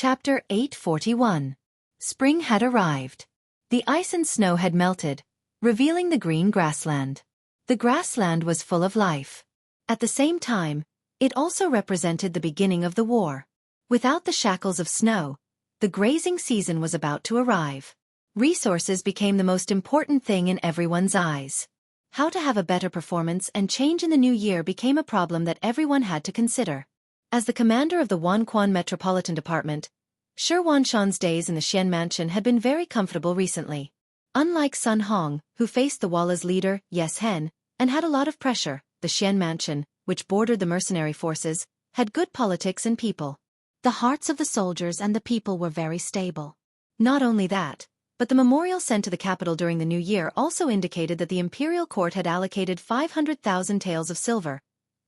Chapter 841. Spring had arrived. The ice and snow had melted, revealing the green grassland. The grassland was full of life. At the same time, it also represented the beginning of the war. Without the shackles of snow, the grazing season was about to arrive. Resources became the most important thing in everyone's eyes. How to have a better performance and change in the new year became a problem that everyone had to consider. As the commander of the Wanquan Metropolitan Department, Shi Wanshan's days in the Xian Mansion had been very comfortable recently. Unlike Sun Hong, who faced the Walla's leader, Yes Hen, and had a lot of pressure, the Xian Mansion, which bordered the mercenary forces, had good politics and people. The hearts of the soldiers and the people were very stable. Not only that, but the memorial sent to the capital during the new year also indicated that the Imperial court had allocated 500,000 taels of silver,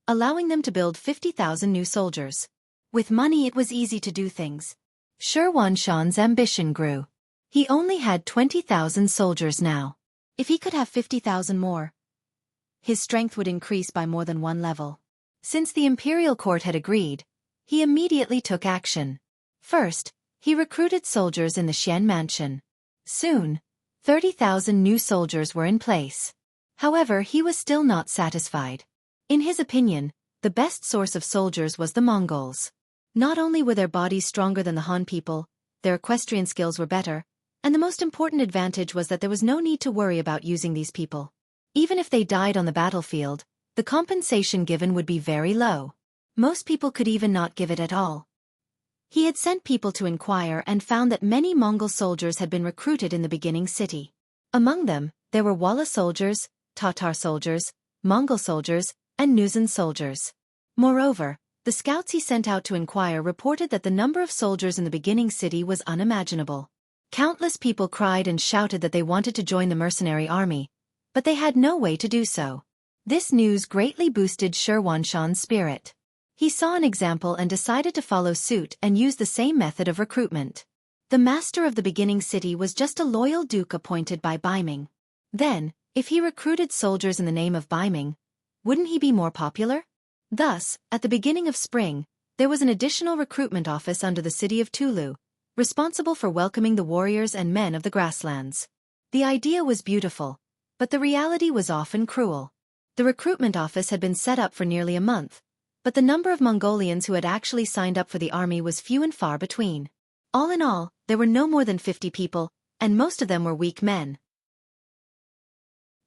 allowing them to build 50,000 new soldiers. With money it was easy to do things. Shi Wanshan's ambition grew. He only had 20,000 soldiers now. If he could have 50,000 more, his strength would increase by more than one level. Since the Imperial court had agreed, he immediately took action. First, he recruited soldiers in the Xian Mansion. Soon, 30,000 new soldiers were in place. However, he was still not satisfied. In his opinion, the best source of soldiers was the Mongols. Not only were their bodies stronger than the Han people, their equestrian skills were better, and the most important advantage was that there was no need to worry about using these people. Even if they died on the battlefield, the compensation given would be very low. Most people could even not give it at all. He had sent people to inquire and found that many Mongol soldiers had been recruited in the beginning city. Among them, there were Walla soldiers, Tatar soldiers, Mongol soldiers, and Nuzan soldiers. Moreover, the scouts he sent out to inquire reported that the number of soldiers in the beginning city was unimaginable. Countless people cried and shouted that they wanted to join the mercenary army, but they had no way to do so. This news greatly boosted Shi Wanshan's spirit. He saw an example and decided to follow suit and use the same method of recruitment. The master of the beginning city was just a loyal duke appointed by Baiming. Then, if he recruited soldiers in the name of Baiming, wouldn't he be more popular? Thus, at the beginning of spring, there was an additional recruitment office under the city of Tulu, responsible for welcoming the warriors and men of the grasslands. The idea was beautiful, but the reality was often cruel. The recruitment office had been set up for nearly a month, but the number of Mongolians who had actually signed up for the army was few and far between. All in all, there were no more than 50 people, and most of them were weak men.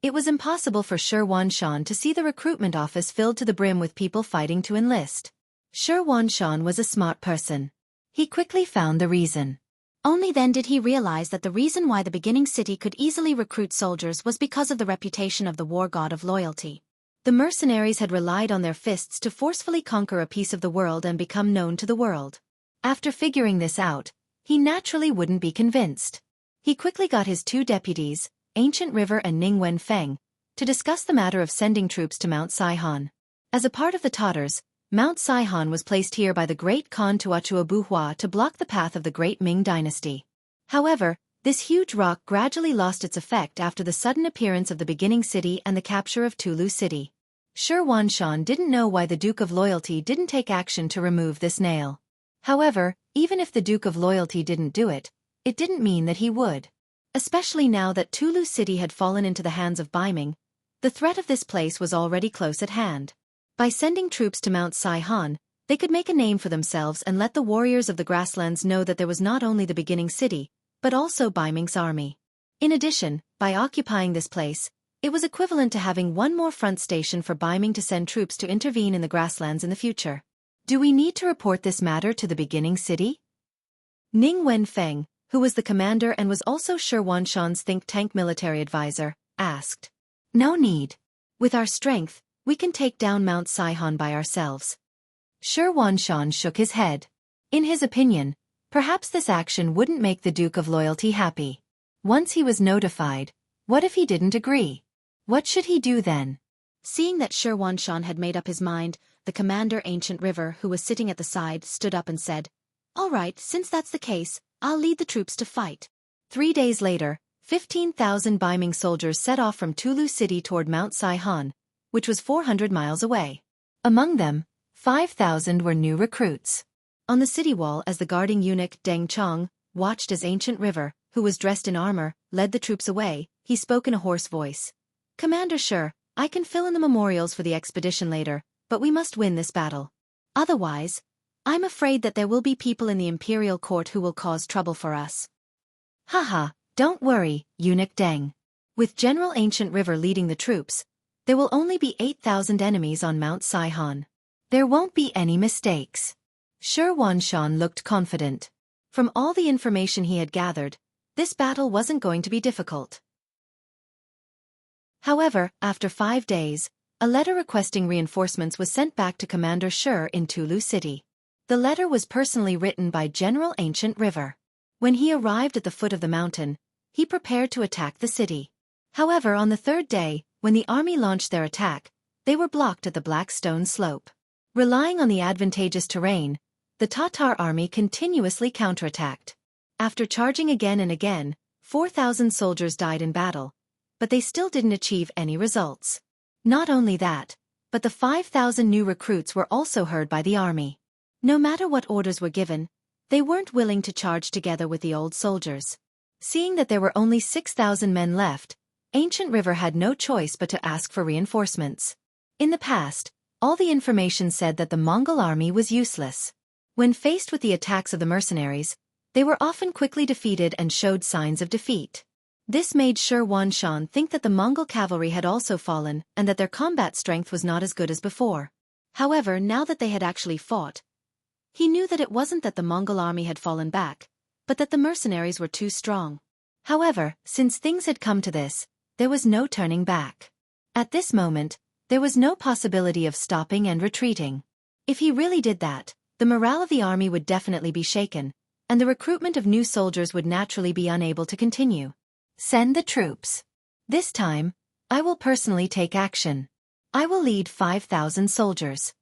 It was impossible for Shi Wanshan to see the recruitment office filled to the brim with people fighting to enlist. Shi Wanshan was a smart person. He quickly found the reason. Only then did he realize that the reason why the beginning city could easily recruit soldiers was because of the reputation of the war god of loyalty. The mercenaries had relied on their fists to forcefully conquer a piece of the world and become known to the world. After figuring this out, he naturally wouldn't be convinced. He quickly got his two deputies, Ancient River and Ning Wenfeng, to discuss the matter of sending troops to Mount Saihan. As a part of the Tatars, Mount Saihan was placed here by the great Khan Tuachua Buhua to block the path of the great Ming dynasty. However, this huge rock gradually lost its effect after the sudden appearance of the beginning city and the capture of Tulu city. Shi Wanshan didn't know why the Duke of Loyalty didn't take action to remove this nail. However, even if the Duke of Loyalty didn't do it, it didn't mean that he would. Especially now that Tulu city had fallen into the hands of Baiming, the threat of this place was already close at hand. By sending troops to Mount Saihan, they could make a name for themselves and let the warriors of the grasslands know that there was not only the beginning city, but also Baiming's army. In addition, by occupying this place, it was equivalent to having one more front station for Baiming to send troops to intervene in the grasslands in the future. Do we need to report this matter to the beginning city? Ning Wenfeng, who was the commander and was also Shi Wanshan's think tank military advisor, asked. No need. With our strength, we can take down Mount Saihan by ourselves. Shi Wanshan shook his head. In his opinion, perhaps this action wouldn't make the Duke of Loyalty happy. Once he was notified, what if he didn't agree? What should he do then? Seeing that Shi Wanshan had made up his mind, the commander Ancient River, who was sitting at the side, stood up and said, All right, since that's the case, I'll lead the troops to fight. 3 days later, 15,000 Baiming soldiers set off from Tulu city toward Mount Saihan, which was 400 miles away. Among them, 5,000 were new recruits. On the city wall, as the guarding eunuch Deng Chong watched as Ancient River, who was dressed in armor, led the troops away, he spoke in a hoarse voice. Commander Shi, I can fill in the memorials for the expedition later, but we must win this battle. Otherwise, I'm afraid that there will be people in the Imperial court who will cause trouble for us. Haha, don't worry, Eunuch Deng. With General Ancient River leading the troops, there will only be 8,000 enemies on Mount Saihan. There won't be any mistakes. Shi Wanshan looked confident. From all the information he had gathered, this battle wasn't going to be difficult. However, after 5 days, a letter requesting reinforcements was sent back to Commander Shi in Tulu City. The letter was personally written by General Ancient River. When he arrived at the foot of the mountain, he prepared to attack the city. However, on the 3rd day, when the army launched their attack, they were blocked at the Black Stone Slope. Relying on the advantageous terrain, the Tatar army continuously counterattacked. After charging again and again, 4,000 soldiers died in battle, but they still didn't achieve any results. Not only that, but the 5,000 new recruits were also heard by the army. No matter what orders were given, they weren't willing to charge together with the old soldiers. Seeing that there were only 6,000 men left, Ancient River had no choice but to ask for reinforcements. In the past, all the information said that the Mongol army was useless. When faced with the attacks of the mercenaries, they were often quickly defeated and showed signs of defeat. This made Shi Wanshan think that the Mongol cavalry had also fallen and that their combat strength was not as good as before. However, now that they had actually fought, he knew that it wasn't that the Mongol army had fallen back, but that the mercenaries were too strong. However, since things had come to this, there was no turning back. At this moment, there was no possibility of stopping and retreating. If he really did that, the morale of the army would definitely be shaken, and the recruitment of new soldiers would naturally be unable to continue. Send the troops. This time, I will personally take action. I will lead 5,000 soldiers.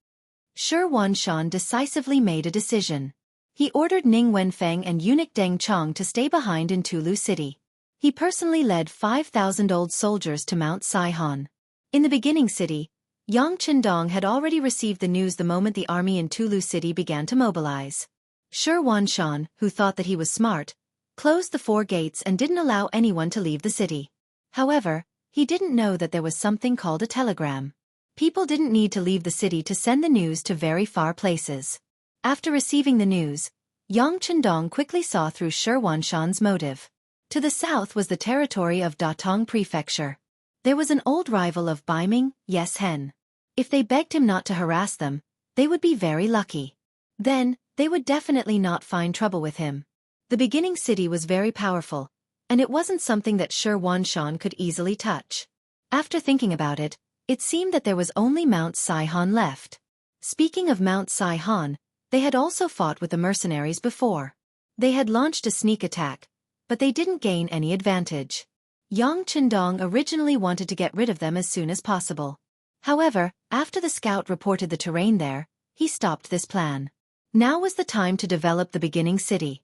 Shi Wanshan decisively made a decision. He ordered Ning Wenfeng and Eunuch Deng Chong to stay behind in Tulu City. He personally led 5,000 old soldiers to Mount Saihan. In the beginning city, Yang Qindong had already received the news the moment the army in Tulu City began to mobilize. Shi Wanshan, who thought that he was smart, closed the 4 gates and didn't allow anyone to leave the city. However, he didn't know that there was something called a telegram. People didn't need to leave the city to send the news to very far places. After receiving the news, Yang Qindong quickly saw through Shi Wanshan's motive. To the south was the territory of Datong Prefecture. There was an old rival of Baiming, Yes Hen. If they begged him not to harass them, they would be very lucky. Then, they would definitely not find trouble with him. The beginning city was very powerful, and it wasn't something that Shi Wanshan could easily touch. After thinking about it, it seemed that there was only Mount Saihan left. Speaking of Mount Saihan, they had also fought with the mercenaries before. They had launched a sneak attack, but they didn't gain any advantage. Yang Qindong originally wanted to get rid of them as soon as possible. However, after the scout reported the terrain there, he stopped this plan. Now was the time to develop the beginning city.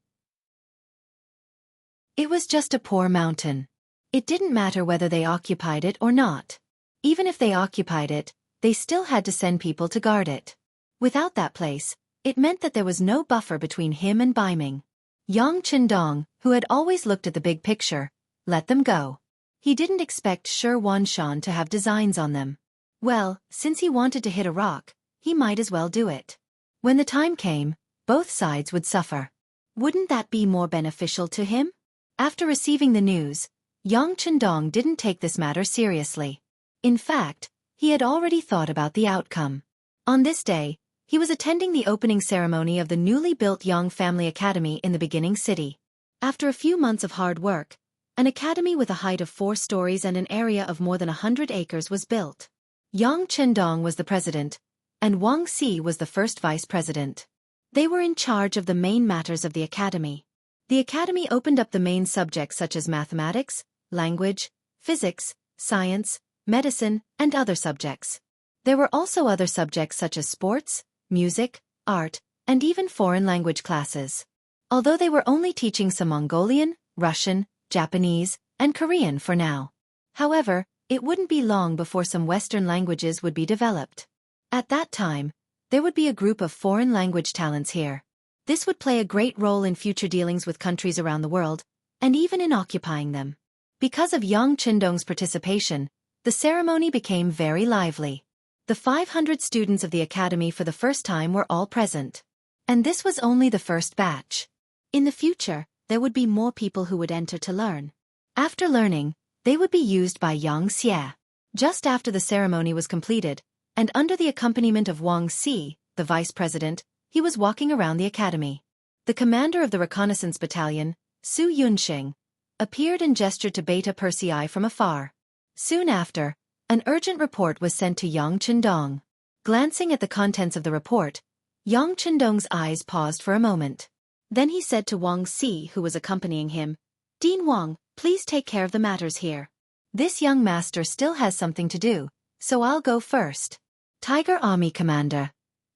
It was just a poor mountain. It didn't matter whether they occupied it or not. Even if they occupied it, they still had to send people to guard it. Without that place, it meant that there was no buffer between him and Baiming. Yang Qindong, who had always looked at the big picture, let them go. He didn't expect Shi Wanshan to have designs on them. Well, since he wanted to hit a rock, he might as well do it. When the time came, both sides would suffer. Wouldn't that be more beneficial to him? After receiving the news, Yang Qindong didn't take this matter seriously. In fact, he had already thought about the outcome. On this day, he was attending the opening ceremony of the newly built Yang Family Academy in the beginning city. After a few months of hard work, an academy with a height of 4 stories and an area of more than 100 acres was built. Yang Qindong was the president, and Wang Si was the first vice president. They were in charge of the main matters of the academy. The academy opened up the main subjects such as mathematics, language, physics, science, medicine, and other subjects. There were also other subjects such as sports, music, art, and even foreign language classes. Although they were only teaching some Mongolian, Russian, Japanese, and Korean for now. However, it wouldn't be long before some Western languages would be developed. At that time, there would be a group of foreign language talents here. This would play a great role in future dealings with countries around the world, and even in occupying them. Because of Yang Qindong's participation, the ceremony became very lively. The 500 students of the academy for the first time were all present. And this was only the first batch. In the future, there would be more people who would enter to learn. After learning, they would be used by Xianxia. Just after the ceremony was completed, and under the accompaniment of Wang Si, the vice president, he was walking around the academy. The commander of the reconnaissance battalion, Su Yunxing, appeared and gestured to Beta Persei from afar. Soon after, an urgent report was sent to Yang Qindong. Glancing at the contents of the report, Yang Qindong's eyes paused for a moment. Then he said to Wang Si, who was accompanying him, "Dean Wang, please take care of the matters here. This young master still has something to do, so I'll go first. Tiger Army Commander,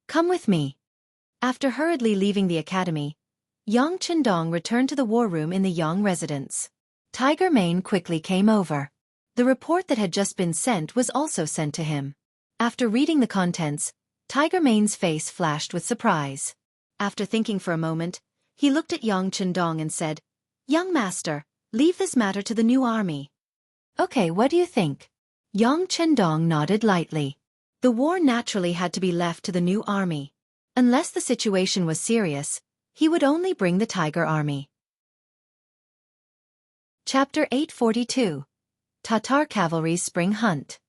come with me." After hurriedly leaving the academy, Yang Qindong returned to the war room in the Yang residence. Tiger Mane quickly came over. The report that had just been sent was also sent to him. After reading the contents, Tiger Mane's face flashed with surprise. After thinking for a moment, he looked at Yang Qindong and said, "Young master, leave this matter to the new army." "Okay, what do you think?" Yang Qindong nodded lightly. The war naturally had to be left to the new army. Unless the situation was serious, he would only bring the Tiger Army. Chapter 842. Tatar Cavalry's Spring Hunt.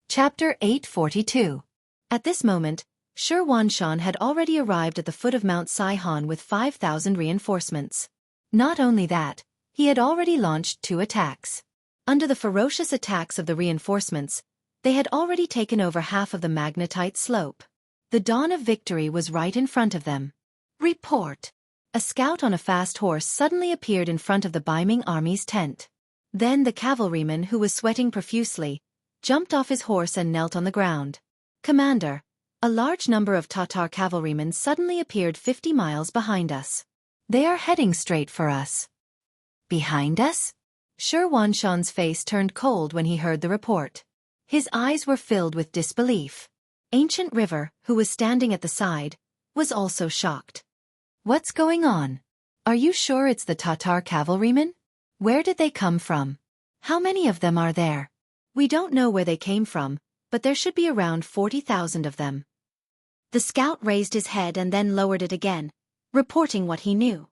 Chapter 842. At this moment, Shi Wanshan had already arrived at the foot of Mount Saihan with 5,000 reinforcements. Not only that, he had already launched 2 attacks. Under the ferocious attacks of the reinforcements, they had already taken over half of the magnetite slope. The dawn of victory was right in front of them. Report! A scout on a fast horse suddenly appeared in front of the Baiming army's tent. Then the cavalryman, who was sweating profusely, jumped off his horse and knelt on the ground. "Commander, a large number of Tatar cavalrymen suddenly appeared 50 miles behind us. They are heading straight for us." "Behind us?" Shi Wanshan's face turned cold when he heard the report. His eyes were filled with disbelief. Ancient River, who was standing at the side, was also shocked. "What's going on? Are you sure it's the Tatar cavalrymen? Where did they come from? How many of them are there?" "We don't know where they came from, but there should be around 40,000 of them." The scout raised his head and then lowered it again, reporting what he knew.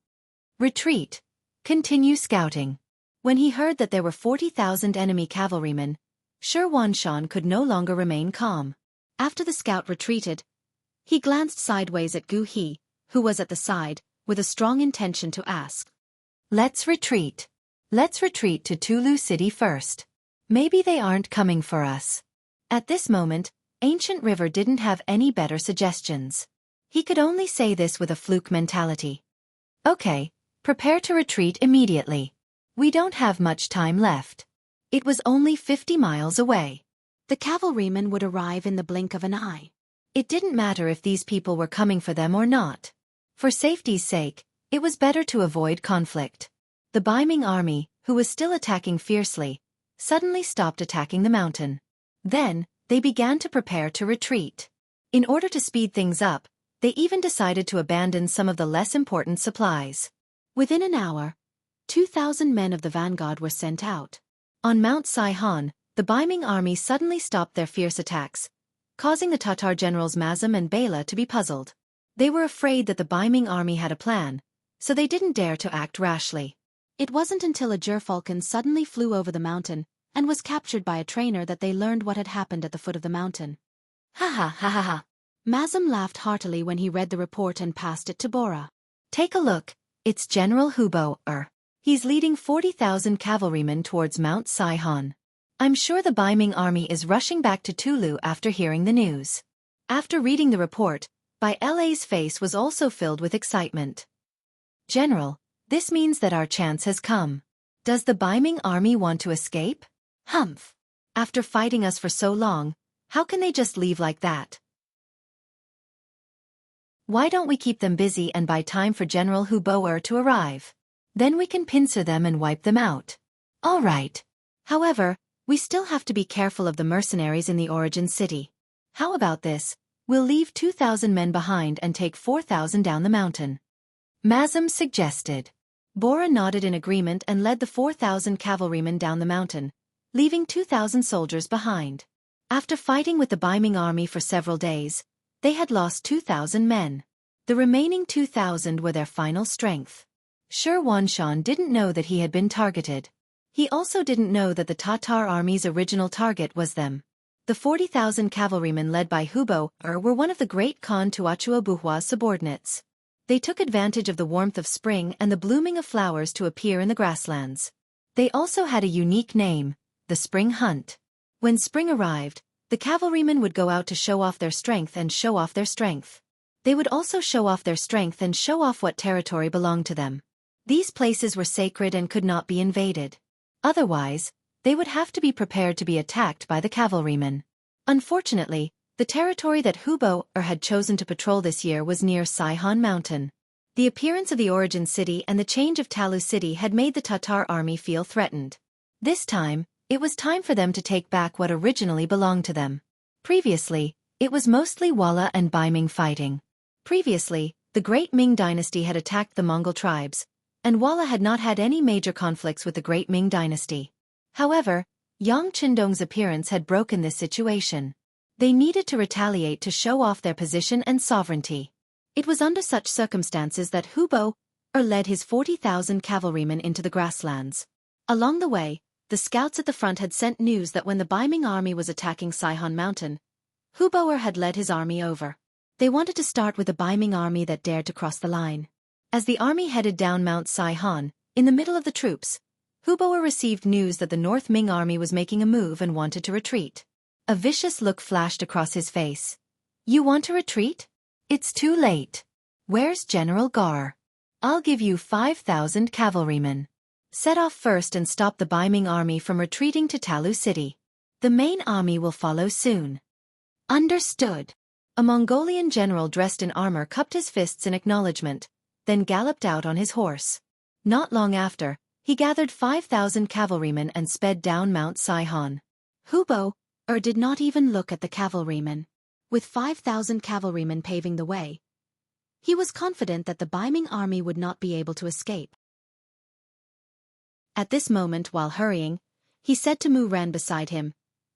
"Retreat. Continue scouting." When he heard that there were 40,000 enemy cavalrymen, Shi Wanshan could no longer remain calm. After the scout retreated, he glanced sideways at Gu He, who was at the side, with a strong intention to ask. "Let's retreat. Let's retreat to Tulu City first. Maybe they aren't coming for us." At this moment, Ancient River didn't have any better suggestions. He could only say this with a fluke mentality. "Okay, prepare to retreat immediately. We don't have much time left." It was only 50 miles away. The cavalrymen would arrive in the blink of an eye. It didn't matter if these people were coming for them or not. For safety's sake, it was better to avoid conflict. The Baiming army, who was still attacking fiercely, suddenly stopped attacking the mountain. Then, they began to prepare to retreat. In order to speed things up, they even decided to abandon some of the less important supplies. Within an hour, 2,000 men of the vanguard were sent out. On Mount Saihan, the Baiming army suddenly stopped their fierce attacks, causing the Tatar generals Mazam and Bela to be puzzled. They were afraid that the Baiming army had a plan, so they didn't dare to act rashly. It wasn't until a gerfalcon suddenly flew over the mountain and was captured by a trainer that they learned what had happened at the foot of the mountain. "Ha ha ha ha ha." Mazam laughed heartily when he read the report and passed it to Bora. "Take a look, it's General Hubo. He's leading 40,000 cavalrymen towards Mount Saihan. I'm sure the Baiming army is rushing back to Tulu after hearing the news." After reading the report, Bai La's face was also filled with excitement. "General, this means that our chance has come. Does the Baiming army want to escape? Humph. After fighting us for so long, how can they just leave like that? Why don't we keep them busy and buy time for General Hubo to arrive? Then we can pincer them and wipe them out." "All right. However, we still have to be careful of the mercenaries in the origin city. How about this? We'll leave 2,000 men behind and take 4,000 down the mountain. Mazam suggested. Bora nodded in agreement and led the 4,000 cavalrymen down the mountain, leaving 2,000 soldiers behind. After fighting with the Baiming army for several days, they had lost 2,000 men. The remaining 2,000 were their final strength. Xianxia didn't know that he had been targeted. He also didn't know that the Tatar army's original target was them. The 40,000 cavalrymen led by Hubo were one of the great Khan Tuachuabuhua's subordinates. They took advantage of the warmth of spring and the blooming of flowers to appear in the grasslands. They also had a unique name, the Spring Hunt. When spring arrived, the cavalrymen would go out to show off their strength and show off their strength. They would also show off their strength and show off what territory belonged to them. These places were sacred and could not be invaded. Otherwise, they would have to be prepared to be attacked by the cavalrymen. Unfortunately, the territory that Hubo had chosen to patrol this year was near Saihan Mountain. The appearance of the origin city and the change of Talu city had made the Tatar army feel threatened. This time, it was time for them to take back what originally belonged to them. Previously, it was mostly Walla and Baiming fighting. Previously, the Great Ming dynasty had attacked the Mongol tribes, and Walla had not had any major conflicts with the Great Ming dynasty. However, Yang Qindong's appearance had broken this situation. They needed to retaliate to show off their position and sovereignty. It was under such circumstances that Hubo led his 40,000 cavalrymen into the grasslands. Along the way, the scouts at the front had sent news that when the Baiming army was attacking Saihan Mountain, Hubo had led his army over. They wanted to start with the Baiming army that dared to cross the line. As the army headed down Mount Saihan, in the middle of the troops, Hubo received news that the North Ming army was making a move and wanted to retreat. A vicious look flashed across his face. You want to retreat? It's too late. Where's General Gar? I'll give you 5,000 cavalrymen. Set off first and stop the Baiming army from retreating to Talu city. The main army will follow soon. Understood. A Mongolian general dressed in armor cupped his fists in acknowledgement, then galloped out on his horse. Not long after, he gathered 5,000 cavalrymen and sped down Mount Saihan. Hubo did not even look at the cavalrymen. With 5,000 cavalrymen paving the way, he was confident that the Baiming army would not be able to escape. At this moment, while hurrying, he said to Mu Ren beside him,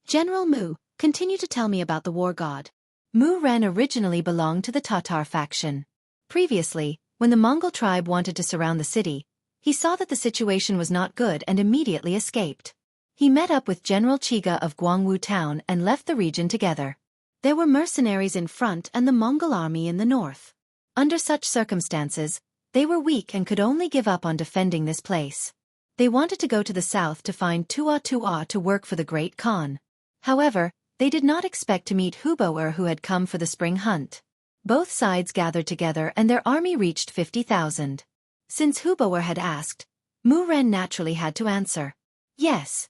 General Mu, continue to tell me about the war god. Mu Ren originally belonged to the Tatar faction. Previously, when the Mongol tribe wanted to surround the city, he saw that the situation was not good and immediately escaped. He met up with General Chiga of Guangwu town and left the region together. There were mercenaries in front and the Mongol army in the north. Under such circumstances, they were weak and could only give up on defending this place. They wanted to go to the south to find Tua to work for the Great Khan. However, they did not expect to meet Hubo who had come for the spring hunt. Both sides gathered together and their army reached 50,000. Since Hubo had asked, Mu Ren naturally had to answer. Yes,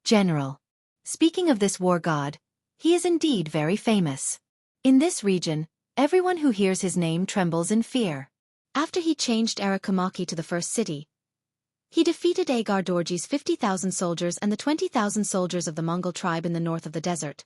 General. Speaking of this war god, he is indeed very famous. In this region, everyone who hears his name trembles in fear. After he changed Arakamaki to the first city, he defeated Agar Dorji's 50,000 soldiers and the 20,000 soldiers of the Mongol tribe in the north of the desert.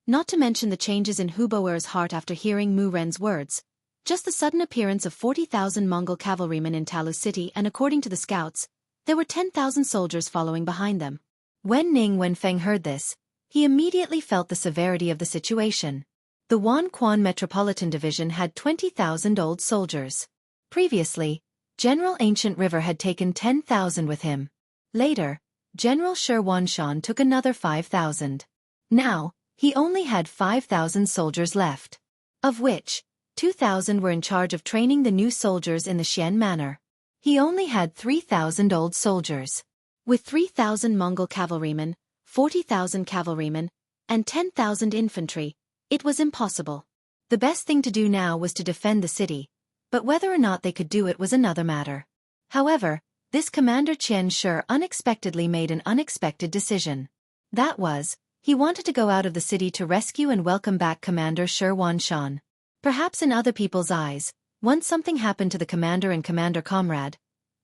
Not to mention the changes in Huboer's heart after hearing Mu Ren's words, just the sudden appearance of 40,000 Mongol cavalrymen in Talu city, and according to the scouts, there were 10,000 soldiers following behind them. When Ning Wenfeng heard this, he immediately felt the severity of the situation. The Wan Quan Metropolitan Division had 20,000 old soldiers. Previously, General Ancient River had taken 10,000 with him. Later, General Xianxia took another 5,000. Now, he only had 5,000 soldiers left, of which 2,000 were in charge of training the new soldiers in the Xian manner. He only had 3,000 old soldiers. With 3,000 Mongol cavalrymen, 40,000 cavalrymen, and 10,000 infantry, it was impossible. The best thing to do now was to defend the city, but whether or not they could do it was another matter. However, this Commander Qian Shi unexpectedly made an unexpected decision. That was, he wanted to go out of the city to rescue and welcome back Commander Xianxia. Perhaps in other people's eyes, once something happened to the commander and commander comrade,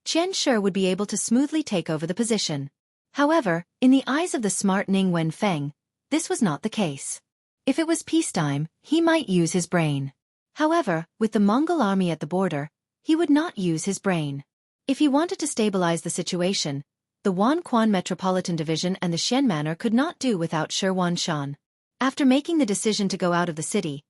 Qian Shi would be able to smoothly take over the position. However, in the eyes of the smart Ning Wenfeng, this was not the case. If it was peacetime, he might use his brain. However, with the Mongol army at the border, he would not use his brain. If he wanted to stabilize the situation, the Wanquan Metropolitan Division and the Xian Manor could not do without Shi Wanshan. After making the decision to go out of the city,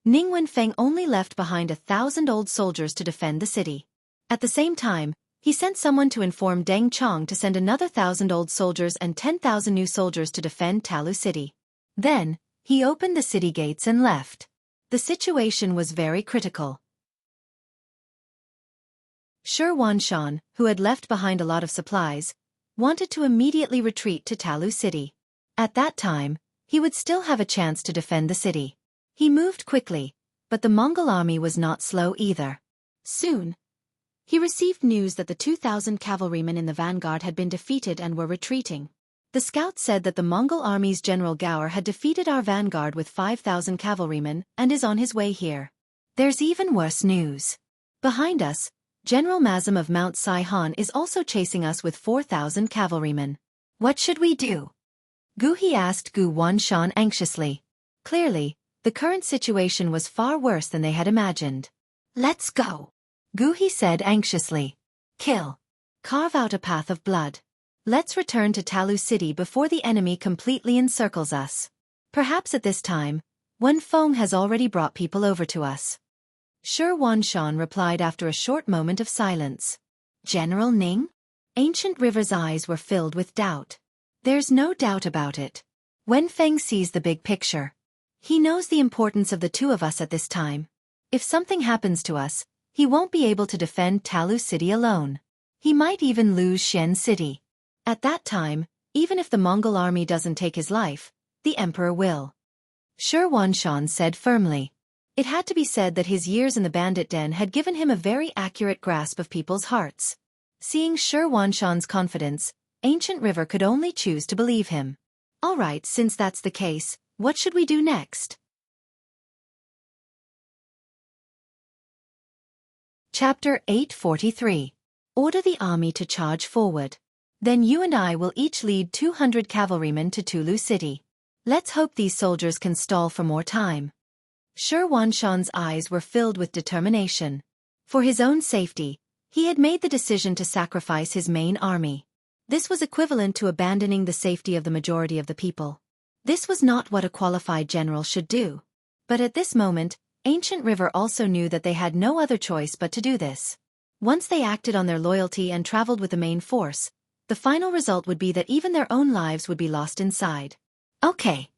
Ning Wenfeng only left behind 1,000 old soldiers to defend the city. At the same time, he sent someone to inform Deng Chong to send another 1,000 old soldiers and 10,000 new soldiers to defend Talu City. Then, he opened the city gates and left. The situation was very critical. Shi Wanshan, who had left behind a lot of supplies, wanted to immediately retreat to Talu City. At that time, he would still have a chance to defend the city. He moved quickly, but the Mongol army was not slow either. Soon, he received news that the 2,000 cavalrymen in the vanguard had been defeated and were retreating. The scouts said that the Mongol army's General Gaur had defeated our vanguard with 5,000 cavalrymen and is on his way here. There's even worse news. Behind us, General Mazam of Mount Saihan is also chasing us with 4,000 cavalrymen. What should we do? Gu He asked Gu Wanshan anxiously. Clearly, the current situation was far worse than they had imagined. Let's go. Gu He said anxiously. Kill. Carve out a path of blood. Let's return to Talu City before the enemy completely encircles us. Perhaps at this time, Wen Feng has already brought people over to us. Shi Wanshan replied after a short moment of silence. General Ning? Ancient River's eyes were filled with doubt. There's no doubt about it. Wen Feng sees the big picture. He knows the importance of the two of us at this time. If something happens to us, he won't be able to defend Talu City alone. He might even lose Xian City. At that time, even if the Mongol army doesn't take his life, the emperor will. Shi Wanshan said firmly. It had to be said that his years in the bandit den had given him a very accurate grasp of people's hearts. Seeing Shi Wanshan's confidence, Ancient River could only choose to believe him. All right, since that's the case, what should we do next? Chapter 843. Order the army to charge forward. Then you and I will each lead 200 cavalrymen to Tulu City. Let's hope these soldiers can stall for more time. Shi Wanshan's eyes were filled with determination. For his own safety, he had made the decision to sacrifice his main army. This was equivalent to abandoning the safety of the majority of the people. This was not what a qualified general should do. But at this moment, Ancient River also knew that they had no other choice but to do this. Once they acted on their loyalty and traveled with the main force, the final result would be that even their own lives would be lost inside. Okay.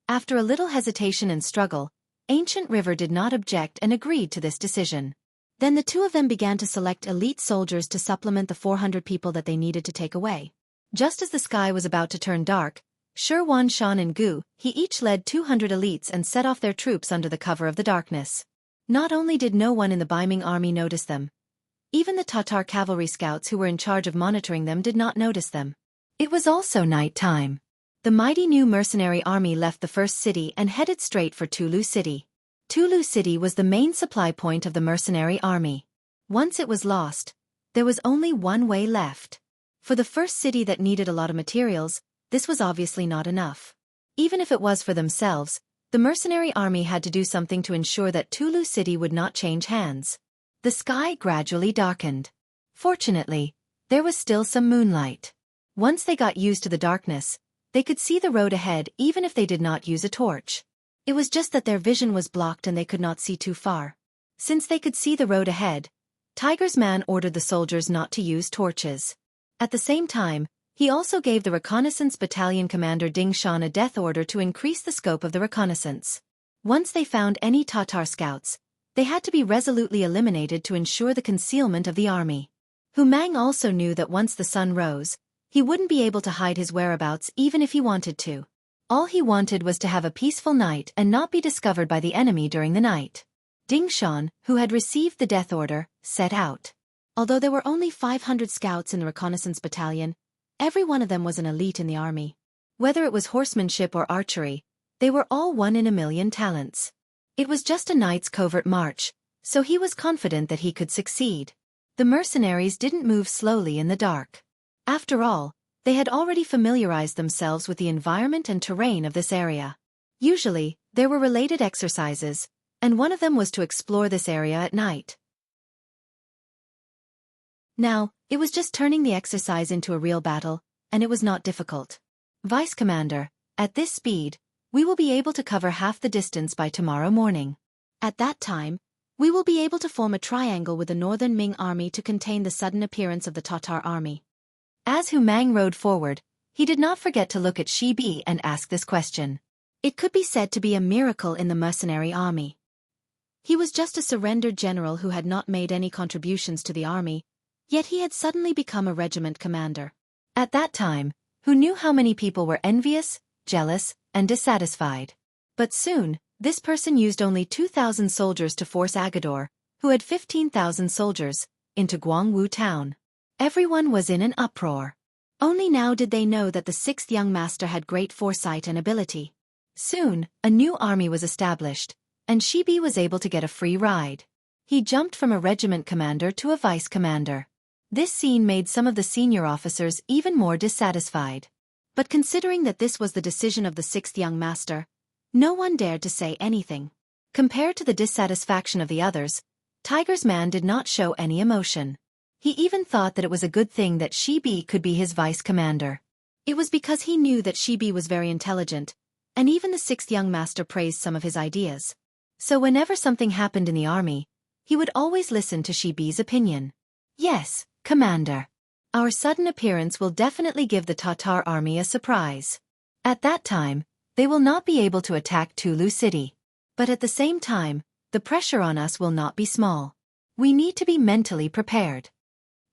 After a little hesitation and struggle, Ancient River did not object and agreed to this decision. Then the two of them began to select elite soldiers to supplement the 400 people that they needed to take away. Just as the sky was about to turn dark, Shi Wanshan and Gu He each led 200 elites and set off their troops under the cover of the darkness. Not only did no one in the Baiming army notice them, even the Tatar cavalry scouts who were in charge of monitoring them did not notice them. It was also night time. The mighty new mercenary army left the first city and headed straight for Tulu City. Tulu City was the main supply point of the mercenary army. Once it was lost, there was only one way left. For the first city that needed a lot of materials, this was obviously not enough. Even if it was for themselves, the mercenary army had to do something to ensure that Tulu City would not change hands. The sky gradually darkened. Fortunately, there was still some moonlight. Once they got used to the darkness, they could see the road ahead even if they did not use a torch. It was just that their vision was blocked and they could not see too far. Since they could see the road ahead, Tiger's man ordered the soldiers not to use torches. At the same time, he also gave the reconnaissance battalion commander Ding Shan a death order to increase the scope of the reconnaissance. Once they found any Tatar scouts, they had to be resolutely eliminated to ensure the concealment of the army. Hu Mang also knew that once the sun rose, he wouldn't be able to hide his whereabouts even if he wanted to. All he wanted was to have a peaceful night and not be discovered by the enemy during the night. Ding Shan, who had received the death order, set out. Although there were only 500 scouts in the reconnaissance battalion, every one of them was an elite in the army. Whether it was horsemanship or archery, they were all 1 in a million talents. It was just a night's covert march, so he was confident that he could succeed. The mercenaries didn't move slowly in the dark. After all, they had already familiarized themselves with the environment and terrain of this area. Usually, there were related exercises, and one of them was to explore this area at night. Now, it was just turning the exercise into a real battle, and it was not difficult. Vice Commander, at this speed, we will be able to cover half the distance by tomorrow morning. At that time, we will be able to form a triangle with the northern Ming army to contain the sudden appearance of the Tatar army. As Hu Mang rode forward, he did not forget to look at Shi Bi and ask this question. It could be said to be a miracle in the mercenary army. He was just a surrendered general who had not made any contributions to the army, yet he had suddenly become a regiment commander. At that time, Hu knew how many people were envious, jealous, and dissatisfied. But soon, this person used only 2,000 soldiers to force Agador, who had 15,000 soldiers, into Jianghu town. Everyone was in an uproar. Only now did they know that the sixth young master had great foresight and ability. Soon, a new army was established, and Shi Bi was able to get a free ride. He jumped from a regiment commander to a vice commander. This scene made some of the senior officers even more dissatisfied. But considering that this was the decision of the sixth young master, no one dared to say anything. Compared to the dissatisfaction of the others, Tiger's man did not show any emotion. He even thought that it was a good thing that Shi Bi could be his vice commander. It was because he knew that Shi Bi was very intelligent, and even the sixth young master praised some of his ideas. So whenever something happened in the army, he would always listen to Shi Bi's opinion. Yes, Commander. Our sudden appearance will definitely give the Tatar army a surprise. At that time, they will not be able to attack Tulu City. But at the same time, the pressure on us will not be small. We need to be mentally prepared.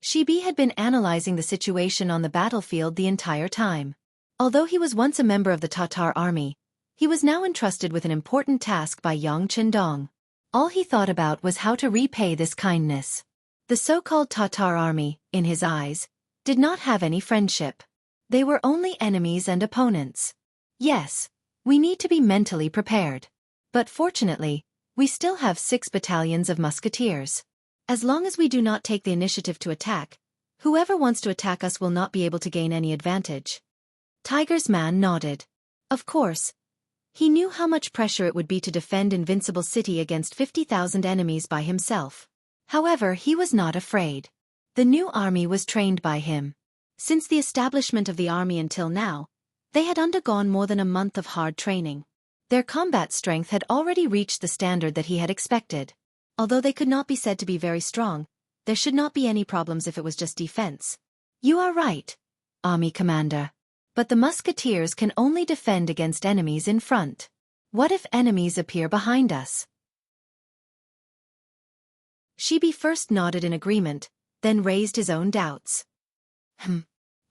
Shi Bi had been analyzing the situation on the battlefield the entire time. Although he was once a member of the Tatar army, he was now entrusted with an important task by Yang Chendong. All he thought about was how to repay this kindness. The so-called Tatar army, in his eyes, did not have any friendship. They were only enemies and opponents. Yes, we need to be mentally prepared. But fortunately, we still have 6 battalions of musketeers. As long as we do not take the initiative to attack, whoever wants to attack us will not be able to gain any advantage. Tiger's man nodded. Of course, he knew how much pressure it would be to defend Invincible City against 50,000 enemies by himself. However, he was not afraid. The new army was trained by him. Since the establishment of the army until now, they had undergone more than a month of hard training. Their combat strength had already reached the standard that he had expected. Although they could not be said to be very strong, there should not be any problems if it was just defense. You are right, Army Commander. But the musketeers can only defend against enemies in front. What if enemies appear behind us? Shi Bi first nodded in agreement, then raised his own doubts.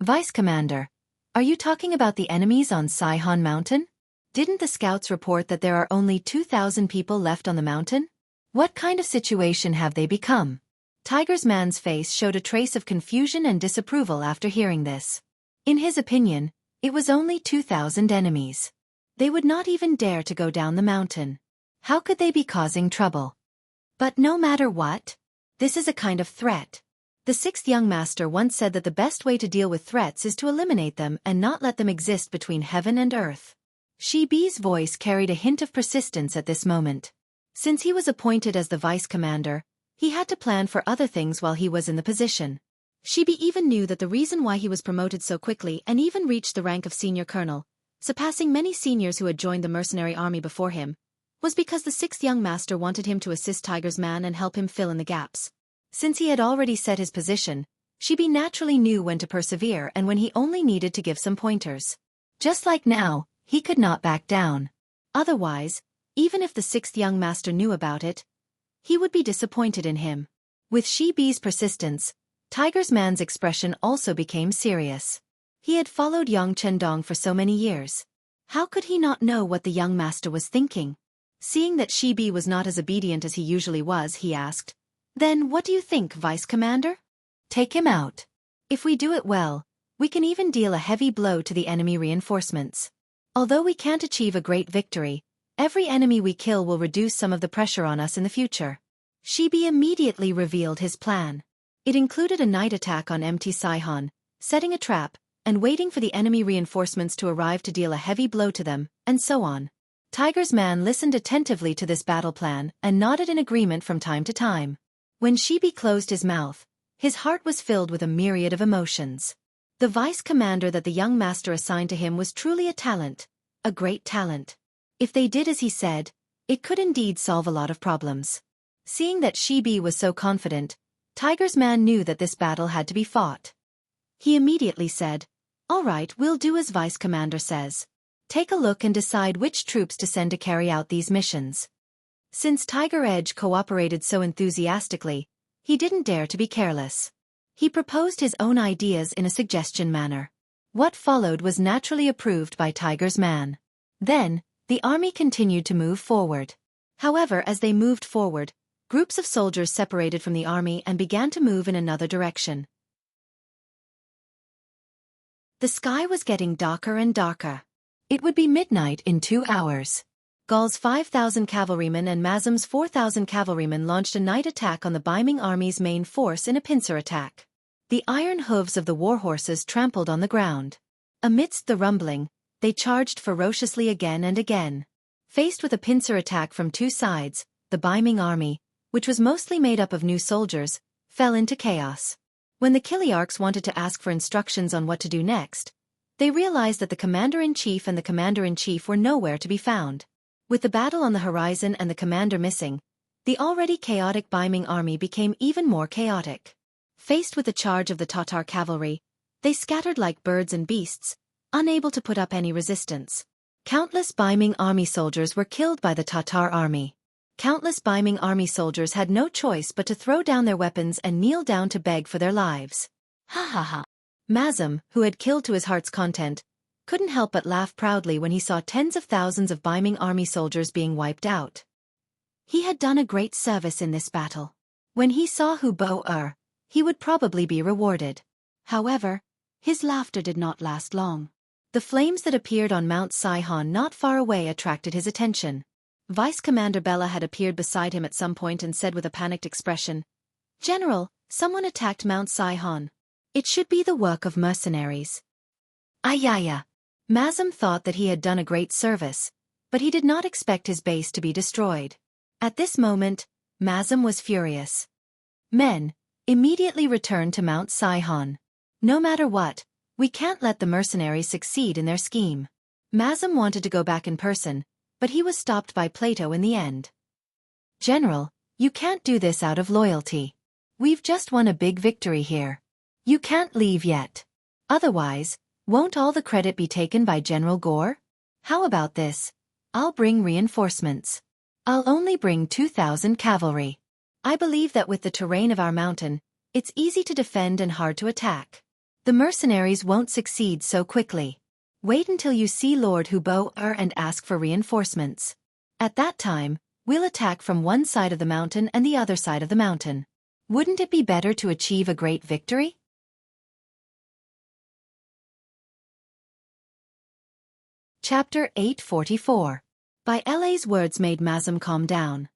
Vice Commander, are you talking about the enemies on Saihan Mountain? Didn't the scouts report that there are only 2,000 people left on the mountain? What kind of situation have they become? Tiger's man's face showed a trace of confusion and disapproval after hearing this. In his opinion, it was only 2,000 enemies. They would not even dare to go down the mountain. How could they be causing trouble? But no matter what, this is a kind of threat. The sixth young master once said that the best way to deal with threats is to eliminate them and not let them exist between heaven and earth. Shi Bi's voice carried a hint of persistence at this moment. Since he was appointed as the vice commander, he had to plan for other things while he was in the position. Shi Bi even knew that the reason why he was promoted so quickly and even reached the rank of senior colonel, surpassing many seniors who had joined the mercenary army before him, was because the sixth young master wanted him to assist Tiger's man and help him fill in the gaps. Since he had already set his position, Shi Bi naturally knew when to persevere and when he only needed to give some pointers. Just like now, he could not back down. Otherwise, even if the sixth young master knew about it, he would be disappointed in him. With Shi Bi's persistence, Tiger's man's expression also became serious. He had followed Yang Chendong for so many years. How could he not know what the young master was thinking? Seeing that Shi Bi was not as obedient as he usually was, he asked, "Then what do you think, Vice Commander? Take him out. If we do it well, we can even deal a heavy blow to the enemy reinforcements. Although we can't achieve a great victory, every enemy we kill will reduce some of the pressure on us in the future." Shi Bi immediately revealed his plan. It included a night attack on empty Saihan, setting a trap, and waiting for the enemy reinforcements to arrive to deal a heavy blow to them, and so on. Tiger's man listened attentively to this battle plan and nodded in agreement from time to time. When Shibi closed his mouth, his heart was filled with a myriad of emotions. The vice commander that the young master assigned to him was truly a talent, a great talent. If they did as he said, it could indeed solve a lot of problems. Seeing that Shibi was so confident, Tiger's man knew that this battle had to be fought. He immediately said, "All right, we'll do as vice commander says. Take a look and decide which troops to send to carry out these missions." Since Tiger Edge cooperated so enthusiastically, he didn't dare to be careless. He proposed his own ideas in a suggestion manner. What followed was naturally approved by Tiger's man. Then, the army continued to move forward. However, as they moved forward, groups of soldiers separated from the army and began to move in another direction. The sky was getting darker and darker. It would be midnight in 2 hours. Gaul's 5,000 cavalrymen and Mazum's 4,000 cavalrymen launched a night attack on the Baiming army's main force in a pincer attack. The iron hooves of the warhorses trampled on the ground. Amidst the rumbling, they charged ferociously again and again. Faced with a pincer attack from 2 sides, the Baiming army, which was mostly made up of new soldiers, fell into chaos. When the Kiliarchs wanted to ask for instructions on what to do next, they realized that the commander-in-chief and the commander-in-chief were nowhere to be found. With the battle on the horizon and the commander missing, the already chaotic Baiming army became even more chaotic. Faced with the charge of the Tatar cavalry, they scattered like birds and beasts, unable to put up any resistance. Countless Baiming army soldiers were killed by the Tatar army. Countless Baiming army soldiers had no choice but to throw down their weapons and kneel down to beg for their lives. Ha ha ha. Mazum, who had killed to his heart's content, couldn't help but laugh proudly when he saw tens of thousands of Baiming army soldiers being wiped out. He had done a great service in this battle. When he saw Hu Bo he would probably be rewarded. However, his laughter did not last long. The flames that appeared on Mount Saihan not far away attracted his attention. Vice Commander Bella had appeared beside him at some point and said with a panicked expression, "General, someone attacked Mount Saihan. It should be the work of mercenaries." Ayaya. Mazum thought that he had done a great service, but he did not expect his base to be destroyed. At this moment, Mazum was furious. "Men, immediately return to Mount Saihan. No matter what, we can't let the mercenaries succeed in their scheme." Mazum wanted to go back in person, but he was stopped by Plato in the end. "General, you can't do this out of loyalty. We've just won a big victory here. You can't leave yet. Otherwise, won't all the credit be taken by General Gore? How about this? I'll bring reinforcements. I'll only bring 2,000 cavalry. I believe that with the terrain of our mountain, it's easy to defend and hard to attack. The mercenaries won't succeed so quickly. Wait until you see Lord Hu Bo and ask for reinforcements. At that time, we'll attack from one side of the mountain and the other side of the mountain. Wouldn't it be better to achieve a great victory?" Chapter 844. By La's words made Mazum calm down.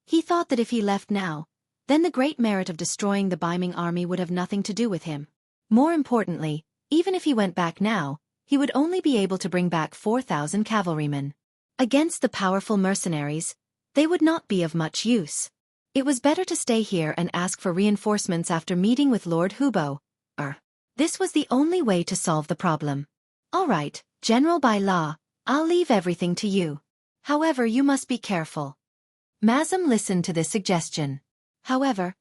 He thought that if he left now, then the great merit of destroying the Baiming army would have nothing to do with him. More importantly, even if he went back now, he would only be able to bring back 4,000 cavalrymen. Against the powerful mercenaries, they would not be of much use. It was better to stay here and ask for reinforcements after meeting with Lord Hu Bo. This was the only way to solve the problem. "All right, General, by law, I'll leave everything to you. However, you must be careful." Mazum listened to this suggestion. However,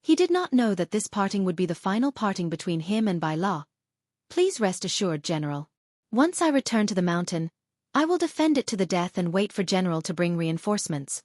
he did not know that this parting would be the final parting between him and Bai La. "Please rest assured, General. Once I return to the mountain, I will defend it to the death and wait for General to bring reinforcements."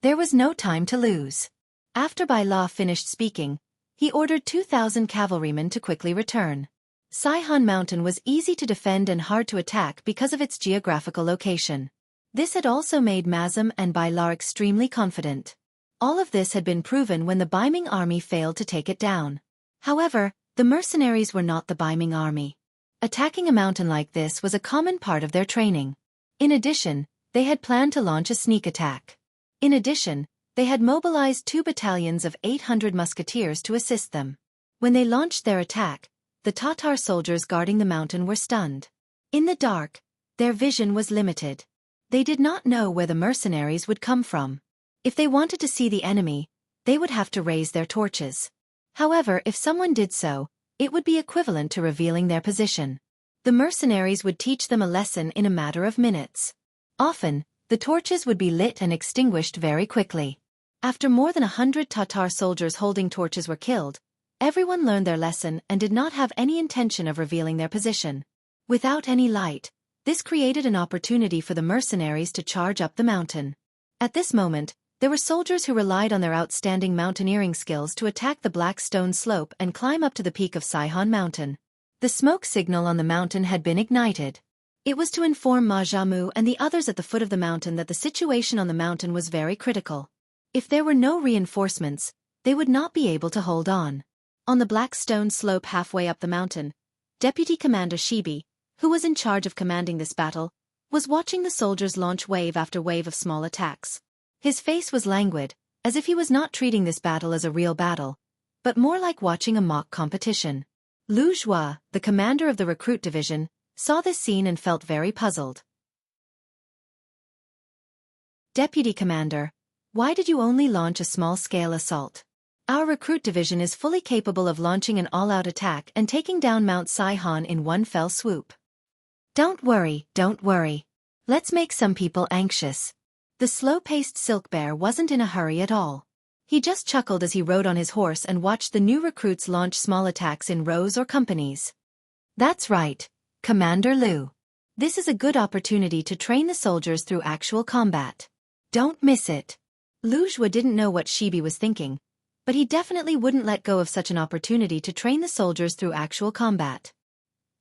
There was no time to lose. After Bai La finished speaking, he ordered 2,000 cavalrymen to quickly return. Saihan Mountain was easy to defend and hard to attack because of its geographical location. This had also made Mazum and Bai La extremely confident. All of this had been proven when the Baiming army failed to take it down. However, the mercenaries were not the Baiming army. Attacking a mountain like this was a common part of their training. In addition, they had planned to launch a sneak attack. In addition, they had mobilized 2 battalions of 800 musketeers to assist them. When they launched their attack, the Tatar soldiers guarding the mountain were stunned. In the dark, their vision was limited. They did not know where the mercenaries would come from. If they wanted to see the enemy, they would have to raise their torches. However, if someone did so, it would be equivalent to revealing their position. The mercenaries would teach them a lesson in a matter of minutes. Often, the torches would be lit and extinguished very quickly. After more than 100 Tatar soldiers holding torches were killed, everyone learned their lesson and did not have any intention of revealing their position. Without any light, this created an opportunity for the mercenaries to charge up the mountain. At this moment, there were soldiers who relied on their outstanding mountaineering skills to attack the black stone slope and climb up to the peak of Saihan Mountain. The smoke signal on the mountain had been ignited. It was to inform Ma Jianghu and the others at the foot of the mountain that the situation on the mountain was very critical. If there were no reinforcements, they would not be able to hold on. On the black stone slope halfway up the mountain, Deputy Commander Shibi, who was in charge of commanding this battle, was watching the soldiers launch wave after wave of small attacks. His face was languid, as if he was not treating this battle as a real battle, but more like watching a mock competition. Lu Zhua, the commander of the recruit division, saw this scene and felt very puzzled. Deputy Commander, why did you only launch a small-scale assault? Our recruit division is fully capable of launching an all-out attack and taking down Mount Saihan in one fell swoop. Don't worry, don't worry. Let's make some people anxious. The slow-paced Silk Bear wasn't in a hurry at all. He just chuckled as he rode on his horse and watched the new recruits launch small attacks in rows or companies. That's right, Commander Lu. This is a good opportunity to train the soldiers through actual combat. Don't miss it. Lu Zhua didn't know what Shibi was thinking, but he definitely wouldn't let go of such an opportunity to train the soldiers through actual combat.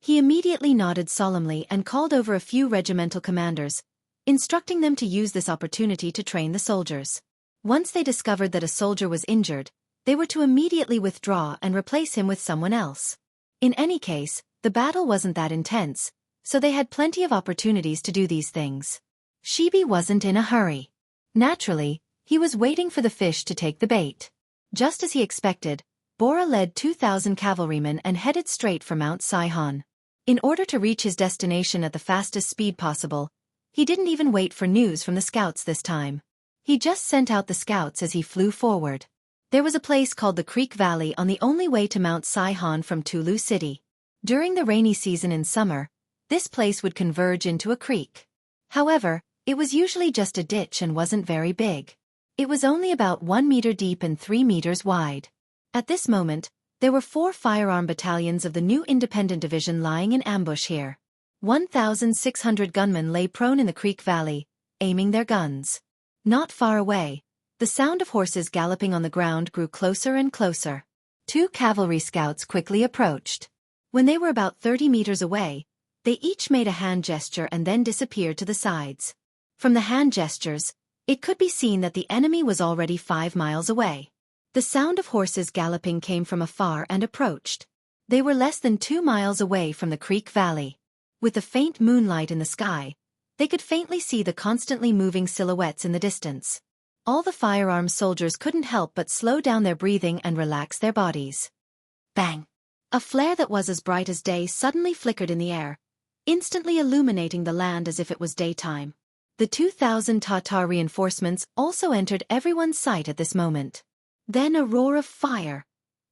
He immediately nodded solemnly and called over a few regimental commanders, instructing them to use this opportunity to train the soldiers. Once they discovered that a soldier was injured, they were to immediately withdraw and replace him with someone else. In any case, the battle wasn't that intense, so they had plenty of opportunities to do these things. Shibi wasn't in a hurry. Naturally, he was waiting for the fish to take the bait. Just as he expected, Bora led 2,000 cavalrymen and headed straight for Mount Saihan. In order to reach his destination at the fastest speed possible, he didn't even wait for news from the scouts this time. He just sent out the scouts as he flew forward. There was a place called the Creek Valley on the only way to Mount Saihan from Tulu City. During the rainy season in summer, this place would converge into a creek. However, it was usually just a ditch and wasn't very big. It was only about 1 meter deep and 3 meters wide. At this moment, there were 4 firearm battalions of the new independent division lying in ambush here. 1,600 gunmen lay prone in the Creek Valley, aiming their guns. Not far away, the sound of horses galloping on the ground grew closer and closer. 2 cavalry scouts quickly approached. When they were about 30 meters away, they each made a hand gesture and then disappeared to the sides. From the hand gestures, it could be seen that the enemy was already 5 miles away. The sound of horses galloping came from afar and approached. They were less than 2 miles away from the Creek Valley. With the faint moonlight in the sky, they could faintly see the constantly moving silhouettes in the distance. All the firearm soldiers couldn't help but slow down their breathing and relax their bodies. Bang! A flare that was as bright as day suddenly flickered in the air, instantly illuminating the land as if it was daytime. The 2,000 Tatar reinforcements also entered everyone's sight at this moment. Then a roar of fire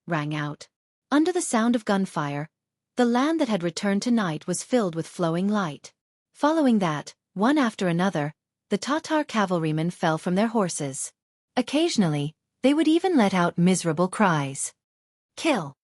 rang out. Under the sound of gunfire, the land that had returned to night was filled with flowing light. Following that, one after another, the Tatar cavalrymen fell from their horses. Occasionally, they would even let out miserable cries. Kill!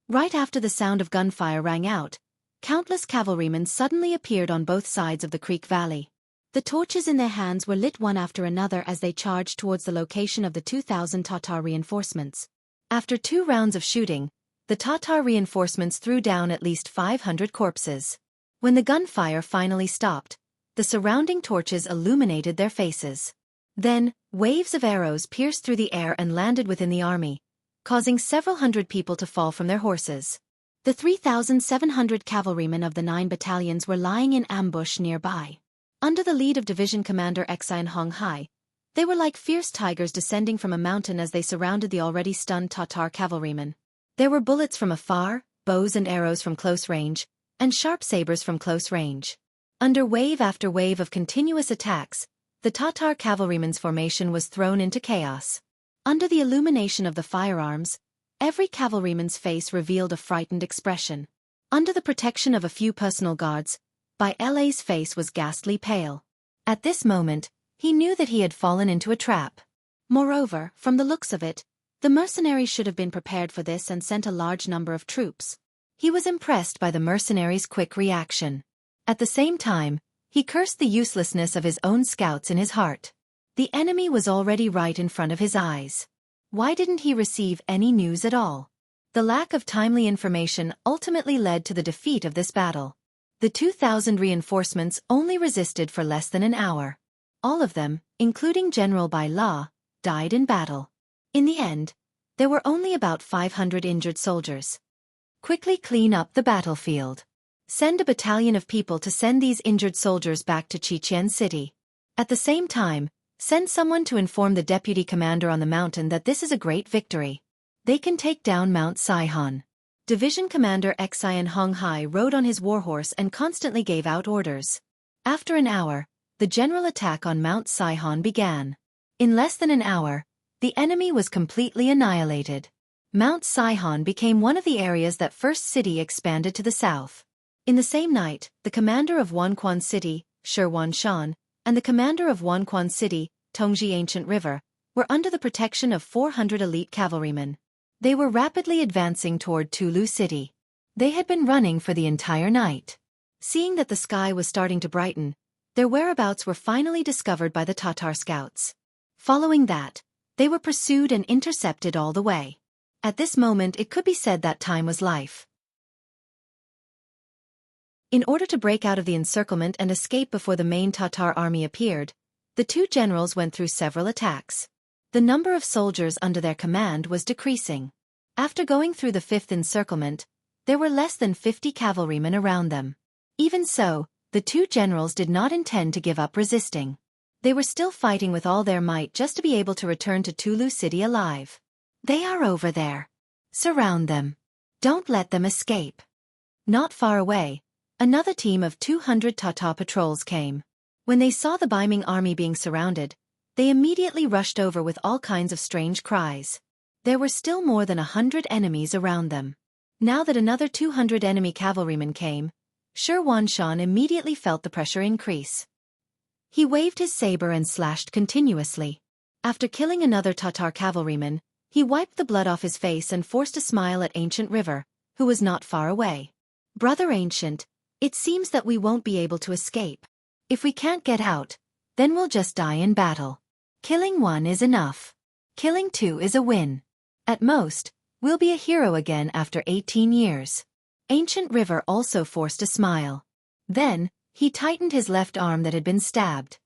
Right after the sound of gunfire rang out, countless cavalrymen suddenly appeared on both sides of the Creek Valley. The torches in their hands were lit one after another as they charged towards the location of the 2,000 Tatar reinforcements. After 2 rounds of shooting, the Tatar reinforcements threw down at least 500 corpses. When the gunfire finally stopped, the surrounding torches illuminated their faces. Then, waves of arrows pierced through the air and landed within the army, causing several hundred people to fall from their horses. The 3,700 cavalrymen of the 9 battalions were lying in ambush nearby. Under the lead of Division Commander Xianxia, they were like fierce tigers descending from a mountain as they surrounded the already stunned Tatar cavalrymen. There were bullets from afar, bows and arrows from close range, and sharp sabers from close range. Under wave after wave of continuous attacks, the Tatar cavalryman's formation was thrown into chaos. Under the illumination of the firearms, every cavalryman's face revealed a frightened expression. Under the protection of a few personal guards, Bai Le's face was ghastly pale. At this moment, he knew that he had fallen into a trap. Moreover, from the looks of it, the mercenaries should have been prepared for this and sent a large number of troops. He was impressed by the mercenaries' quick reaction. At the same time, he cursed the uselessness of his own scouts in his heart. The enemy was already right in front of his eyes. Why didn't he receive any news at all? The lack of timely information ultimately led to the defeat of this battle. The 2,000 reinforcements only resisted for less than an hour. All of them, including General Bai La, died in battle. In the end, there were only about 500 injured soldiers. Quickly clean up the battlefield. Send a battalion of people to send these injured soldiers back to Xianxia city. At the same time, send someone to inform the deputy commander on the mountain that this is a great victory. They can take down Mount Saihan. Division Commander Xian Honghai rode on his warhorse and constantly gave out orders. After an hour, the general attack on Mount Saihan began. In less than an hour, the enemy was completely annihilated. Mount Saihan became one of the areas that First City expanded to the south. In the same night, the commander of Wanquan City, Shi Wanshan, and the commander of Wanquan City, Tongji Ancient River, were under the protection of 400 elite cavalrymen. They were rapidly advancing toward Tulu City. They had been running for the entire night. Seeing that the sky was starting to brighten, their whereabouts were finally discovered by the Tatar scouts. Following that, they were pursued and intercepted all the way. At this moment it could be said that time was life. In order to break out of the encirclement and escape before the main Tatar army appeared, the two generals went through several attacks. The number of soldiers under their command was decreasing. After going through the fifth encirclement, there were less than 50 cavalrymen around them. Even so, the two generals did not intend to give up resisting. They were still fighting with all their might just to be able to return to Tulu City alive. They are over there. Surround them. Don't let them escape. Not far away, another team of 200 Tatar patrols came. When they saw the Baiming army being surrounded, they immediately rushed over with all kinds of strange cries. There were still more than 100 enemies around them. Now that another 200 enemy cavalrymen came, Shi Wanshan immediately felt the pressure increase. He waved his saber and slashed continuously. After killing another Tatar cavalryman, he wiped the blood off his face and forced a smile at Ancient River, who was not far away. "Brother Ancient, it seems that we won't be able to escape. If we can't get out, then we'll just die in battle. Killing one is enough. Killing two is a win. At most, we'll be a hero again after 18 years. Ancient River also forced a smile. Then, he tightened his left arm that had been stabbed.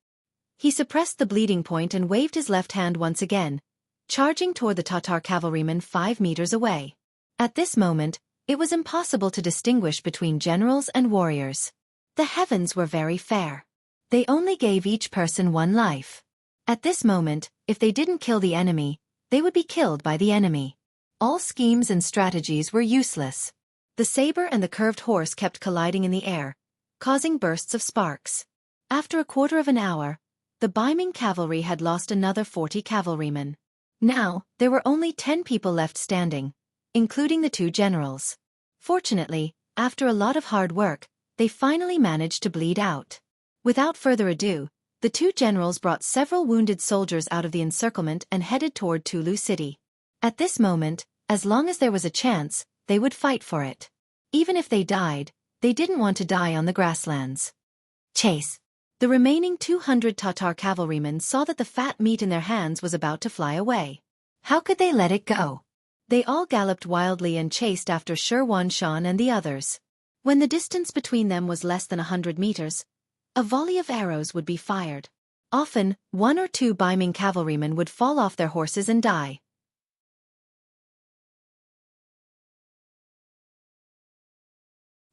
He suppressed the bleeding point and waved his left hand once again, charging toward the Tatar cavalrymen 5 meters away. At this moment, it was impossible to distinguish between generals and warriors. The heavens were very fair. They only gave each person 1 life. At this moment, if they didn't kill the enemy, they would be killed by the enemy. All schemes and strategies were useless. The saber and the curved horse kept colliding in the air, causing bursts of sparks. After a quarter of an hour, the Baiming cavalry had lost another 40 cavalrymen. Now, there were only 10 people left standing, including the 2 generals. Fortunately, after a lot of hard work, they finally managed to bleed out. Without further ado, the 2 generals brought several wounded soldiers out of the encirclement and headed toward Tulu City. At this moment, as long as there was a chance, they would fight for it. Even if they died, they didn't want to die on the grasslands. Chase! The remaining 200 Tatar cavalrymen saw that the fat meat in their hands was about to fly away. How could they let it go? They all galloped wildly and chased after Shi Wanshan and the others. When the distance between them was less than 100 meters, a volley of arrows would be fired. Often, 1 or 2 Baiming cavalrymen would fall off their horses and die.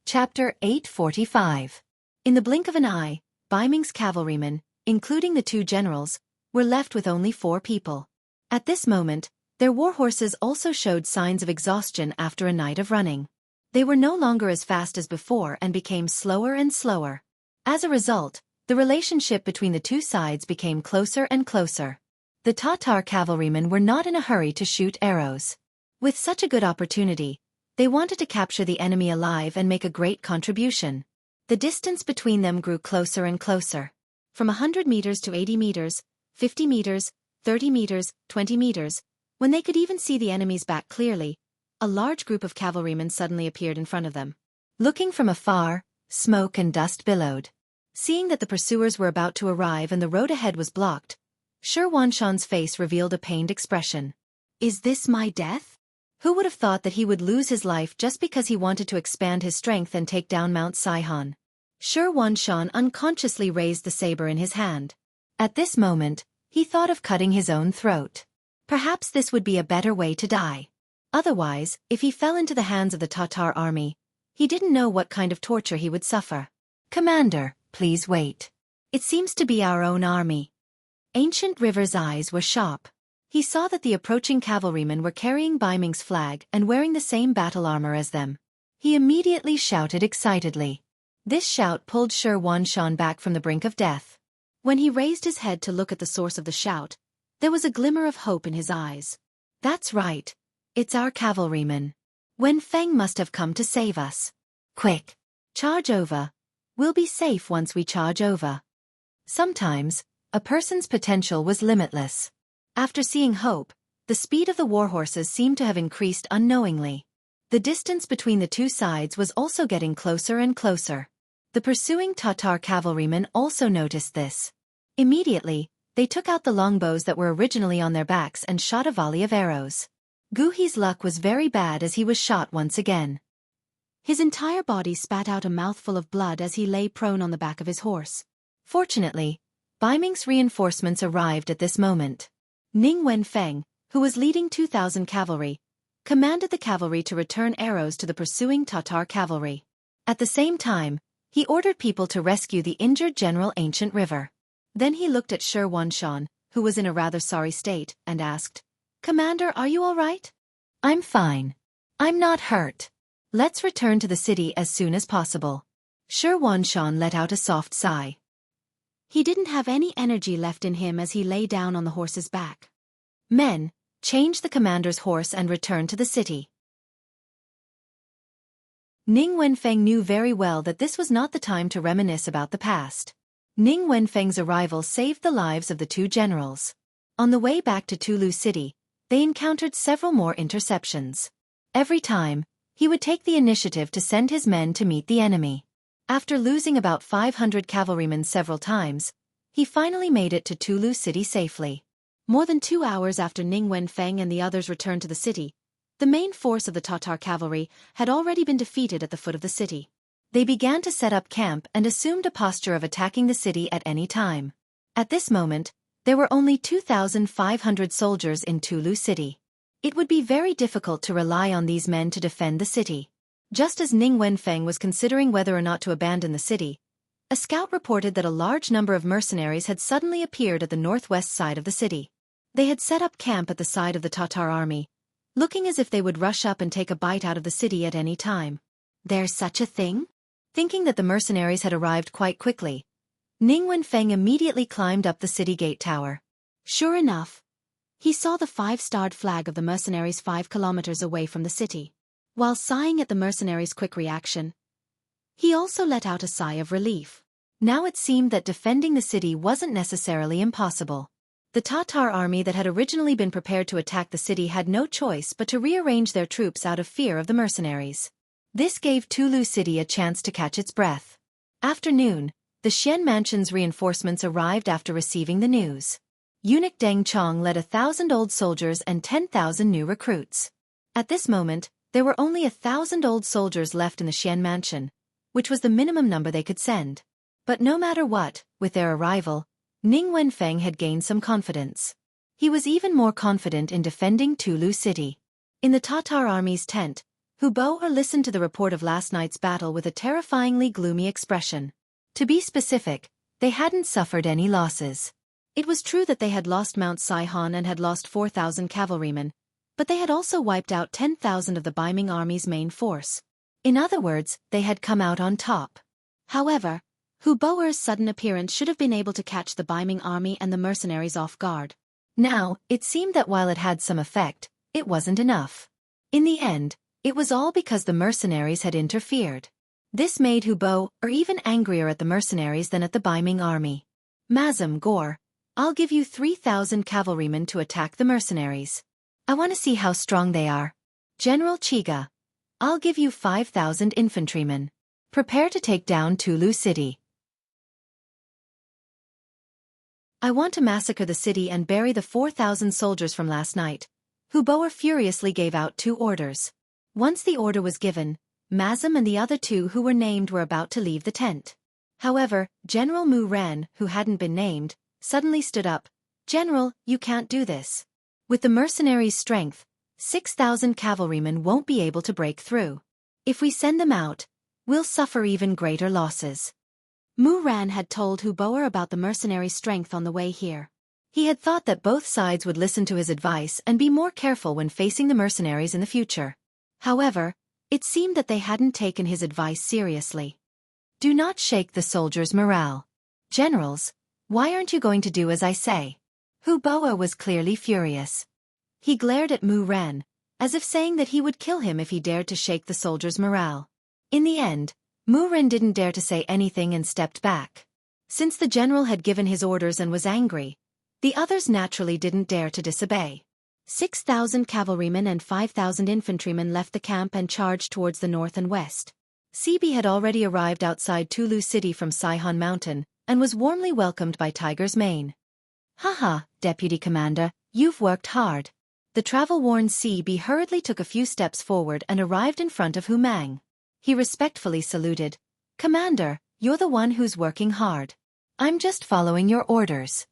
Chapter 845. In the blink of an eye, Baiming's cavalrymen, including the 2 generals, were left with only 4 people. At this moment, their warhorses also showed signs of exhaustion after a night of running. They were no longer as fast as before and became slower and slower. As a result, the relationship between the two sides became closer and closer. The Tatar cavalrymen were not in a hurry to shoot arrows. With such a good opportunity, they wanted to capture the enemy alive and make a great contribution. The distance between them grew closer and closer. From 100 meters to 80 meters, 50 meters, 30 meters, 20 meters, when they could even see the enemy's back clearly, a large group of cavalrymen suddenly appeared in front of them. Looking from afar, smoke and dust billowed. Seeing that the pursuers were about to arrive and the road ahead was blocked, Xianxia's face revealed a pained expression. Is this my death? Who would have thought that he would lose his life just because he wanted to expand his strength and take down Mount Saihan? Xianxia unconsciously raised the saber in his hand. At this moment, he thought of cutting his own throat. Perhaps this would be a better way to die. Otherwise, if he fell into the hands of the Tatar army, he didn't know what kind of torture he would suffer. Commander, please wait. It seems to be our own army. Ancient River's eyes were sharp. He saw that the approaching cavalrymen were carrying Baiming's flag and wearing the same battle armor as them. He immediately shouted excitedly. This shout pulled Xianxia back from the brink of death. When he raised his head to look at the source of the shout, there was a glimmer of hope in his eyes. That's right. It's our cavalrymen. Wen Feng must have come to save us. Quick! Charge over. We'll be safe once we charge over. Sometimes, a person's potential was limitless. After seeing hope, the speed of the warhorses seemed to have increased unknowingly. The distance between the two sides was also getting closer and closer. The pursuing Tatar cavalrymen also noticed this. Immediately, they took out the longbows that were originally on their backs and shot a volley of arrows. Guhi's luck was very bad as he was shot once again. His entire body spat out a mouthful of blood as he lay prone on the back of his horse. Fortunately, Baiming's reinforcements arrived at this moment. Ning Wenfeng, who was leading 2,000 cavalry, commanded the cavalry to return arrows to the pursuing Tatar cavalry. At the same time, he ordered people to rescue the injured General Ancient River. Then he looked at Xianxia, who was in a rather sorry state, and asked, "Commander, are you all right?" "I'm fine. I'm not hurt. Let's return to the city as soon as possible." Xianxia let out a soft sigh. He didn't have any energy left in him as he lay down on the horse's back. Men, change the commander's horse and return to the city. Ning Wenfeng knew very well that this was not the time to reminisce about the past. Ning Wenfeng's arrival saved the lives of the two generals. On the way back to Tulu City, they encountered several more interceptions. Every time, he would take the initiative to send his men to meet the enemy. After losing about 500 cavalrymen several times, he finally made it to Tulu City safely. More than 2 hours after Ning Wenfeng and the others returned to the city, the main force of the Tatar cavalry had already been defeated at the foot of the city. They began to set up camp and assumed a posture of attacking the city at any time. At this moment, there were only 2,500 soldiers in Tulu City. It would be very difficult to rely on these men to defend the city. Just as Ning Wenfeng was considering whether or not to abandon the city, a scout reported that a large number of mercenaries had suddenly appeared at the northwest side of the city. They had set up camp at the side of the Tatar army, looking as if they would rush up and take a bite out of the city at any time. There's such a thing? Thinking that the mercenaries had arrived quite quickly, Ning Wenfeng immediately climbed up the city gate tower. Sure enough, he saw the 5-starred flag of the mercenaries 5 kilometers away from the city. While sighing at the mercenaries' quick reaction, he also let out a sigh of relief. Now it seemed that defending the city wasn't necessarily impossible. The Tatar army that had originally been prepared to attack the city had no choice but to rearrange their troops out of fear of the mercenaries. This gave Tulu City a chance to catch its breath. After noon, the Xian Mansion's reinforcements arrived after receiving the news. Eunuch Deng Chong led 1,000 old soldiers and 10,000 new recruits. At this moment, there were only 1,000 old soldiers left in the Xian Mansion, which was the minimum number they could send. But no matter what, with their arrival, Ning Wenfeng had gained some confidence. He was even more confident in defending Tulu City. In the Tatar army's tent, Hubo listened to the report of last night's battle with a terrifyingly gloomy expression. To be specific, they hadn't suffered any losses. It was true that they had lost Mount Saihan and had lost 4,000 cavalrymen, but they had also wiped out 10,000 of the Baiming army's main force. In other words, they had come out on top. However, Hu Boer's sudden appearance should have been able to catch the Beiming army and the mercenaries off guard. Now, it seemed that while it had some effect, it wasn't enough. In the end, it was all because the mercenaries had interfered. This made Hu Bo even angrier at the mercenaries than at the Beiming army. Mazam Gore, I'll give you 3,000 cavalrymen to attack the mercenaries. I want to see how strong they are. General Chiga, I'll give you 5,000 infantrymen. Prepare to take down Tulu City. I want to massacre the city and bury the 4,000 soldiers from last night. Hu Bo furiously gave out 2 orders. Once the order was given, Mazam and the other 2 who were named were about to leave the tent. However, General Mu Ren, who hadn't been named, suddenly stood up. General, you can't do this. With the mercenaries' strength, 6,000 cavalrymen won't be able to break through. If we send them out, we'll suffer even greater losses. Mu Ran had told Hu Bo about the mercenary strength on the way here. He had thought that both sides would listen to his advice and be more careful when facing the mercenaries in the future. However, it seemed that they hadn't taken his advice seriously. Do not shake the soldiers' morale. Generals, why aren't you going to do as I say? Hu Bo was clearly furious. He glared at Mu Ren, as if saying that he would kill him if he dared to shake the soldiers' morale. In the end, Mu Ren didn't dare to say anything and stepped back. Since the general had given his orders and was angry, the others naturally didn't dare to disobey. 6,000 cavalrymen and 5,000 infantrymen left the camp and charged towards the north and west. CB had already arrived outside Tulu City from Saihan Mountain, and was warmly welcomed by Tiger's Mane. Haha, Deputy Commander, you've worked hard. The travel-worn CB hurriedly took a few steps forward and arrived in front of Hu Mang. He respectfully saluted. Commander, you're the one who's working hard. I'm just following your orders.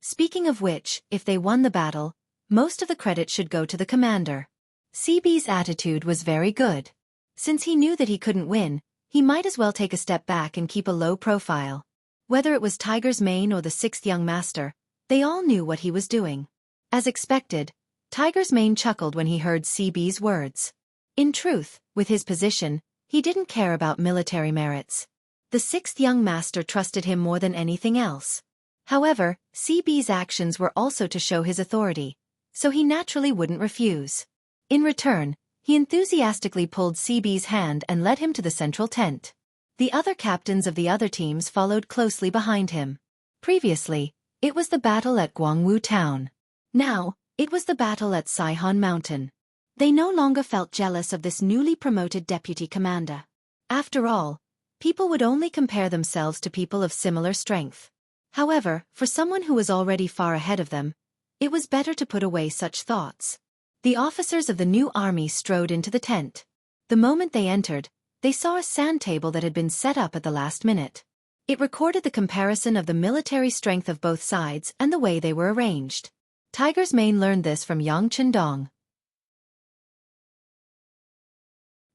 Speaking of which, if they won the battle, most of the credit should go to the commander. CB's attitude was very good. Since he knew that he couldn't win, he might as well take a step back and keep a low profile. Whether it was Tiger's Mane or the 6th young master, they all knew what he was doing. As expected, Tiger's Mane chuckled when he heard CB's words. In truth, with his position, he didn't care about military merits. The 6th young master trusted him more than anything else. However, CB's actions were also to show his authority, so he naturally wouldn't refuse. In return, he enthusiastically pulled CB's hand and led him to the central tent. The other captains of the other teams followed closely behind him. Previously, it was the battle at Jianghu town. Now, it was the battle at Saihan Mountain. They no longer felt jealous of this newly promoted deputy commander. After all, people would only compare themselves to people of similar strength. However, for someone who was already far ahead of them, it was better to put away such thoughts. The officers of the new army strode into the tent. The moment they entered, they saw a sand table that had been set up at the last minute. It recorded the comparison of the military strength of both sides and the way they were arranged. Tiger's Mane learned this from Yang Chendong.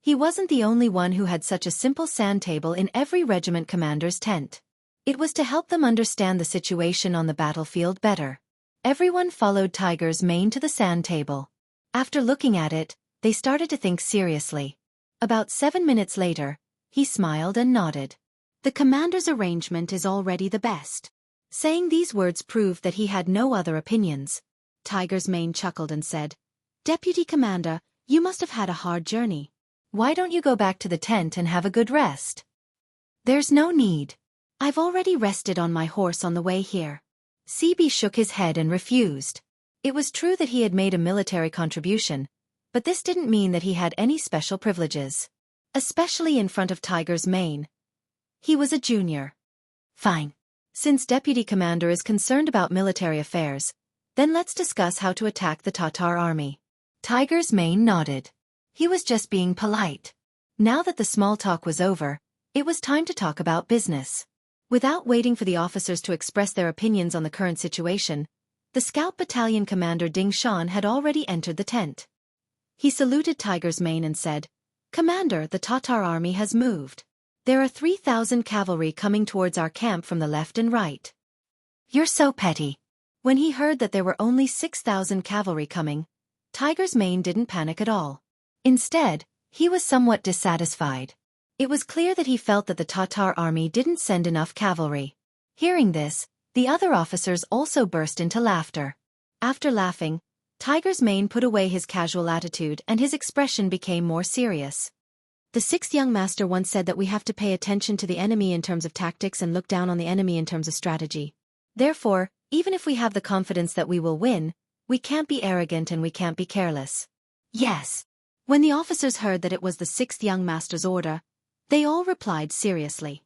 He wasn't the only one who had such a simple sand table in every regiment commander's tent. It was to help them understand the situation on the battlefield better. Everyone followed Tiger's Mane to the sand table. After looking at it, they started to think seriously. About 7 minutes later, he smiled and nodded. The commander's arrangement is already the best. Saying these words proved that he had no other opinions. Tiger's Mane chuckled and said, Deputy Commander, you must have had a hard journey. Why don't you go back to the tent and have a good rest? There's no need. I've already rested on my horse on the way here. CB shook his head and refused. It was true that he had made a military contribution, but this didn't mean that he had any special privileges. Especially in front of Tiger's Mane. He was a junior. Fine. Since Deputy Commander is concerned about military affairs, then let's discuss how to attack the Tatar army. Tiger's Mane nodded. He was just being polite. Now that the small talk was over, it was time to talk about business. Without waiting for the officers to express their opinions on the current situation, the scout battalion commander Ding Shan had already entered the tent. He saluted Tiger's Mane and said, Commander, the Tatar army has moved. There are 3,000 cavalry coming towards our camp from the left and right. You're so petty. When he heard that there were only 6,000 cavalry coming, Tiger's Mane didn't panic at all. Instead, he was somewhat dissatisfied. It was clear that he felt that the Tatar army didn't send enough cavalry. Hearing this, the other officers also burst into laughter. After laughing, Tiger's Mane put away his casual attitude and his expression became more serious. The sixth young master once said that we have to pay attention to the enemy in terms of tactics and look down on the enemy in terms of strategy. Therefore, even if we have the confidence that we will win, we can't be arrogant and we can't be careless. Yes. When the officers heard that it was the sixth young master's order, they all replied seriously.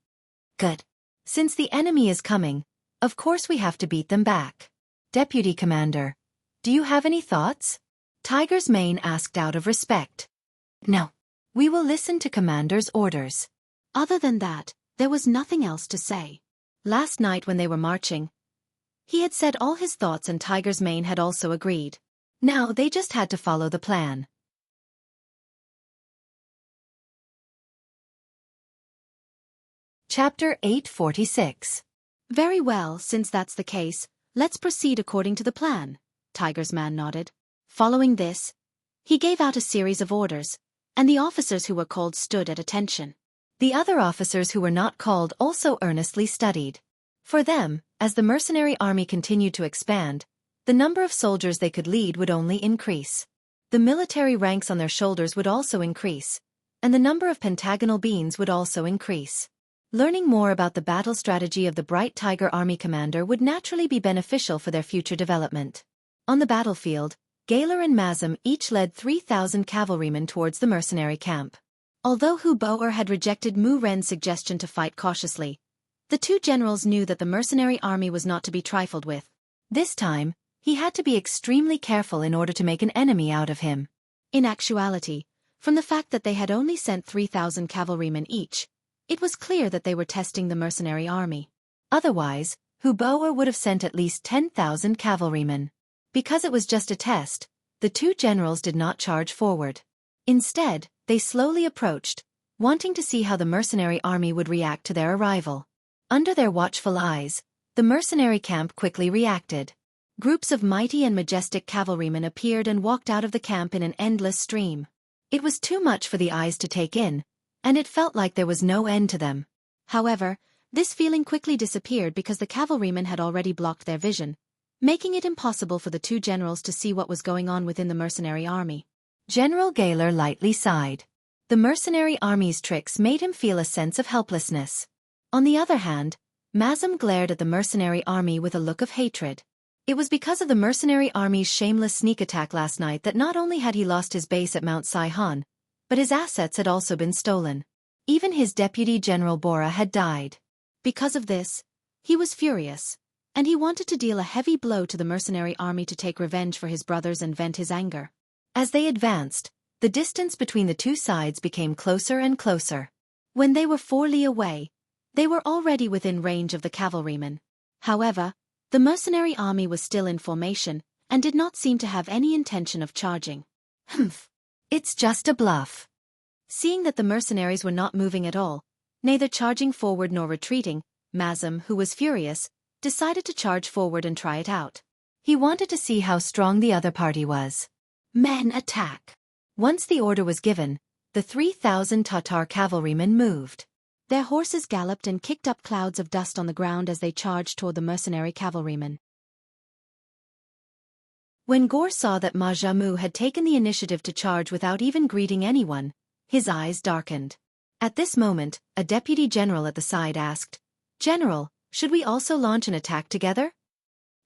Good. Since the enemy is coming, of course we have to beat them back. Deputy Commander, do you have any thoughts? Tiger's Mane asked out of respect. No. We will listen to Commander's orders. Other than that, there was nothing else to say. Last night when they were marching, he had said all his thoughts and Tiger's Mane had also agreed. Now they just had to follow the plan. Chapter 846. Very well, since that's the case, let's proceed according to the plan, Tiger's man nodded. Following this, he gave out a series of orders, and the officers who were called stood at attention. The other officers who were not called also earnestly studied. For them, as the mercenary army continued to expand, the number of soldiers they could lead would only increase. The military ranks on their shoulders would also increase, and the number of pentagonal beans would also increase. Learning more about the battle strategy of the Bright Tiger Army commander would naturally be beneficial for their future development. On the battlefield, Gaylor and Mazam each led 3,000 cavalrymen towards the mercenary camp. Although Hu Boer had rejected Mu Ren's suggestion to fight cautiously, the two generals knew that the mercenary army was not to be trifled with. This time, he had to be extremely careful in order to make an enemy out of him. In actuality, from the fact that they had only sent 3,000 cavalrymen each, it was clear that they were testing the mercenary army. Otherwise, Hu Boer would have sent at least 10,000 cavalrymen. Because it was just a test, the two generals did not charge forward. Instead, they slowly approached, wanting to see how the mercenary army would react to their arrival. Under their watchful eyes, the mercenary camp quickly reacted. Groups of mighty and majestic cavalrymen appeared and walked out of the camp in an endless stream. It was too much for the eyes to take in, and it felt like there was no end to them. However, this feeling quickly disappeared because the cavalrymen had already blocked their vision, making it impossible for the two generals to see what was going on within the mercenary army. General Gaylor lightly sighed. The mercenary army's tricks made him feel a sense of helplessness. On the other hand, Mazam glared at the mercenary army with a look of hatred. It was because of the mercenary army's shameless sneak attack last night that not only had he lost his base at Mount Saihan, but his assets had also been stolen. Even his deputy General Bora had died. Because of this, he was furious, and he wanted to deal a heavy blow to the mercenary army to take revenge for his brothers and vent his anger. As they advanced, the distance between the two sides became closer and closer. When they were 4 li away, they were already within range of the cavalrymen. However, the mercenary army was still in formation, and did not seem to have any intention of charging. Humph. It's just a bluff. Seeing that the mercenaries were not moving at all, neither charging forward nor retreating, Mazam, who was furious, decided to charge forward and try it out. He wanted to see how strong the other party was. Men attack! Once the order was given, the 3,000 Tatar cavalrymen moved. Their horses galloped and kicked up clouds of dust on the ground as they charged toward the mercenary cavalrymen. When Gore saw that Majamu had taken the initiative to charge without even greeting anyone, his eyes darkened. At this moment, a deputy general at the side asked, "General, should we also launch an attack together?"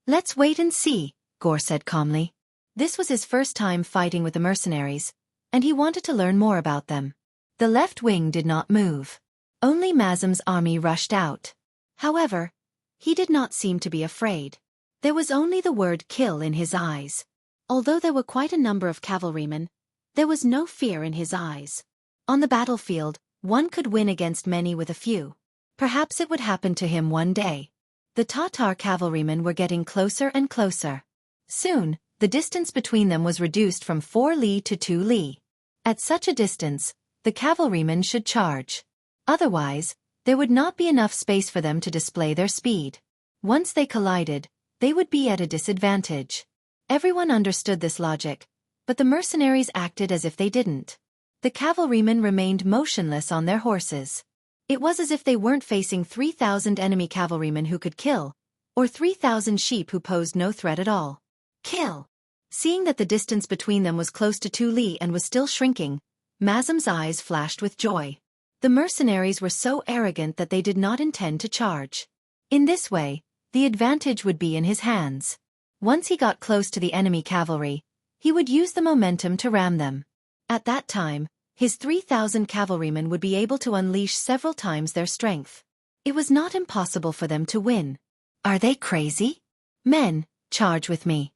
"Let's wait and see," Gore said calmly. This was his first time fighting with the mercenaries, and he wanted to learn more about them. The left wing did not move. Only Mazam's army rushed out. However, he did not seem to be afraid. There was only the word kill in his eyes. Although there were quite a number of cavalrymen, there was no fear in his eyes. On the battlefield, one could win against many with a few. Perhaps it would happen to him one day. The Tatar cavalrymen were getting closer and closer. Soon, the distance between them was reduced from 4 li to 2 li. At such a distance, the cavalrymen should charge. Otherwise, there would not be enough space for them to display their speed. Once they collided, they would be at a disadvantage. Everyone understood this logic, but the mercenaries acted as if they didn't. The cavalrymen remained motionless on their horses. It was as if they weren't facing 3,000 enemy cavalrymen who could kill, or 3,000 sheep who posed no threat at all. Kill! Seeing that the distance between them was close to 2 li and was still shrinking, Mazem's eyes flashed with joy. The mercenaries were so arrogant that they did not intend to charge. In this way, the advantage would be in his hands. Once he got close to the enemy cavalry, he would use the momentum to ram them. At that time, his 3,000 cavalrymen would be able to unleash several times their strength. It was not impossible for them to win. Are they crazy? Men, charge with me.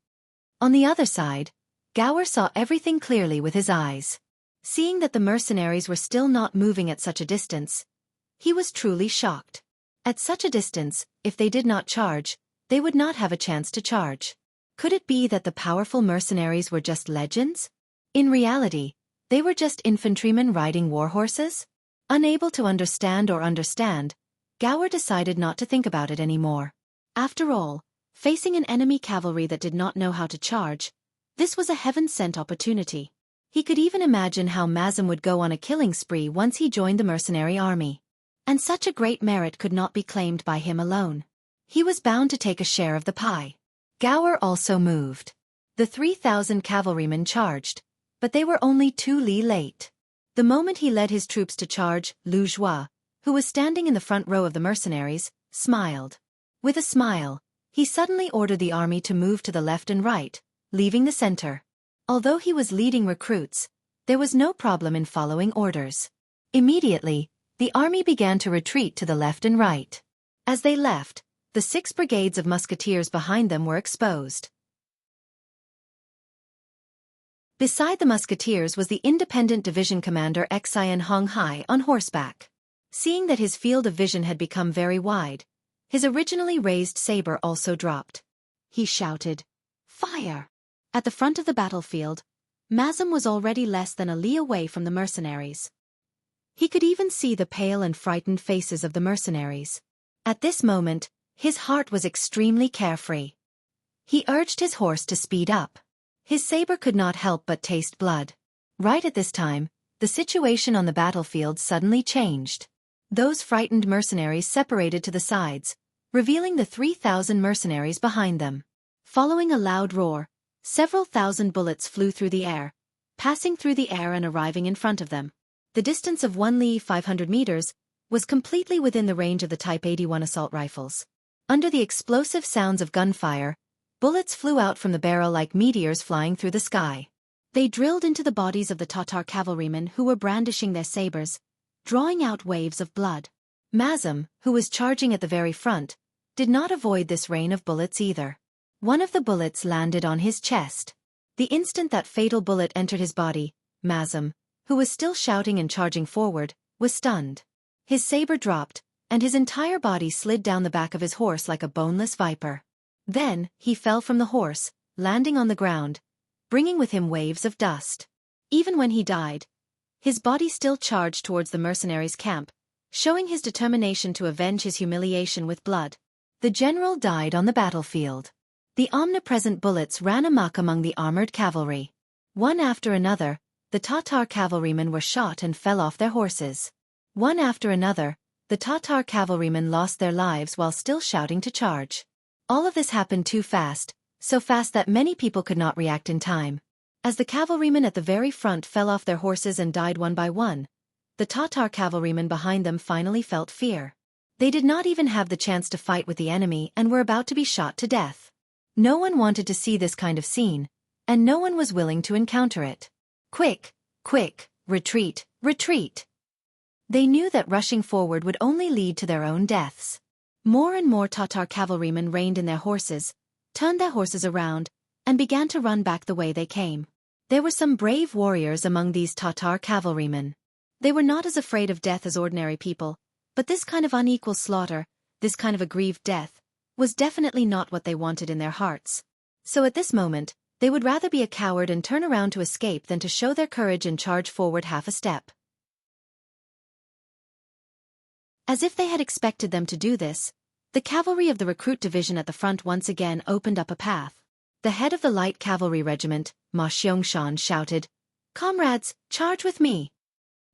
On the other side, Gower saw everything clearly with his eyes. Seeing that the mercenaries were still not moving at such a distance, he was truly shocked. At such a distance, if they did not charge, they would not have a chance to charge. Could it be that the powerful mercenaries were just legends? In reality, they were just infantrymen riding war horses? Unable to understand, Gower decided not to think about it anymore. After all, facing an enemy cavalry that did not know how to charge, this was a heaven-sent opportunity. He could even imagine how Mazem would go on a killing spree once he joined the mercenary army. And such a great merit could not be claimed by him alone. He was bound to take a share of the pie. Gower also moved. The 3,000 cavalrymen charged, but they were only 2 li late. The moment he led his troops to charge, Lu Zhua, who was standing in the front row of the mercenaries, smiled. With a smile, he suddenly ordered the army to move to the left and right, leaving the center. Although he was leading recruits, there was no problem in following orders. Immediately, the army began to retreat to the left and right. As they left, the 6 brigades of musketeers behind them were exposed. Beside the musketeers was the independent division commander Xian Honghai on horseback. Seeing that his field of vision had become very wide, his originally raised saber also dropped. He shouted, "Fire!" At the front of the battlefield, Mazem was already less than a li away from the mercenaries. He could even see the pale and frightened faces of the mercenaries. At this moment, his heart was extremely carefree. He urged his horse to speed up. His saber could not help but taste blood. Right at this time, the situation on the battlefield suddenly changed. Those frightened mercenaries separated to the sides, revealing the 3,000 mercenaries behind them. Following a loud roar, several thousand bullets flew through the air, passing through the air and arriving in front of them. The distance of 1 li 500 meters was completely within the range of the Type 81 assault rifles. Under the explosive sounds of gunfire, bullets flew out from the barrel like meteors flying through the sky. They drilled into the bodies of the Tatar cavalrymen who were brandishing their sabers, drawing out waves of blood. Mazem, who was charging at the very front, did not avoid this rain of bullets either. One of the bullets landed on his chest. The instant that fatal bullet entered his body, Mazem, who was still shouting and charging forward, was stunned. His saber dropped, and his entire body slid down the back of his horse like a boneless viper. Then, he fell from the horse, landing on the ground, bringing with him waves of dust. Even when he died, his body still charged towards the mercenaries' camp, showing his determination to avenge his humiliation with blood. The general died on the battlefield. The omnipresent bullets ran amok among the armored cavalry. One after another, the Tatar cavalrymen were shot and fell off their horses. One after another, the Tatar cavalrymen lost their lives while still shouting to charge. All of this happened too fast, so fast that many people could not react in time. As the cavalrymen at the very front fell off their horses and died one by one, the Tatar cavalrymen behind them finally felt fear. They did not even have the chance to fight with the enemy and were about to be shot to death. No one wanted to see this kind of scene, and no one was willing to encounter it. Quick, quick, retreat, retreat! They knew that rushing forward would only lead to their own deaths. More and more Tatar cavalrymen reined in their horses, turned their horses around, and began to run back the way they came. There were some brave warriors among these Tatar cavalrymen. They were not as afraid of death as ordinary people, but this kind of unequal slaughter, this kind of aggrieved death, was definitely not what they wanted in their hearts. So at this moment, they would rather be a coward and turn around to escape than to show their courage and charge forward half a step. As if they had expected them to do this, the cavalry of the recruit division at the front once again opened up a path. The head of the light cavalry regiment, Ma Xiangshan, shouted, "Comrades, charge with me!"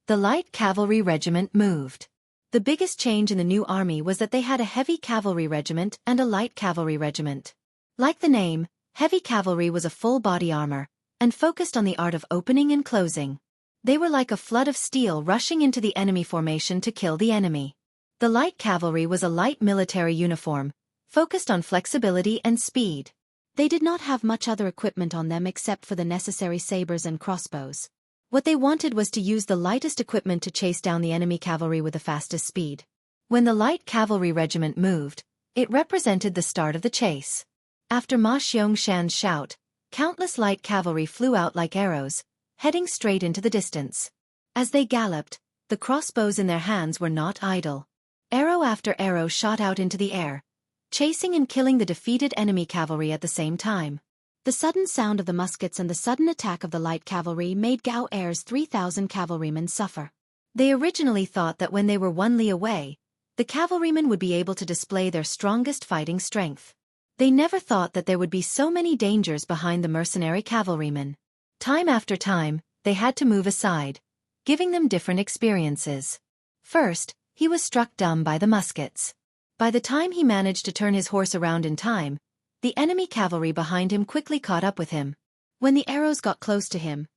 The light cavalry regiment moved. The biggest change in the new army was that they had a heavy cavalry regiment and a light cavalry regiment. Like the name, heavy cavalry was a full body armor, and focused on the art of opening and closing. They were like a flood of steel rushing into the enemy formation to kill the enemy. The light cavalry was a light military uniform, focused on flexibility and speed. They did not have much other equipment on them except for the necessary sabers and crossbows. What they wanted was to use the lightest equipment to chase down the enemy cavalry with the fastest speed. When the light cavalry regiment moved, it represented the start of the chase. After Ma Xiangshan's shout, countless light cavalry flew out like arrows, heading straight into the distance. As they galloped, the crossbows in their hands were not idle. Arrow after arrow shot out into the air, chasing and killing the defeated enemy cavalry at the same time. The sudden sound of the muskets and the sudden attack of the light cavalry made Gao Er's 3,000 cavalrymen suffer. They originally thought that when they were 1 li away, the cavalrymen would be able to display their strongest fighting strength. They never thought that there would be so many dangers behind the mercenary cavalrymen. Time after time, they had to move aside, giving them different experiences. First, he was struck dumb by the muskets. By the time he managed to turn his horse around in time, the enemy cavalry behind him quickly caught up with him. When the arrows got close to him,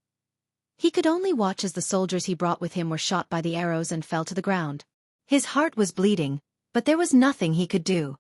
he could only watch as the soldiers he brought with him were shot by the arrows and fell to the ground. His heart was bleeding, but there was nothing he could do.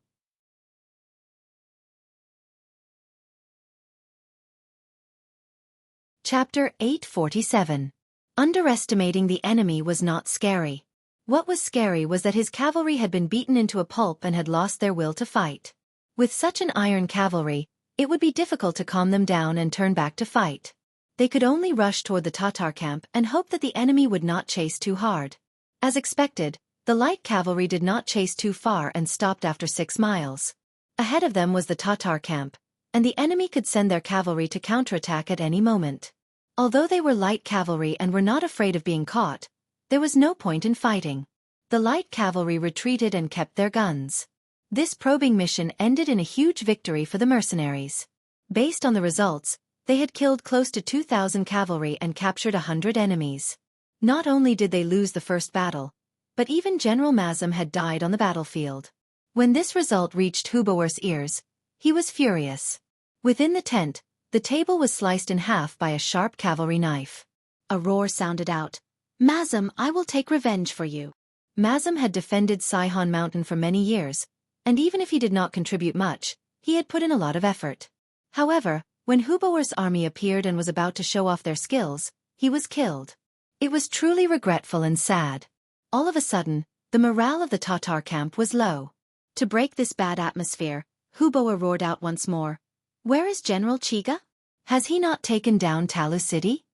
Chapter 847. Underestimating the enemy was not scary. What was scary was that his cavalry had been beaten into a pulp and had lost their will to fight. With such an iron cavalry, it would be difficult to calm them down and turn back to fight. They could only rush toward the Tatar camp and hope that the enemy would not chase too hard. As expected, the light cavalry did not chase too far and stopped after 6 miles. Ahead of them was the Tatar camp, and the enemy could send their cavalry to counterattack at any moment. Although they were light cavalry and were not afraid of being caught, there was no point in fighting. The light cavalry retreated and kept their guns. This probing mission ended in a huge victory for the mercenaries. Based on the results, they had killed close to 2,000 cavalry and captured 100 enemies. Not only did they lose the first battle, but even General Mazem had died on the battlefield. When this result reached Huboer's ears, he was furious. Within the tent, the table was sliced in half by a sharp cavalry knife. A roar sounded out. "Mazem, I will take revenge for you." Mazem had defended Saihan Mountain for many years, and even if he did not contribute much, he had put in a lot of effort. However, when Huboer's army appeared and was about to show off their skills, he was killed. It was truly regretful and sad. All of a sudden, the morale of the Tatar camp was low. To break this bad atmosphere, Huboer roared out once more, "Where is General Chiga? Has he not taken down Talu City?"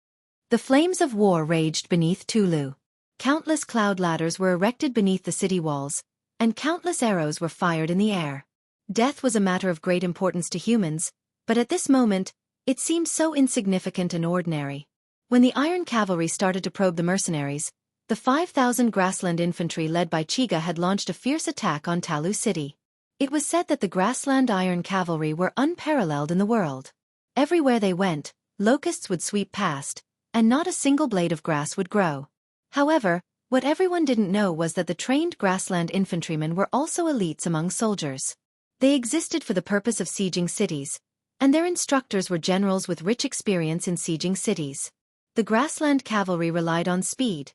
The flames of war raged beneath Tulu. Countless cloud ladders were erected beneath the city walls, and countless arrows were fired in the air. Death was a matter of great importance to humans, but at this moment, it seemed so insignificant and ordinary. When the Iron Cavalry started to probe the mercenaries, the 5,000 grassland infantry led by Chiga had launched a fierce attack on Talu City. It was said that the grassland Iron Cavalry were unparalleled in the world. Everywhere they went, locusts would sweep past, and not a single blade of grass would grow. However, what everyone didn't know was that the trained grassland infantrymen were also elites among soldiers. They existed for the purpose of sieging cities, and their instructors were generals with rich experience in sieging cities. The grassland cavalry relied on speed,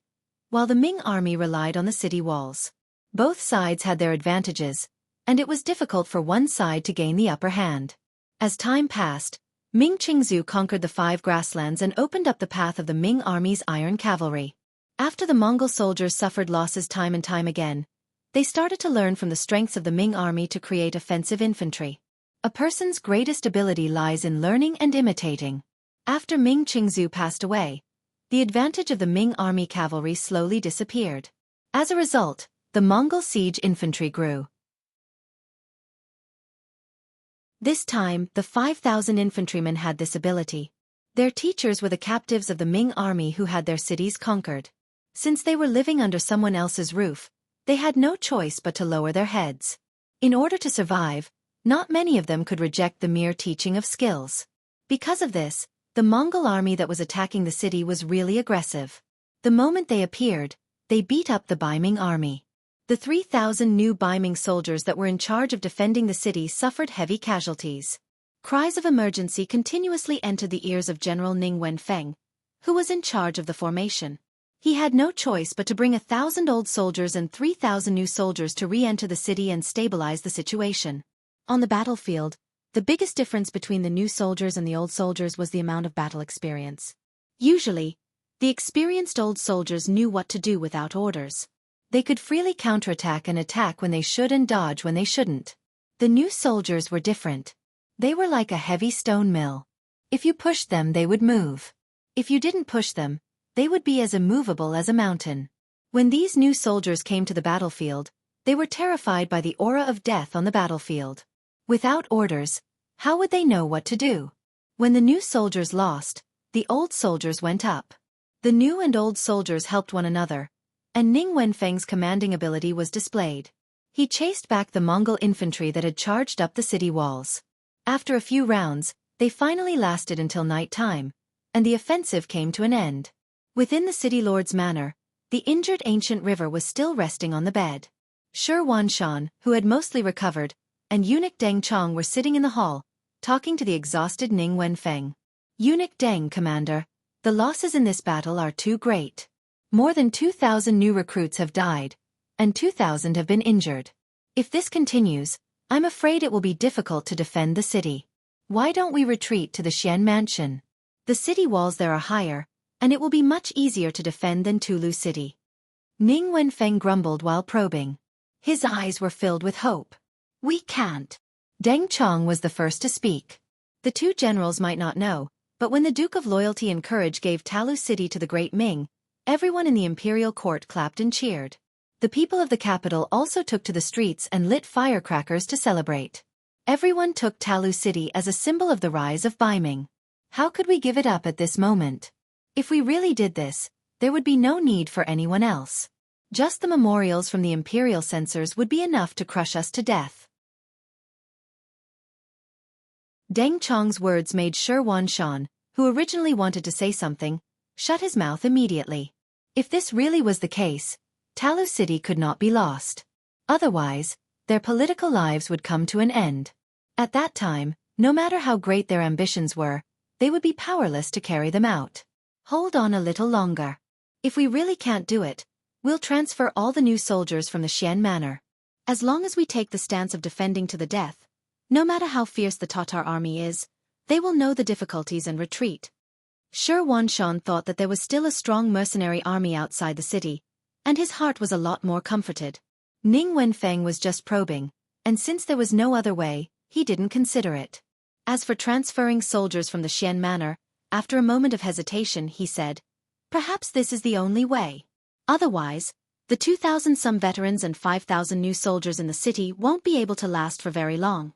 while the Ming army relied on the city walls. Both sides had their advantages, and it was difficult for one side to gain the upper hand. As time passed, Ming Qingzu conquered the 5 grasslands and opened up the path of the Ming army's Iron Cavalry. After the Mongol soldiers suffered losses time and time again, they started to learn from the strengths of the Ming army to create offensive infantry. A person's greatest ability lies in learning and imitating. After Ming Qingzu passed away, the advantage of the Ming army cavalry slowly disappeared. As a result, the Mongol siege infantry grew. This time, the 5,000 infantrymen had this ability. Their teachers were the captives of the Ming army who had their cities conquered. Since they were living under someone else's roof, they had no choice but to lower their heads. In order to survive, not many of them could reject the mere teaching of skills. Because of this, the Mongol army that was attacking the city was really aggressive. The moment they appeared, they beat up the Baiming army. The 3,000 new Baiming soldiers that were in charge of defending the city suffered heavy casualties. Cries of emergency continuously entered the ears of General Ning Wenfeng, who was in charge of the formation. He had no choice but to bring 1,000 old soldiers and 3,000 new soldiers to re-enter the city and stabilize the situation. On the battlefield, the biggest difference between the new soldiers and the old soldiers was the amount of battle experience. Usually, the experienced old soldiers knew what to do without orders. They could freely counterattack and attack when they should and dodge when they shouldn't. The new soldiers were different. They were like a heavy stone mill. If you pushed them, they would move. If you didn't push them, they would be as immovable as a mountain. When these new soldiers came to the battlefield, they were terrified by the aura of death on the battlefield. Without orders, how would they know what to do? When the new soldiers lost, the old soldiers went up. The new and old soldiers helped one another, and Ning Wenfeng's commanding ability was displayed. He chased back the Mongol infantry that had charged up the city walls. After a few rounds, they finally lasted until night time, and the offensive came to an end. Within the city lord's manor, the injured ancient river was still resting on the bed. Shi Wanshan, who had mostly recovered, and eunuch Deng Chong were sitting in the hall, talking to the exhausted Ning Wenfeng. Eunuch Deng, commander, the losses in this battle are too great. More than 2,000 new recruits have died, and 2,000 have been injured. If this continues, I'm afraid it will be difficult to defend the city. Why don't we retreat to the Xian mansion? The city walls there are higher, and it will be much easier to defend than Tulu City. Ning Wenfeng grumbled while probing. His eyes were filled with hope. We can't. Deng Chong was the first to speak. The two generals might not know, but when the Duke of Loyalty and Courage gave Talu City to the Great Ming, everyone in the imperial court clapped and cheered. The people of the capital also took to the streets and lit firecrackers to celebrate. Everyone took Talu City as a symbol of the rise of Baiming. How could we give it up at this moment? If we really did this, there would be no need for anyone else. Just the memorials from the imperial censors would be enough to crush us to death. Deng Chong's words made Shi Wanshan, who originally wanted to say something, shut his mouth immediately. If this really was the case, Talu City could not be lost. Otherwise, their political lives would come to an end. At that time, no matter how great their ambitions were, they would be powerless to carry them out. Hold on a little longer. If we really can't do it, we'll transfer all the new soldiers from the Xian Manor. As long as we take the stance of defending to the death, no matter how fierce the Tatar army is, they will know the difficulties and retreat. Shi Wanshan thought that there was still a strong mercenary army outside the city, and his heart was a lot more comforted. Ning Wenfeng was just probing, and since there was no other way, he didn't consider it. As for transferring soldiers from the Xian Manor, after a moment of hesitation he said, perhaps this is the only way. Otherwise, the 2,000-some veterans and 5,000 new soldiers in the city won't be able to last for very long.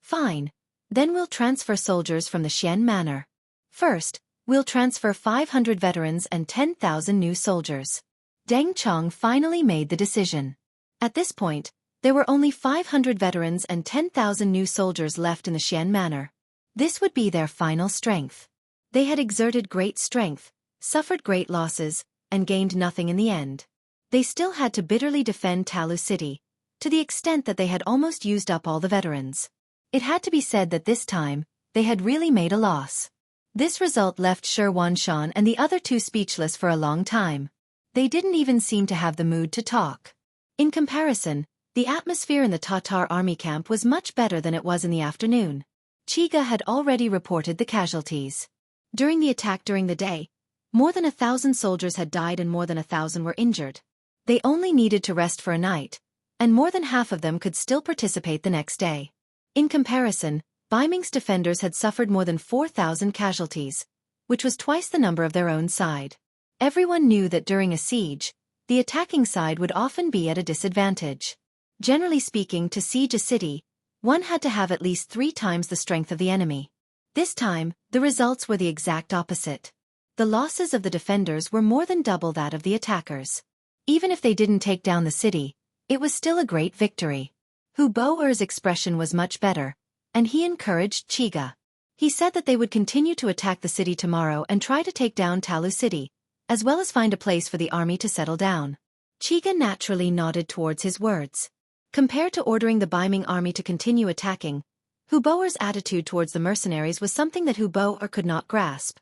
Fine. Then we'll transfer soldiers from the Xian Manor. First, we'll transfer 500 veterans and 10,000 new soldiers. Deng Chong finally made the decision. At this point, there were only 500 veterans and 10,000 new soldiers left in the Xian Manor. This would be their final strength. They had exerted great strength, suffered great losses, and gained nothing in the end. They still had to bitterly defend Talu City, to the extent that they had almost used up all the veterans. It had to be said that this time, they had really made a loss. This result left Shi Wanshan and the other two speechless for a long time. They didn't even seem to have the mood to talk. In comparison, the atmosphere in the Tatar army camp was much better than it was in the afternoon. Chiga had already reported the casualties. During the attack during the day, more than 1,000 soldiers had died and more than 1,000 were injured. They only needed to rest for a night, and more than half of them could still participate the next day. In comparison, Baiming's defenders had suffered more than 4,000 casualties, which was twice the number of their own side. Everyone knew that during a siege, the attacking side would often be at a disadvantage. Generally speaking, to siege a city, one had to have at least 3 times the strength of the enemy. This time, the results were the exact opposite. The losses of the defenders were more than double that of the attackers. Even if they didn't take down the city, it was still a great victory. Hu Bo-er's expression was much better, and he encouraged Chiga. He said that they would continue to attack the city tomorrow and try to take down Talu City, as well as find a place for the army to settle down. Chiga naturally nodded towards his words. Compared to ordering the Beiming army to continue attacking, Hu Boer's attitude towards the mercenaries was something that Hu Boer could not grasp.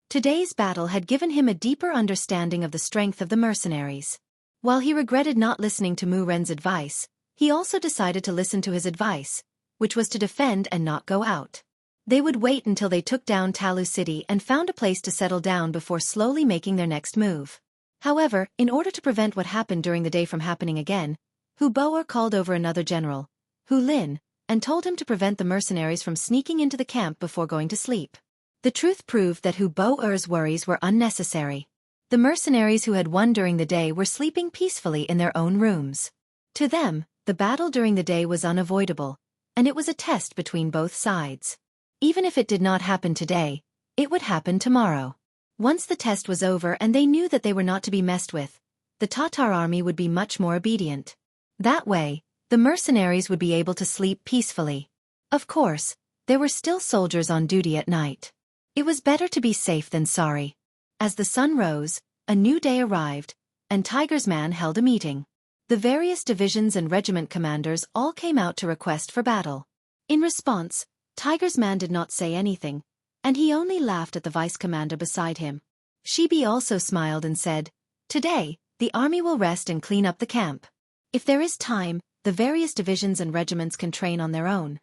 Today's battle had given him a deeper understanding of the strength of the mercenaries. While he regretted not listening to Mu Ren's advice, he also decided to listen to his advice, which was to defend and not go out. They would wait until they took down Talu City and found a place to settle down before slowly making their next move. However, in order to prevent what happened during the day from happening again, Hu Boer called over another general, Hu Lin, and told him to prevent the mercenaries from sneaking into the camp before going to sleep. The truth proved that Hu Boer's worries were unnecessary. The mercenaries who had won during the day were sleeping peacefully in their own rooms. To them, the battle during the day was unavoidable, and it was a test between both sides. Even if it did not happen today, it would happen tomorrow. Once the test was over and they knew that they were not to be messed with, the Tatar army would be much more obedient. That way, the mercenaries would be able to sleep peacefully. Of course, there were still soldiers on duty at night. It was better to be safe than sorry. As the sun rose, a new day arrived, and Tiger's Man held a meeting. The various divisions and regiment commanders all came out to request for battle. In response, Tiger's Man did not say anything, and he only laughed at the vice commander beside him. Shibi also smiled and said, "Today, the army will rest and clean up the camp. If there is time, the various divisions and regiments can train on their own."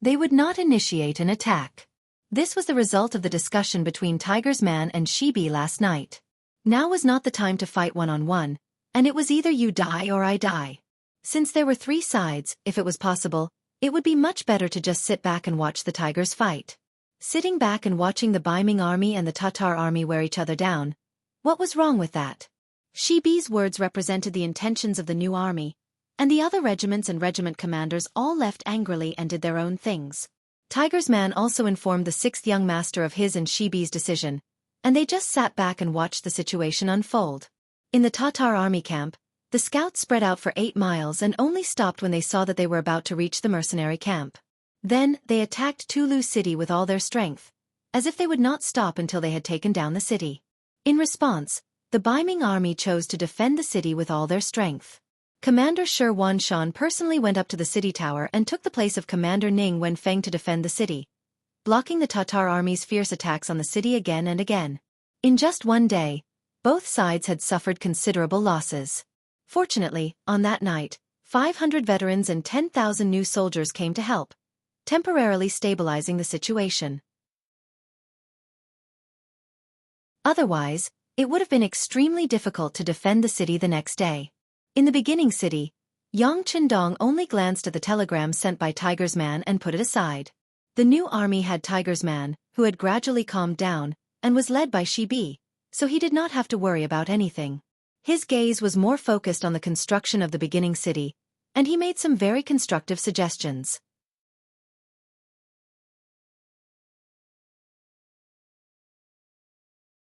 They would not initiate an attack. This was the result of the discussion between Tiger's Man and Shibi last night. Now was not the time to fight one-on-one, and it was either you die or I die. Since there were 3 sides, if it was possible, it would be much better to just sit back and watch the tigers fight. Sitting back and watching the Beiming army and the Tatar army wear each other down. What was wrong with that? Shibi's words represented the intentions of the new army, and the other regiments and regiment commanders all left angrily and did their own things. Tiger's Man also informed the 6th young master of his and Shibi's decision, and they just sat back and watched the situation unfold. In the Tatar army camp, the scouts spread out for 8 miles and only stopped when they saw that they were about to reach the mercenary camp. Then, they attacked Tulu City with all their strength, as if they would not stop until they had taken down the city. In response, the Beiming army chose to defend the city with all their strength. Commander Shi Wanshan personally went up to the city tower and took the place of Commander Ning Wenfeng to defend the city, blocking the Tatar army's fierce attacks on the city again and again. In just one day, both sides had suffered considerable losses. Fortunately, on that night, 500 veterans and 10,000 new soldiers came to help, temporarily stabilizing the situation. Otherwise, it would have been extremely difficult to defend the city the next day. In the beginning city, Yang Qindong only glanced at the telegram sent by Tiger's Man and put it aside. The new army had Tiger's Man, who had gradually calmed down, and was led by Shibi, so he did not have to worry about anything. His gaze was more focused on the construction of the beginning city, and he made some very constructive suggestions.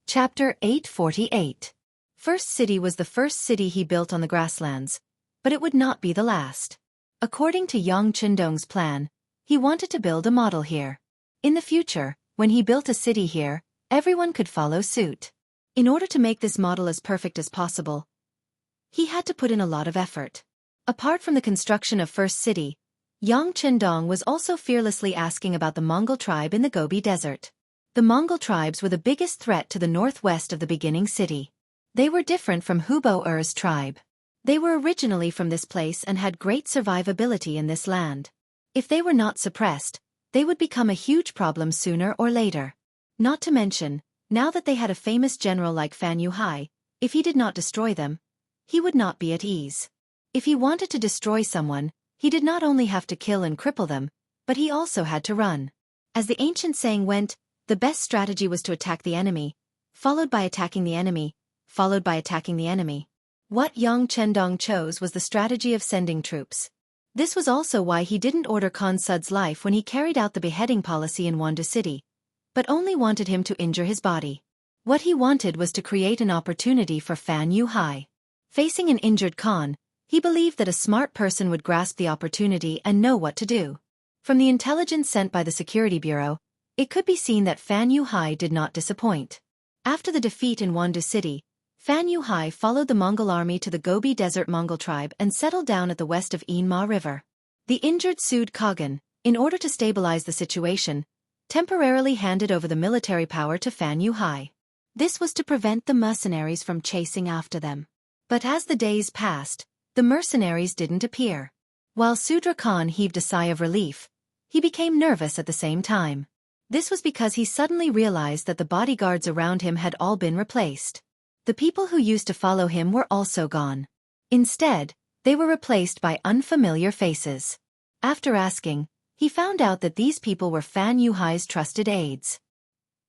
Chapter 848. First City was the first city he built on the grasslands, but it would not be the last. According to Yang Qindong's plan, he wanted to build a model here. In the future, when he built a city here, everyone could follow suit. In order to make this model as perfect as possible, he had to put in a lot of effort. Apart from the construction of First City, Yang Qindong was also fearlessly asking about the Mongol tribe in the Gobi Desert. The Mongol tribes were the biggest threat to the northwest of the beginning city. They were different from Hubo-Er's tribe. They were originally from this place and had great survivability in this land. If they were not suppressed, they would become a huge problem sooner or later. Not to mention, now that they had a famous general like Fan Yuhai, if he did not destroy them, he would not be at ease. If he wanted to destroy someone, he did not only have to kill and cripple them, but he also had to run. As the ancient saying went, the best strategy was to attack the enemy, followed by attacking the enemy, followed by attacking the enemy. What Yang Qindong chose was the strategy of sending troops. This was also why he didn't order Khan Sud's life when he carried out the beheading policy in Wandu City, but only wanted him to injure his body. What he wanted was to create an opportunity for Fan Yuhai. Facing an injured Khan, he believed that a smart person would grasp the opportunity and know what to do. From the intelligence sent by the Security Bureau, It could be seen that Fan Yuhai did not disappoint. After the defeat in Wandu City, Fan Yuhai followed the Mongol army to the Gobi Desert Mongol tribe and settled down at the west of Inma River. The injured Sud Khagan, in order to stabilize the situation, temporarily handed over the military power to Fan Yuhai. This was to prevent the mercenaries from chasing after them. But as the days passed, the mercenaries didn't appear. While Sudra Khan heaved a sigh of relief, he became nervous at the same time. This was because he suddenly realized that the bodyguards around him had all been replaced. The people who used to follow him were also gone. Instead, they were replaced by unfamiliar faces. After asking, he found out that these people were Fan Yuhai's trusted aides.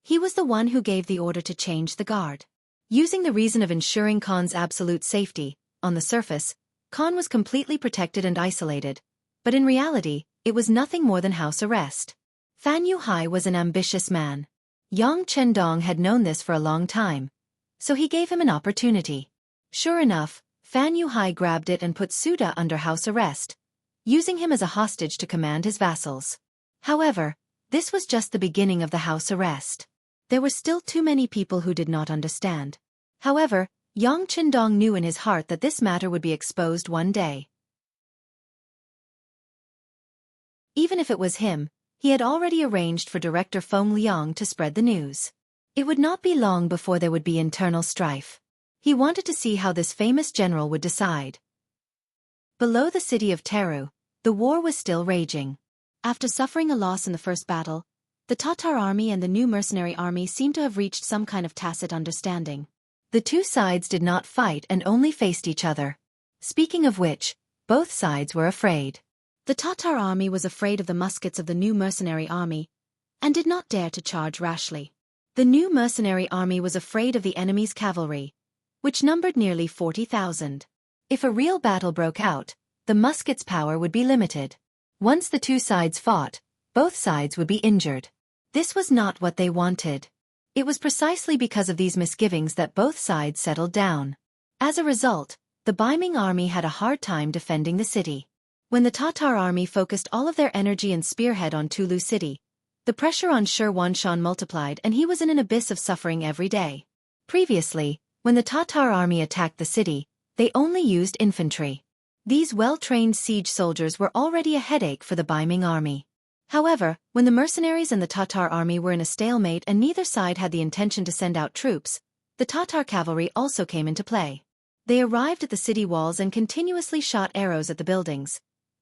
He was the one who gave the order to change the guard. Using the reason of ensuring Khan's absolute safety, on the surface, Khan was completely protected and isolated, but in reality, it was nothing more than house arrest. Fan Yuhai was an ambitious man. Yang Chendong had known this for a long time, so he gave him an opportunity. Sure enough, Fan Yuhai grabbed it and put Suda under house arrest, using him as a hostage to command his vassals. However, this was just the beginning of the house arrest. There were still too many people who did not understand. However, Yang Chendong knew in his heart that this matter would be exposed one day. Even if it was him, he had already arranged for Director Feng Liang to spread the news. It would not be long before there would be internal strife. He wanted to see how this famous general would decide. Below the city of Teru, the war was still raging. After suffering a loss in the first battle, the Tatar army and the new mercenary army seemed to have reached some kind of tacit understanding. The two sides did not fight and only faced each other. Speaking of which, both sides were afraid. The Tatar army was afraid of the muskets of the new mercenary army, and did not dare to charge rashly. The new mercenary army was afraid of the enemy's cavalry, which numbered nearly 40,000. If a real battle broke out, the muskets' power would be limited. Once the two sides fought, both sides would be injured. This was not what they wanted. It was precisely because of these misgivings that both sides settled down. As a result, the Baiming army had a hard time defending the city. When the Tatar army focused all of their energy and spearhead on Tulu city, the pressure on Shi Huanshan multiplied and he was in an abyss of suffering every day. Previously, when the Tatar army attacked the city, they only used infantry. These well-trained siege soldiers were already a headache for the Baiming army. However, when the mercenaries and the Tatar army were in a stalemate and neither side had the intention to send out troops, the Tatar cavalry also came into play. They arrived at the city walls and continuously shot arrows at the buildings,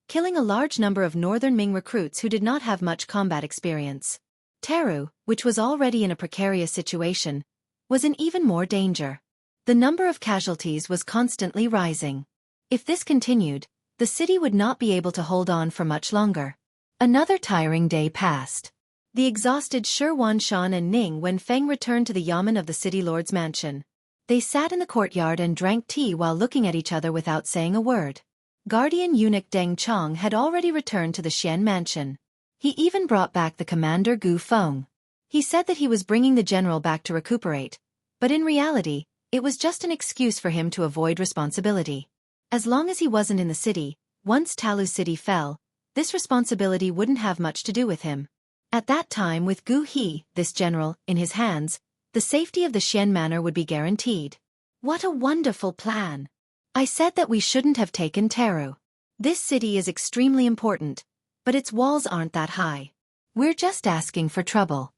killing a large number of northern Ming recruits who did not have much combat experience. Teru, which was already in a precarious situation, was in even more danger. The number of casualties was constantly rising. If this continued, the city would not be able to hold on for much longer. Another tiring day passed. The exhausted Shi Huanshan and Ning Wenfeng returned to the yamen of the city lord's mansion. They sat in the courtyard and drank tea while looking at each other without saying a word. Guardian eunuch Deng Chong had already returned to the Xian mansion. He even brought back the commander Gu Feng. He said that he was bringing the general back to recuperate, but in reality, it was just an excuse for him to avoid responsibility. As long as he wasn't in the city, once Talu city fell, this responsibility wouldn't have much to do with him. At that time with Gu He, this general, in his hands, the safety of the Xian manor would be guaranteed. What a wonderful plan! I said that we shouldn't have taken Teru. This city is extremely important, but its walls aren't that high. We're just asking for trouble.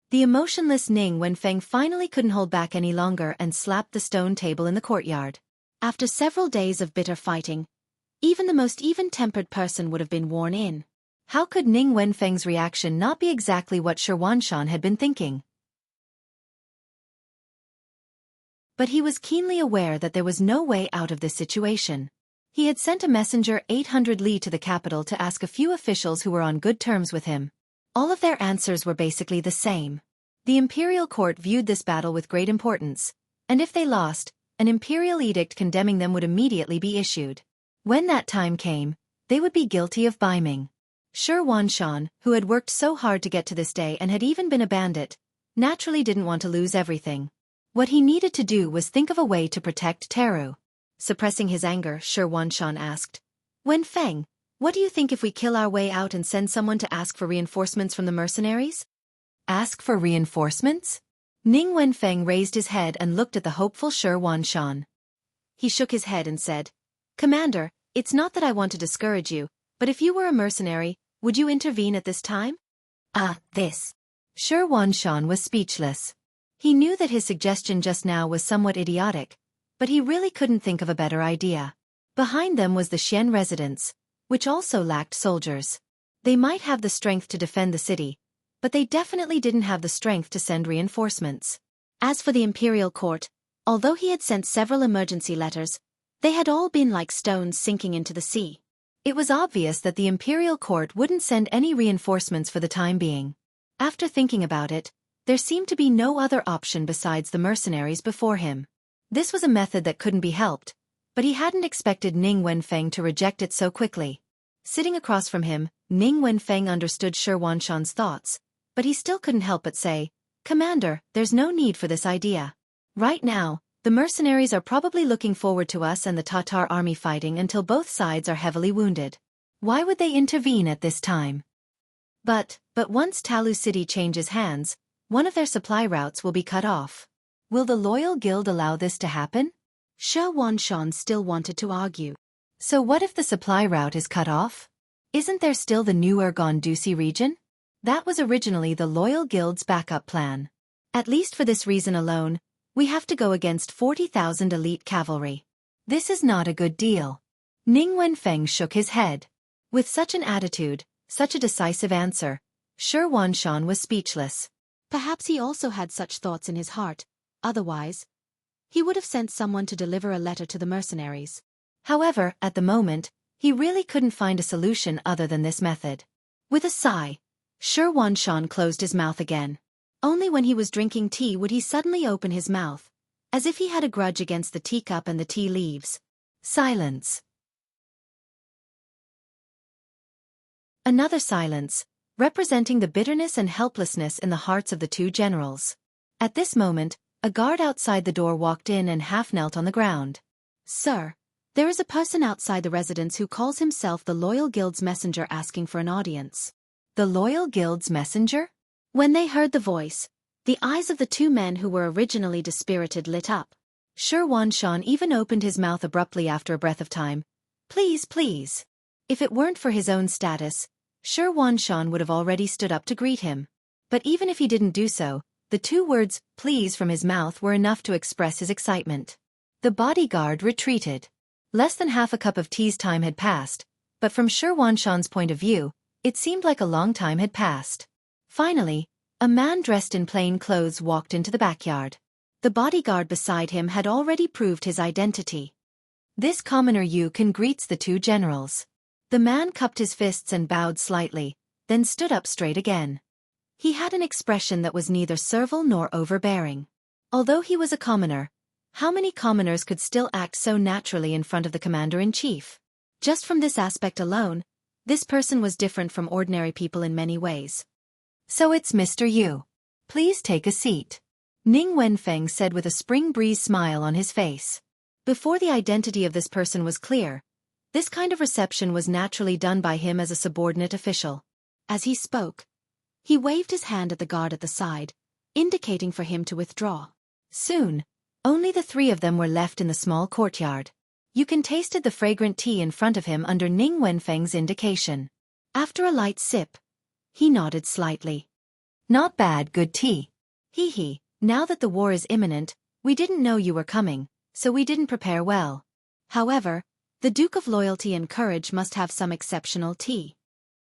The emotionless Ning Wenfeng finally couldn't hold back any longer and slapped the stone table in the courtyard. After several days of bitter fighting, even the most even-tempered person would have been worn in. How could Ning Wenfeng's reaction not be exactly what Shi Huanshan had been thinking? But he was keenly aware that there was no way out of this situation. He had sent a messenger 800 li to the capital to ask a few officials who were on good terms with him. All of their answers were basically the same. The Imperial court viewed this battle with great importance, and if they lost, an Imperial edict condemning them would immediately be issued. When that time came, they would be guilty of Baiming. Shi Huanshan, who had worked so hard to get to this day and had even been a bandit, naturally didn't want to lose everything. What he needed to do was think of a way to protect Teru. Suppressing his anger, Shi Huanshan asked, Wenfeng, what do you think if we kill our way out and send someone to ask for reinforcements from the mercenaries? Ask for reinforcements? Ning Wenfeng raised his head and looked at the hopeful Shi Wanshan. He shook his head and said, Commander, it's not that I want to discourage you, but if you were a mercenary, would you intervene at this time? This. Shi Wanshan was speechless. He knew that his suggestion just now was somewhat idiotic, but he really couldn't think of a better idea. Behind them was the Xian residence, which also lacked soldiers. They might have the strength to defend the city, but they definitely didn't have the strength to send reinforcements. As for the Imperial court, although he had sent several emergency letters, they had all been like stones sinking into the sea. It was obvious that the Imperial court wouldn't send any reinforcements for the time being. After thinking about it, there seemed to be no other option besides the mercenaries before him. This was a method that couldn't be helped, but he hadn't expected Ning Wenfeng to reject it so quickly. Sitting across from him, Ning Wenfeng understood Shi Wanshan's thoughts, but he still couldn't help but say, Commander, there's no need for this idea. Right now, the mercenaries are probably looking forward to us and the Tatar army fighting until both sides are heavily wounded. Why would they intervene at this time? But once Talu City changes hands, one of their supply routes will be cut off. Will the loyal guild allow this to happen? Shi Wanshan still wanted to argue. So what if the supply route is cut off? Isn't there still the New Dusi region? That was originally the loyal guild's backup plan. At least for this reason alone, we have to go against 40,000 elite cavalry. This is not a good deal. Ning Wenfeng shook his head. With such an attitude, such a decisive answer, Shi Wanshan was speechless. Perhaps he also had such thoughts in his heart, otherwise, he would have sent someone to deliver a letter to the mercenaries. However, at the moment, he really couldn't find a solution other than this method. With a sigh, Shi Wanshan closed his mouth again. Only when he was drinking tea would he suddenly open his mouth, as if he had a grudge against the teacup and the tea leaves. Silence. Another silence, representing the bitterness and helplessness in the hearts of the two generals. At this moment, a guard outside the door walked in and half knelt on the ground. Sir, there is a person outside the residence who calls himself the Loyal Guild's messenger asking for an audience. The Loyal Guild's messenger? When they heard the voice, the eyes of the two men who were originally dispirited lit up. Shi Wanshan even opened his mouth abruptly after a breath of time. Please, please. If it weren't for his own status, Shi Wanshan would have already stood up to greet him. But even if he didn't do so, the two words, please, from his mouth were enough to express his excitement. The bodyguard retreated. Less than half a cup of tea's time had passed, but from Shi Wanshan's point of view, it seemed like a long time had passed. Finally, a man dressed in plain clothes walked into the backyard. The bodyguard beside him had already proved his identity. This commoner Can greets the two generals. The man cupped his fists and bowed slightly, then stood up straight again. He had an expression that was neither servile nor overbearing. Although he was a commoner, how many commoners could still act so naturally in front of the commander-in-chief? Just from this aspect alone, this person was different from ordinary people in many ways. So it's Mr. Yu. Please take a seat. Ning Wenfeng said with a spring breeze smile on his face. Before the identity of this person was clear, this kind of reception was naturally done by him as a subordinate official. As he spoke, he waved his hand at the guard at the side, indicating for him to withdraw. Soon, only the three of them were left in the small courtyard. Can tasted the fragrant tea in front of him under Ning Wenfeng's indication. After a light sip, he nodded slightly. Not bad, good tea. Hee. Now that the war is imminent, we didn't know you were coming, so we didn't prepare well. However, the Duke of Loyalty and Courage must have some exceptional tea.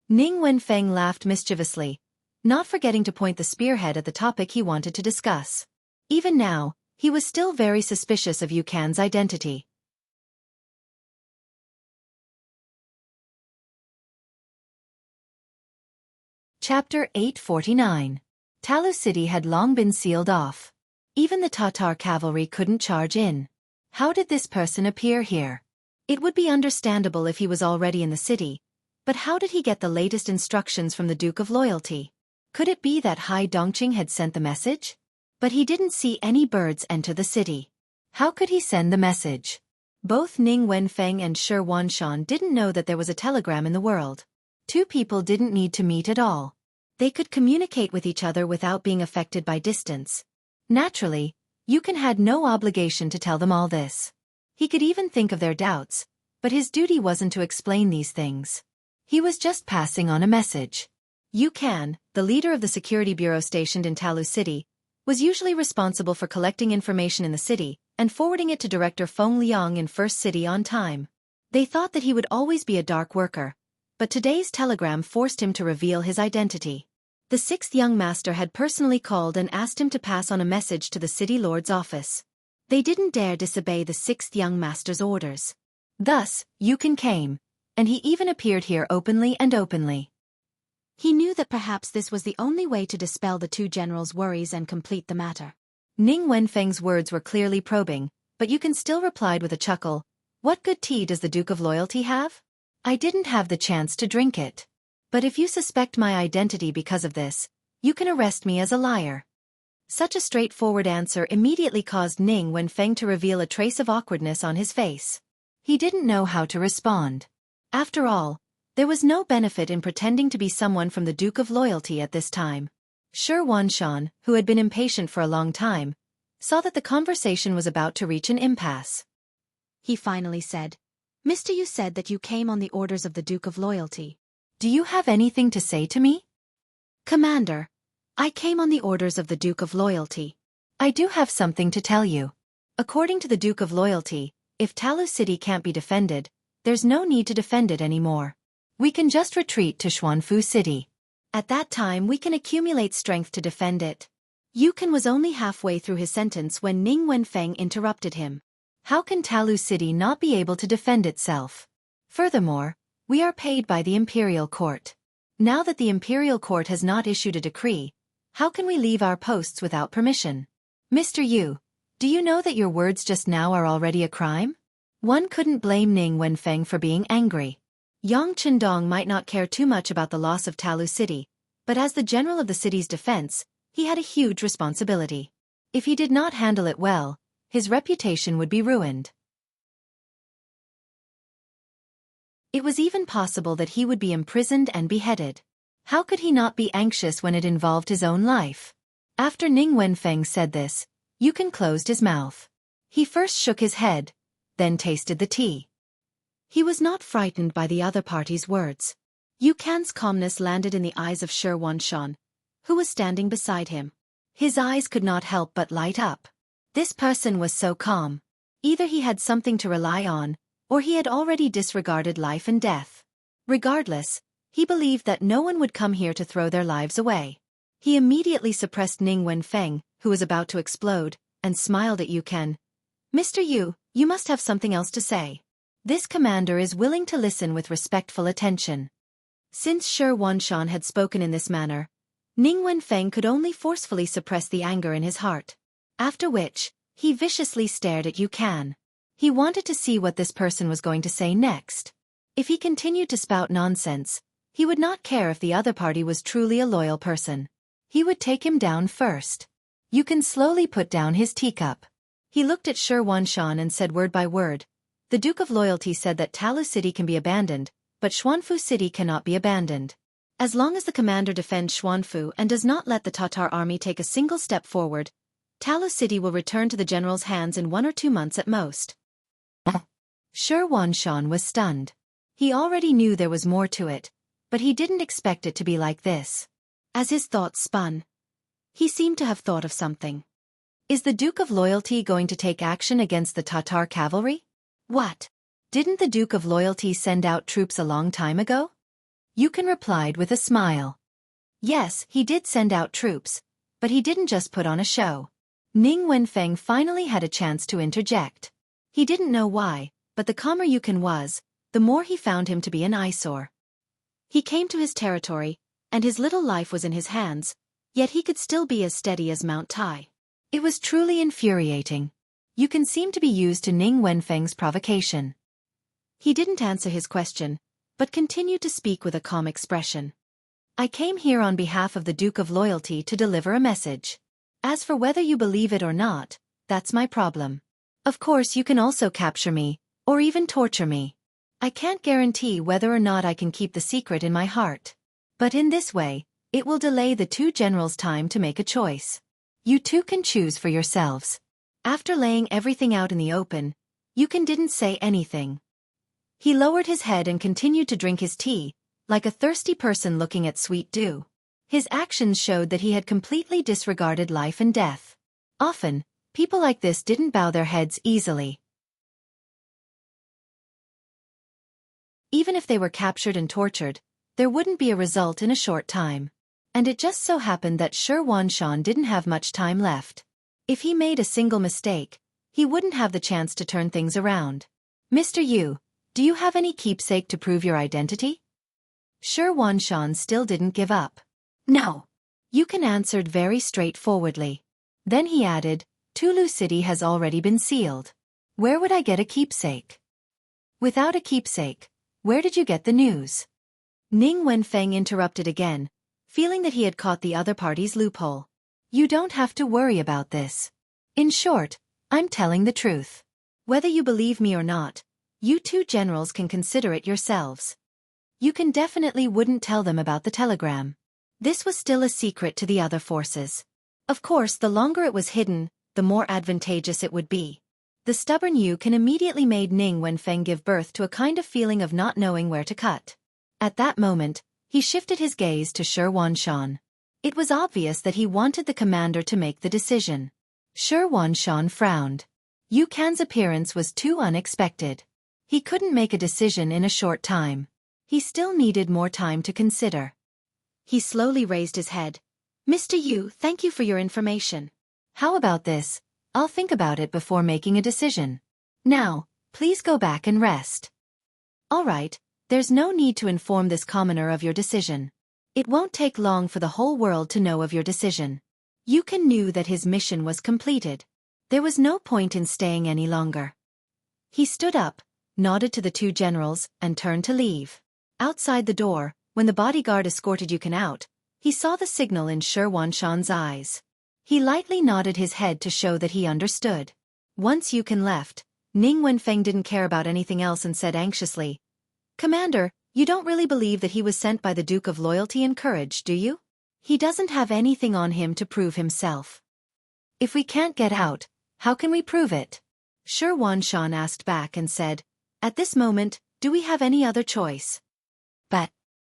Ning Wenfeng laughed mischievously, not forgetting to point the spearhead at the topic he wanted to discuss. Even now, he was still very suspicious of Yukan's identity. Chapter 849. Talu City had long been sealed off. Even the Tatar cavalry couldn't charge in. How did this person appear here? It would be understandable if he was already in the city, but how did he get the latest instructions from the Duke of Loyalty? Could it be that Hai Dongqing had sent the message? But he didn't see any birds enter the city. How could he send the message? Both Ning Wenfeng and Shi Wanshan didn't know that there was a telegram in the world. Two people didn't need to meet at all. They could communicate with each other without being affected by distance. Naturally, Yukon had no obligation to tell them all this. He could even think of their doubts, but his duty wasn't to explain these things. He was just passing on a message. Yukon, the leader of the security bureau stationed in Talu City, was usually responsible for collecting information in the city and forwarding it to Director Feng Liang in First City on time. They thought that he would always be a dark worker, but today's telegram forced him to reveal his identity. The sixth young master had personally called and asked him to pass on a message to the city lord's office. They didn't dare disobey the sixth young master's orders. Thus, Yukon came, and he even appeared here openly. He knew that perhaps this was the only way to dispel the two generals' worries and complete the matter. Ning Wenfeng's words were clearly probing, but Yukon still replied with a chuckle, "What good tea does the Duke of Loyalty have? I didn't have the chance to drink it. But if you suspect my identity because of this, you can arrest me as a liar." Such a straightforward answer immediately caused Ning Wenfeng to reveal a trace of awkwardness on his face. He didn't know how to respond. After all, there was no benefit in pretending to be someone from the Duke of Loyalty at this time. Shi Wanshan, who had been impatient for a long time, saw that the conversation was about to reach an impasse. He finally said, "Mr. You said that you came on the orders of the Duke of Loyalty. Do you have anything to say to me?" "Commander, I came on the orders of the Duke of Loyalty." "I do have something to tell you. According to the Duke of Loyalty, if Talu City can't be defended, there's no need to defend it anymore. We can just retreat to Xuanfu City. At that time we can accumulate strength to defend it." Yukon was only halfway through his sentence when Ning Wenfeng interrupted him. "How can Talu City not be able to defend itself? Furthermore, we are paid by the Imperial Court. Now that the Imperial Court has not issued a decree, how can we leave our posts without permission? Mr. Yu, do you know that your words just now are already a crime?" One couldn't blame Ning Wenfeng for being angry. Yang Chendong might not care too much about the loss of Talu City, but as the general of the city's defense, he had a huge responsibility. If he did not handle it well, his reputation would be ruined. It was even possible that he would be imprisoned and beheaded. How could he not be anxious when it involved his own life? After Ning Wenfeng said this, Yukon closed his mouth. He first shook his head, then tasted the tea. He was not frightened by the other party's words. Yukon's calmness landed in the eyes of Shi Wanshan, who was standing beside him. His eyes could not help but light up. This person was so calm. Either he had something to rely on, or he had already disregarded life and death. Regardless, he believed that no one would come here to throw their lives away. He immediately suppressed Ning Wenfeng, who was about to explode, and smiled at Yukon. "Mr. Yu, you must have something else to say." This commander is willing to listen with respectful attention. Since Shi Wanshan had spoken in this manner, Ning Wenfeng could only forcefully suppress the anger in his heart. After which, he viciously stared at Yukon. He wanted to see what this person was going to say next. If he continued to spout nonsense, he would not care if the other party was truly a loyal person. He would take him down first. Yukon slowly put down his teacup. He looked at Shi Wanshan and said word by word, "The Duke of Loyalty said that Talu City can be abandoned, but Xuanfu City cannot be abandoned. As long as the commander defends Xuanfu and does not let the Tatar army take a single step forward, Talu City will return to the general's hands in 1 or 2 months at most." Shi Wanshan was stunned. He already knew there was more to it, but he didn't expect it to be like this. As his thoughts spun, he seemed to have thought of something. Is the Duke of Loyalty going to take action against the Tatar cavalry? What? Didn't the Duke of Loyalty send out troops a long time ago? Yukon replied with a smile. Yes, he did send out troops, but he didn't just put on a show. Ning Wenfeng finally had a chance to interject. He didn't know why, but the calmer Yukon was, the more he found him to be an eyesore. He came to his territory, and his little life was in his hands, yet he could still be as steady as Mount Tai. It was truly infuriating. Yukon seemed to be used to Ning Wenfeng's provocation. He didn't answer his question, but continued to speak with a calm expression. "I came here on behalf of the Duke of Loyalty to deliver a message. As for whether you believe it or not, that's my problem. Of course you can also capture me, or even torture me. I can't guarantee whether or not I can keep the secret in my heart. But in this way, It will delay the two generals' time to make a choice. You two can choose for yourselves. After laying everything out in the open, Yukon didn't say anything. He lowered his head and continued to drink his tea, like a thirsty person looking at sweet dew. His actions showed that he had completely disregarded life and death. Often, people like this didn't bow their heads easily. Even if they were captured and tortured, there wouldn't be a result in a short time. And it just so happened that Shan didn't have much time left. If he made a single mistake, he wouldn't have the chance to turn things around. Mr. Yu, do you have any keepsake to prove your identity? Shan still didn't give up. No. Yukon answered very straightforwardly. Then he added, Tulu City has already been sealed. Where would I get a keepsake? Without a keepsake, where did you get the news? Ning Wenfeng interrupted again, feeling that he had caught the other party's loophole. You don't have to worry about this. In short, I'm telling the truth. Whether you believe me or not, you two generals can consider it yourselves. Yukon definitely wouldn't tell them about the telegram. This was still a secret to the other forces. Of course, the longer it was hidden, the more advantageous it would be. The stubborn Yukon immediately made Ning Wenfeng give birth to a kind of feeling of not knowing where to cut. At that moment, he shifted his gaze to Shan. It was obvious that he wanted the commander to make the decision. Shan frowned. Yukon's appearance was too unexpected. He couldn't make a decision in a short time. He still needed more time to consider. He slowly raised his head. Mr. Yu, thank you for your information. How about this? I'll think about it before making a decision. Now, please go back and rest. All right, there's no need to inform this commoner of your decision. It won't take long for the whole world to know of your decision. Yukon knew that his mission was completed. There was no point in staying any longer. He stood up, nodded to the two generals, and turned to leave. Outside the door, when the bodyguard escorted Yukon out, he saw the signal in Shan's eyes. He lightly nodded his head to show that he understood. Once Yukon left, Ning Wenfeng didn't care about anything else and said anxiously, Commander, you don't really believe that he was sent by the Duke of Loyalty and Courage, do you? He doesn't have anything on him to prove himself. If we can't get out, how can we prove it? Shan asked back and said, At this moment, do we have any other choice?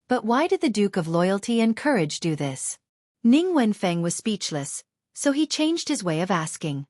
But why did the Duke of Loyalty and Courage do this? Ning Wenfeng was speechless, so he changed his way of asking.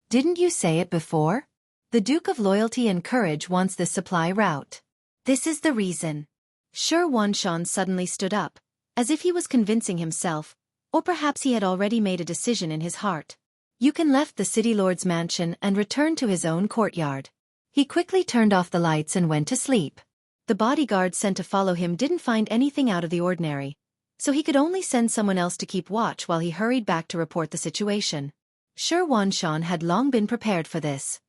Didn't you say it before? The Duke of Loyalty and Courage wants this supply route. This is the reason. Shan suddenly stood up, as if he was convincing himself, or perhaps he had already made a decision in his heart. Yukon left the city lord's mansion and returned to his own courtyard. He quickly turned off the lights and went to sleep. The bodyguard sent to follow him didn't find anything out of the ordinary, so he could only send someone else to keep watch while he hurried back to report the situation. Shan had long been prepared for this.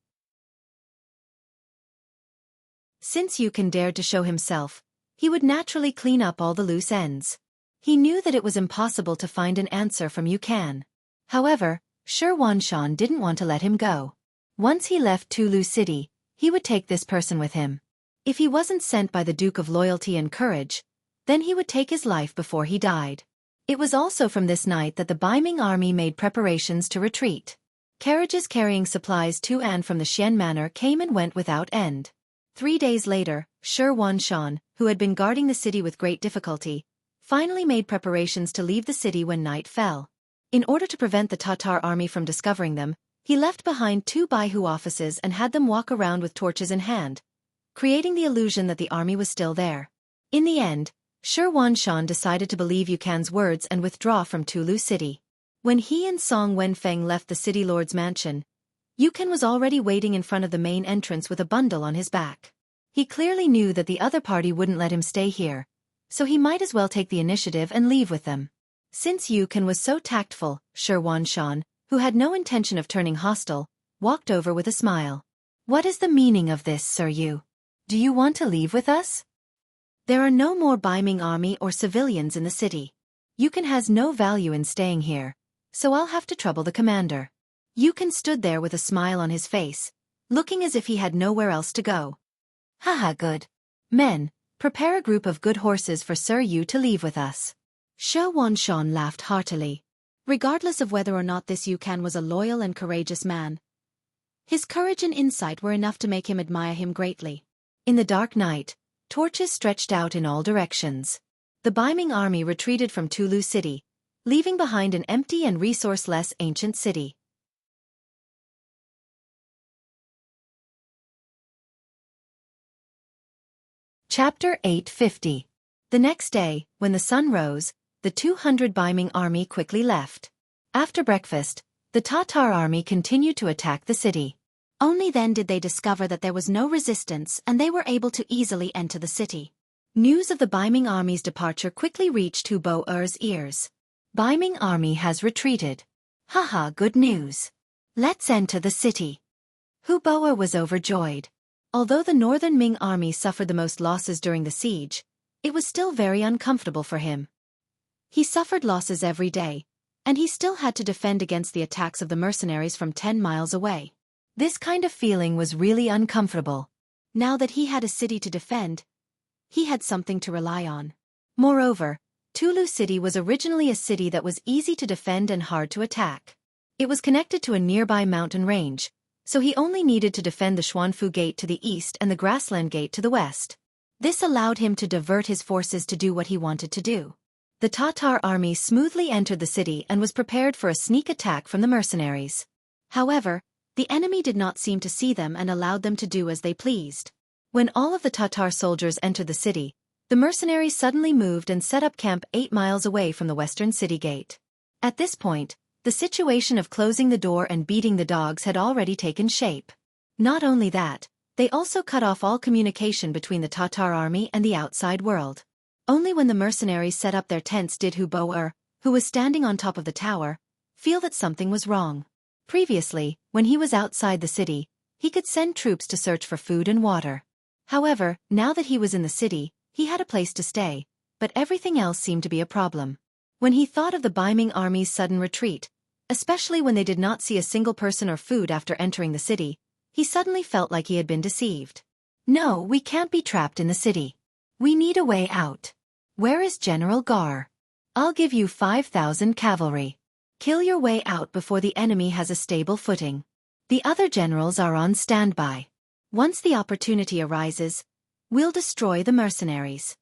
Since Yukon dared to show himself, he would naturally clean up all the loose ends. He knew that it was impossible to find an answer from Yukon. However, Shan didn't want to let him go. Once he left Tulu City, he would take this person with him. If he wasn't sent by the Duke of Loyalty and Courage, then he would take his life before he died. It was also from this night that the Baiming army made preparations to retreat. Carriages carrying supplies to and from the Xian Manor came and went without end. 3 days later, Shan, who had been guarding the city with great difficulty, finally made preparations to leave the city when night fell. In order to prevent the Tatar army from discovering them, he left behind 2 Baihu officers and had them walk around with torches in hand, creating the illusion that the army was still there. In the end, Shan decided to believe Yukon's words and withdraw from Tulu City. When he and Song Wenfeng left the city lord's mansion, Yukon was already waiting in front of the main entrance with a bundle on his back. He clearly knew that the other party wouldn't let him stay here, so he might as well take the initiative and leave with them. Since Yukon was so tactful, Shan, who had no intention of turning hostile, walked over with a smile. What is the meaning of this, Sir Yu? Do you want to leave with us? There are no more Baiming army or civilians in the city. Yukon has no value in staying here, so I'll have to trouble the commander. Yukon stood there with a smile on his face, looking as if he had nowhere else to go. Haha, good. Men, prepare a group of good horses for Sir Yu to leave with us. Shi Wanshan laughed heartily. Regardless of whether or not this Yukan was a loyal and courageous man, his courage and insight were enough to make him admire him greatly. In the dark night, torches stretched out in all directions. The Biming army retreated from Tulu City, leaving behind an empty and resourceless ancient city. Chapter 850. The next day, when the sun rose, the 200 Biming army quickly left. After breakfast, the Tatar army continued to attack the city. Only then did they discover that there was no resistance and they were able to easily enter the city. News of the Biming army's departure quickly reached Hu Bo-er's ears. Biming army has retreated. Haha, good news. Let's enter the city. Hu Bo-er was overjoyed. Although the northern Ming army suffered the most losses during the siege, it was still very uncomfortable for him. He suffered losses every day, and he still had to defend against the attacks of the mercenaries from 10 miles away. This kind of feeling was really uncomfortable. Now that he had a city to defend, he had something to rely on. Moreover, Tulu City was originally a city that was easy to defend and hard to attack. It was connected to a nearby mountain range, so he only needed to defend the Xuanfu Gate to the east and the Grassland Gate to the west. This allowed him to divert his forces to do what he wanted to do. The Tatar army smoothly entered the city and was prepared for a sneak attack from the mercenaries. However, the enemy did not seem to see them and allowed them to do as they pleased. When all of the Tatar soldiers entered the city, the mercenaries suddenly moved and set up camp 8 miles away from the western city gate. At this point, the situation of closing the door and beating the dogs had already taken shape. Not only that, they also cut off all communication between the Tatar army and the outside world. Only when the mercenaries set up their tents did Hu Bo-er, who was standing on top of the tower, feel that something was wrong. Previously, when he was outside the city, he could send troops to search for food and water. However, now that he was in the city, he had a place to stay, but everything else seemed to be a problem. When he thought of the Biming army's sudden retreat, especially when they did not see a single person or food after entering the city, he suddenly felt like he had been deceived. No, we can't be trapped in the city. We need a way out. Where is General Gar? I'll give you 5,000 cavalry. Kill your way out before the enemy has a stable footing. The other generals are on standby. Once the opportunity arises, we'll destroy the mercenaries.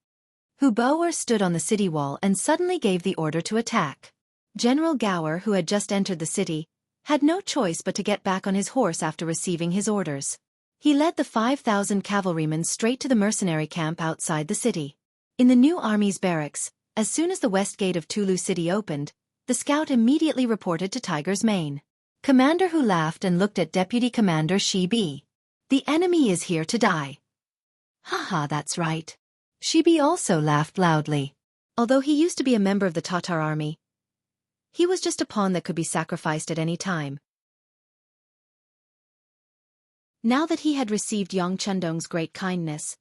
Hu Bo-er stood on the city wall and suddenly gave the order to attack. General Gower, who had just entered the city, had no choice but to get back on his horse after receiving his orders. He led the 5,000 cavalrymen straight to the mercenary camp outside the city. In the new army's barracks, as soon as the west gate of Tulu City opened, the scout immediately reported to Tiger's Mane. Commander Hu laughed and looked at Deputy Commander Shi Bi. The enemy is here to die. Haha, that's right. Shi Bi also laughed loudly. Although he used to be a member of the Tatar army, he was just a pawn that could be sacrificed at any time. Now that he had received Yang Chundong's great kindness,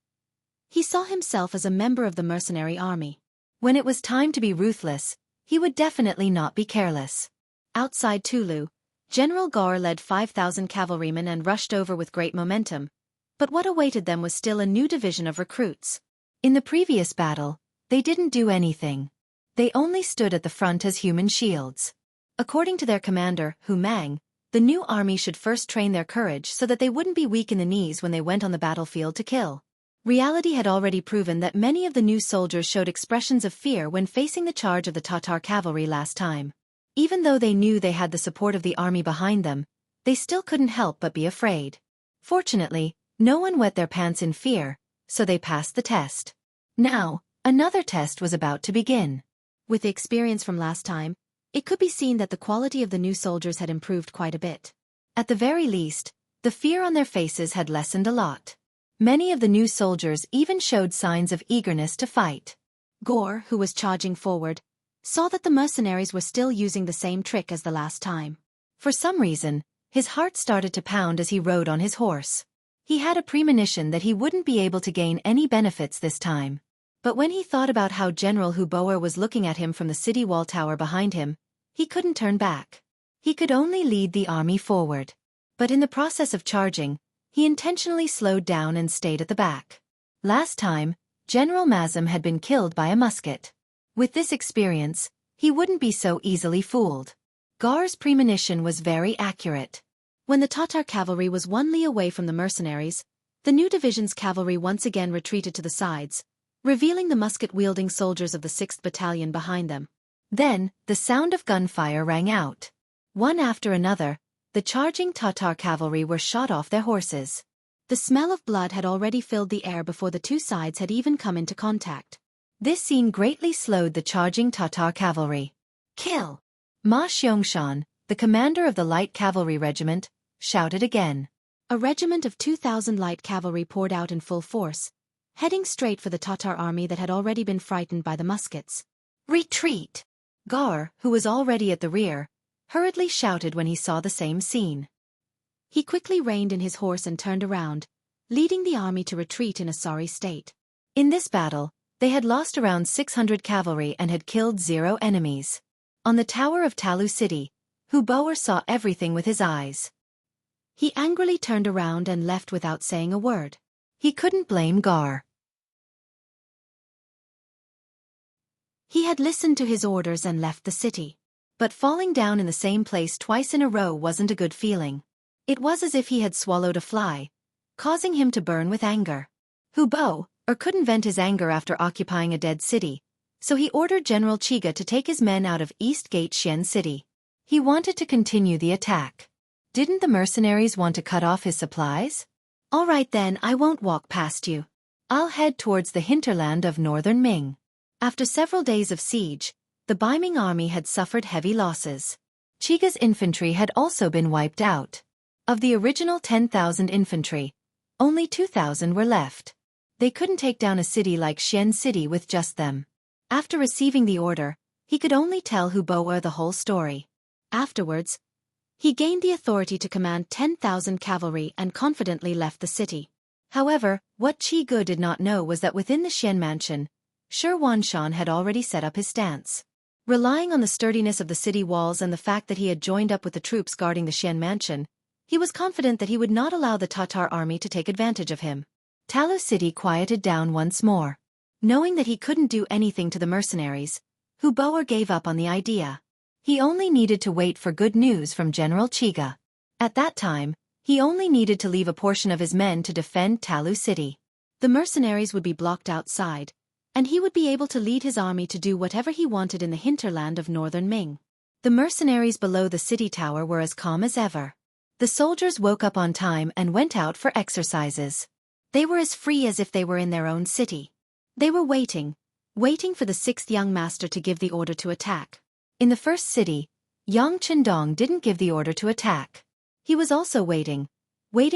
he saw himself as a member of the mercenary army. When it was time to be ruthless, he would definitely not be careless. Outside Tulu, General Gar led 5,000 cavalrymen and rushed over with great momentum, but what awaited them was still a new division of recruits. In the previous battle, they didn't do anything. They only stood at the front as human shields. According to their commander, Hu Mang, the new army should first train their courage so that they wouldn't be weak in the knees when they went on the battlefield to kill. Reality had already proven that many of the new soldiers showed expressions of fear when facing the charge of the Tatar cavalry last time. Even though they knew they had the support of the army behind them, they still couldn't help but be afraid. Fortunately, no one wet their pants in fear, so they passed the test. Now, another test was about to begin. With the experience from last time, it could be seen that the quality of the new soldiers had improved quite a bit. At the very least, the fear on their faces had lessened a lot. Many of the new soldiers even showed signs of eagerness to fight. Gore, who was charging forward, saw that the mercenaries were still using the same trick as the last time. For some reason, his heart started to pound as he rode on his horse. He had a premonition that he wouldn't be able to gain any benefits this time. But when he thought about how General Hu Bo-er was looking at him from the city wall tower behind him, he couldn't turn back. He could only lead the army forward. But in the process of charging, he intentionally slowed down and stayed at the back. Last time, General Mazem had been killed by a musket. With this experience, he wouldn't be so easily fooled. Gar's premonition was very accurate. When the Tatar cavalry was 1 li away from the mercenaries, the new division's cavalry once again retreated to the sides, revealing the musket-wielding soldiers of the 6th Battalion behind them. Then, the sound of gunfire rang out. One after another, the charging Tatar cavalry were shot off their horses. The smell of blood had already filled the air before the two sides had even come into contact. This scene greatly slowed the charging Tatar cavalry. Kill! Ma Xianxia, the commander of the light cavalry regiment, shouted again. A regiment of 2,000 light cavalry poured out in full force, heading straight for the Tatar army that had already been frightened by the muskets. Retreat! Gar, who was already at the rear, hurriedly shouted when he saw the same scene. He quickly reined in his horse and turned around, leading the army to retreat in a sorry state. In this battle, they had lost around 600 cavalry and had killed 0 enemies. On the tower of Talu City, Hubauer saw everything with his eyes. He angrily turned around and left without saying a word. He couldn't blame Gar. He had listened to his orders and left the city. But falling down in the same place twice in a row wasn't a good feeling. It was as if he had swallowed a fly, causing him to burn with anger. Hubauer couldn't vent his anger after occupying a dead city, so he ordered General Chiga to take his men out of East Gate Xian City. He wanted to continue the attack. Didn't the mercenaries want to cut off his supplies? All right then, I won't walk past you. I'll head towards the hinterland of northern Ming. After several days of siege, the Beiming army had suffered heavy losses. Chiga's infantry had also been wiped out. Of the original 10,000 infantry, only 2,000 were left. They couldn't take down a city like Xian City with just them. After receiving the order, he could only tell Hubauer the whole story. Afterwards, he gained the authority to command 10,000 cavalry and confidently left the city. However, what Chiga did not know was that within the Xian mansion, Shi Wanshan had already set up his stance. Relying on the sturdiness of the city walls and the fact that he had joined up with the troops guarding the Xian mansion, he was confident that he would not allow the Tatar army to take advantage of him. Talu City quieted down once more. Knowing that he couldn't do anything to the mercenaries, Hubauer gave up on the idea. He only needed to wait for good news from General Chiga. At that time, he only needed to leave a portion of his men to defend Talu City. The mercenaries would be blocked outside, and he would be able to lead his army to do whatever he wanted in the hinterland of northern Ming. The mercenaries below the city tower were as calm as ever. The soldiers woke up on time and went out for exercises. They were as free as if they were in their own city. They were waiting for the 6th young master to give the order to attack. In the first city, Yang Chendong didn't give the order to attack. He was also waiting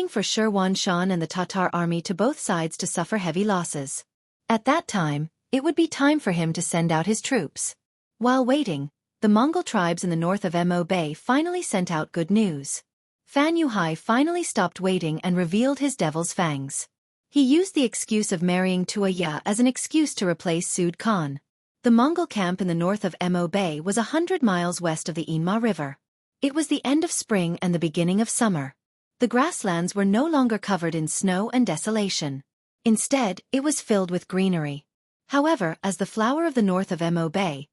for Shi Wanshan and the Tatar army to both sides to suffer heavy losses. At that time, it would be time for him to send out his troops. While waiting, the Mongol tribes in the north of Mo Bay finally sent out good news. Fan Yuhai finally stopped waiting and revealed his devil's fangs. He used the excuse of marrying Tuoya as an excuse to replace Sud Khan. The Mongol camp in the north of Mo Bay was 100 miles west of the Inma River. It was the end of spring and the beginning of summer. The grasslands were no longer covered in snow and desolation. Instead, it was filled with greenery. However, as the flower of the north of Mo Bay,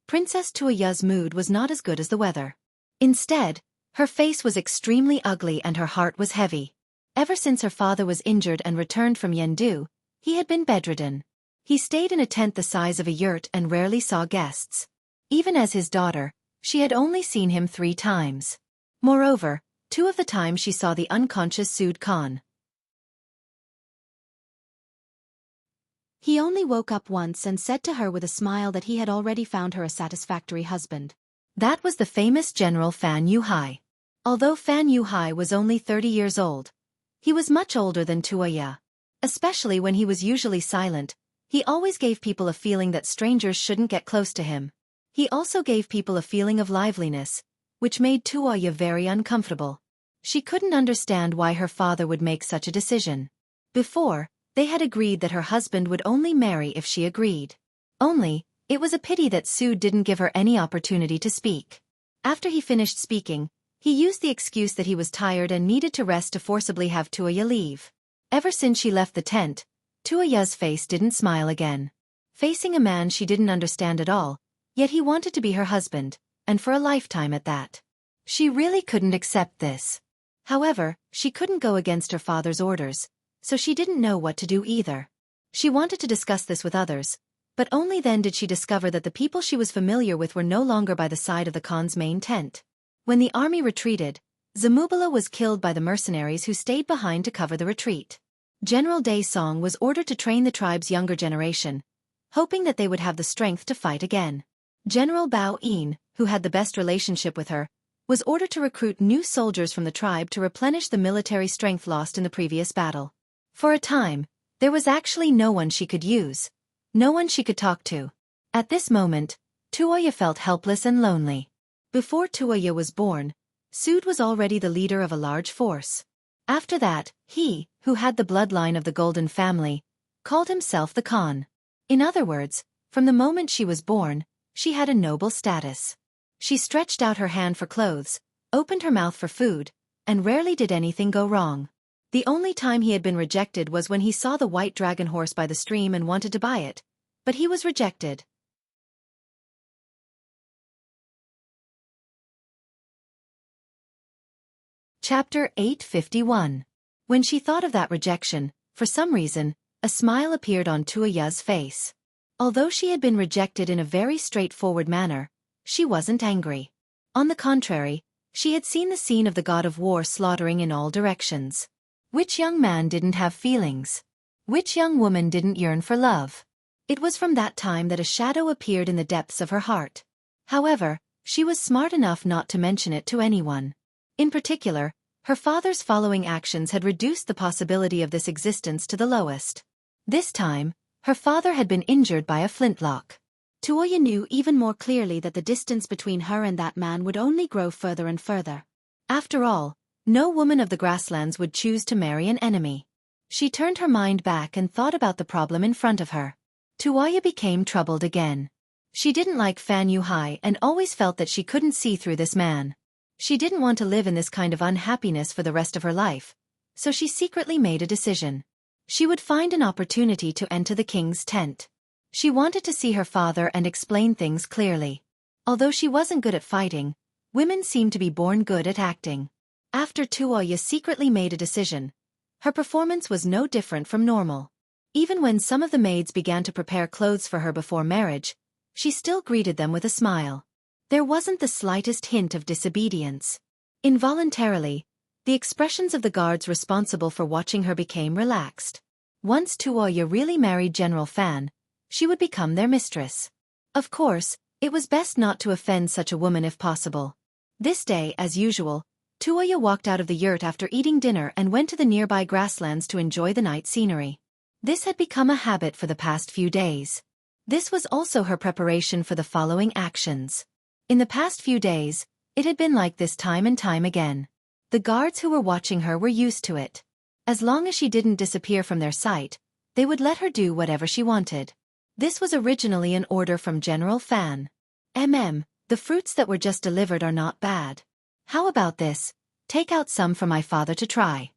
Princess Tuoya's mood was not as good as the weather. Instead, her face was extremely ugly and her heart was heavy. Ever since her father was injured and returned from Yendu, he had been bedridden. He stayed in a tent the size of a yurt and rarely saw guests. Even as his daughter, she had only seen him 3 times. Moreover, 2 of the times she saw the unconscious Sud Khan. He only woke up once and said to her with a smile that he had already found her a satisfactory husband. That was the famous General Fan Yuhai. Although Fan Yuhai was only 30 years old, he was much older than Tuoya. Especially when he was usually silent, he always gave people a feeling that strangers shouldn't get close to him. He also gave people a feeling of liveliness, which made Tuoya very uncomfortable. She couldn't understand why her father would make such a decision. Before, they had agreed that her husband would only marry if she agreed. Only, it was a pity that Sud didn't give her any opportunity to speak. After he finished speaking, he used the excuse that he was tired and needed to rest to forcibly have Tuoya leave. Ever since she left the tent, Tuoya's face didn't smile again. facing a man she didn't understand at all, yet he wanted to be her husband, and for a lifetime at that. She really couldn't accept this. However, she couldn't go against her father's orders, so she didn't know what to do either. She wanted to discuss this with others, but only then did she discover that the people she was familiar with were no longer by the side of the Khan's main tent. When the army retreated, Zamubala was killed by the mercenaries who stayed behind to cover the retreat. General Daesong was ordered to train the tribe's younger generation, hoping that they would have the strength to fight again. General Bao Yin, who had the best relationship with her, was ordered to recruit new soldiers from the tribe to replenish the military strength lost in the previous battle. For a time, there was actually no one she could use, no one she could talk to. At this moment, Tuoya felt helpless and lonely. Before Tuoya was born, Sood was already the leader of a large force. After that, he, who had the bloodline of the Golden family, called himself the Khan. In other words, from the moment she was born, she had a noble status. She stretched out her hand for clothes, opened her mouth for food, and rarely did anything go wrong. The only time he had been rejected was when he saw the white dragon horse by the stream and wanted to buy it, but he was rejected. Chapter 851. When she thought of that rejection, for some reason, a smile appeared on Tuoya's face. Although she had been rejected in a very straightforward manner, she wasn't angry. On the contrary, she had seen the scene of the god of war slaughtering in all directions. Which young man didn't have feelings? Which young woman didn't yearn for love? It was from that time that a shadow appeared in the depths of her heart. However, she was smart enough not to mention it to anyone. In particular, her father's following actions had reduced the possibility of this existence to the lowest. This time, her father had been injured by a flintlock. Tuoya knew even more clearly that the distance between her and that man would only grow further and further. After all, no woman of the grasslands would choose to marry an enemy. She turned her mind back and thought about the problem in front of her. Tuoya became troubled again. She didn't like Fan Yuhai and always felt that she couldn't see through this man. She didn't want to live in this kind of unhappiness for the rest of her life, so she secretly made a decision. She would find an opportunity to enter the king's tent. She wanted to see her father and explain things clearly. Although she wasn't good at fighting, women seemed to be born good at acting. After Tuoya secretly made a decision, her performance was no different from normal. Even when some of the maids began to prepare clothes for her before marriage, she still greeted them with a smile. There wasn't the slightest hint of disobedience. Involuntarily, the expressions of the guards responsible for watching her became relaxed. Once Tuoya really married General Fan, she would become their mistress. Of course, it was best not to offend such a woman if possible. This day, as usual, Tuoya walked out of the yurt after eating dinner and went to the nearby grasslands to enjoy the night scenery. This had become a habit for the past few days. This was also her preparation for the following actions. In the past few days, it had been like this time and time again. The guards who were watching her were used to it. As long as she didn't disappear from their sight, they would let her do whatever she wanted. This was originally an order from General Fan. The fruits that were just delivered are not bad. How about this? Take out some for my father to try.